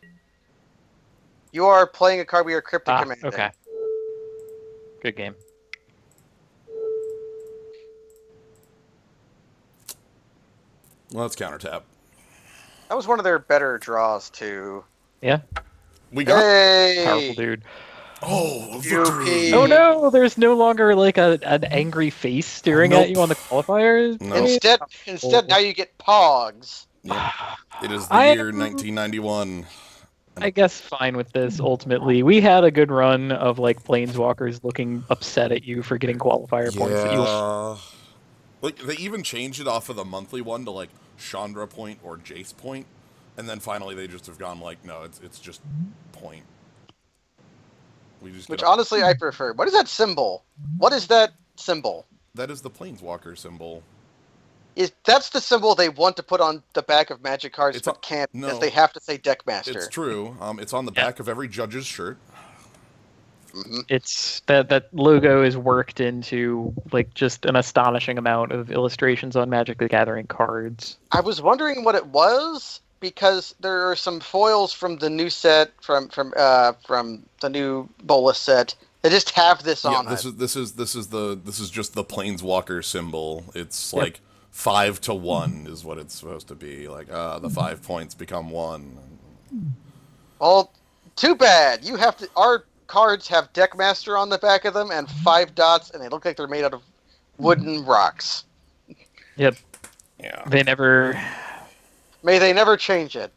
You are playing a card we are Cryptic Commanding. Okay. Good game. Well, let's counter tap. That was one of their better draws, too. Yeah. We got Hey! Powerful dude. Oh, a UP. victory! Oh no, there's no longer like an angry face staring at you on the qualifiers. No. Instead, now you get Pogs. Yeah. It is the year 1991. I guess fine with this, ultimately. We had a good run of like planeswalkers looking upset at you for getting qualifier points that you Like, they even changed it off of the monthly one to, like, Chandra point or Jace point. And then finally they just have gone, like, no, it's just point. Which, honestly, I prefer. What is that symbol? What is that symbol? That is the Planeswalker symbol. That's the symbol they want to put on the back of Magic cards, It's but can't, no. because they have to say Deckmaster. It's true. It's on the back of every judge's shirt. It's that logo is worked into like just an astonishing amount of illustrations on Magic the Gathering cards. I was wondering what it was, because there are some foils from the new set, from the new Bolas set, that just have this on this it. This is just the Planeswalker symbol. It's like 5 to 1 is what it's supposed to be. Like the 5 points become 1. Well, too bad. You have to. Our cards have Deckmaster on the back of them and 5 dots, and they look like they're made out of wooden rocks. Yep. Yeah. They never. May they never change it.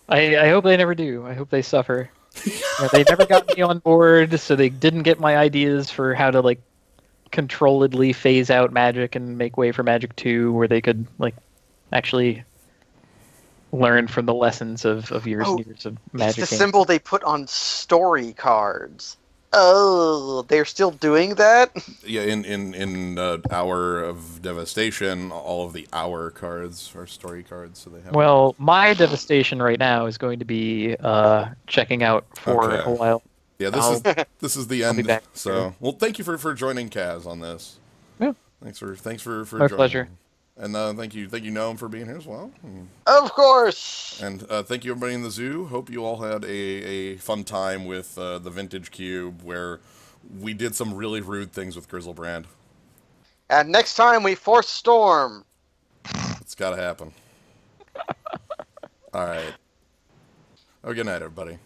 I hope they never do. I hope they suffer. Yeah, they never got me on board, so they didn't get my ideas for how to like controlledly phase out Magic and make way for Magic 2, where they could like actually learn from the lessons of years and years of Magic. It's the symbol they put on story cards. Oh, they're still doing that? Yeah, in Hour of Devastation, all of the Hour cards are story cards, so they have. Well, my devastation right now is going to be checking out for a while. Yeah, this is the end. back. So, well, thank you for joining Kaz on this. Yeah. Thanks for My joining. pleasure. And thank you, Gnome, for being here as well. Of course. And thank you, everybody in the zoo. Hope you all had a fun time with the Vintage Cube, where we did some really rude things with Grizzlebrand. And next time we force Storm. It's got to happen. All right. Oh, good night, everybody.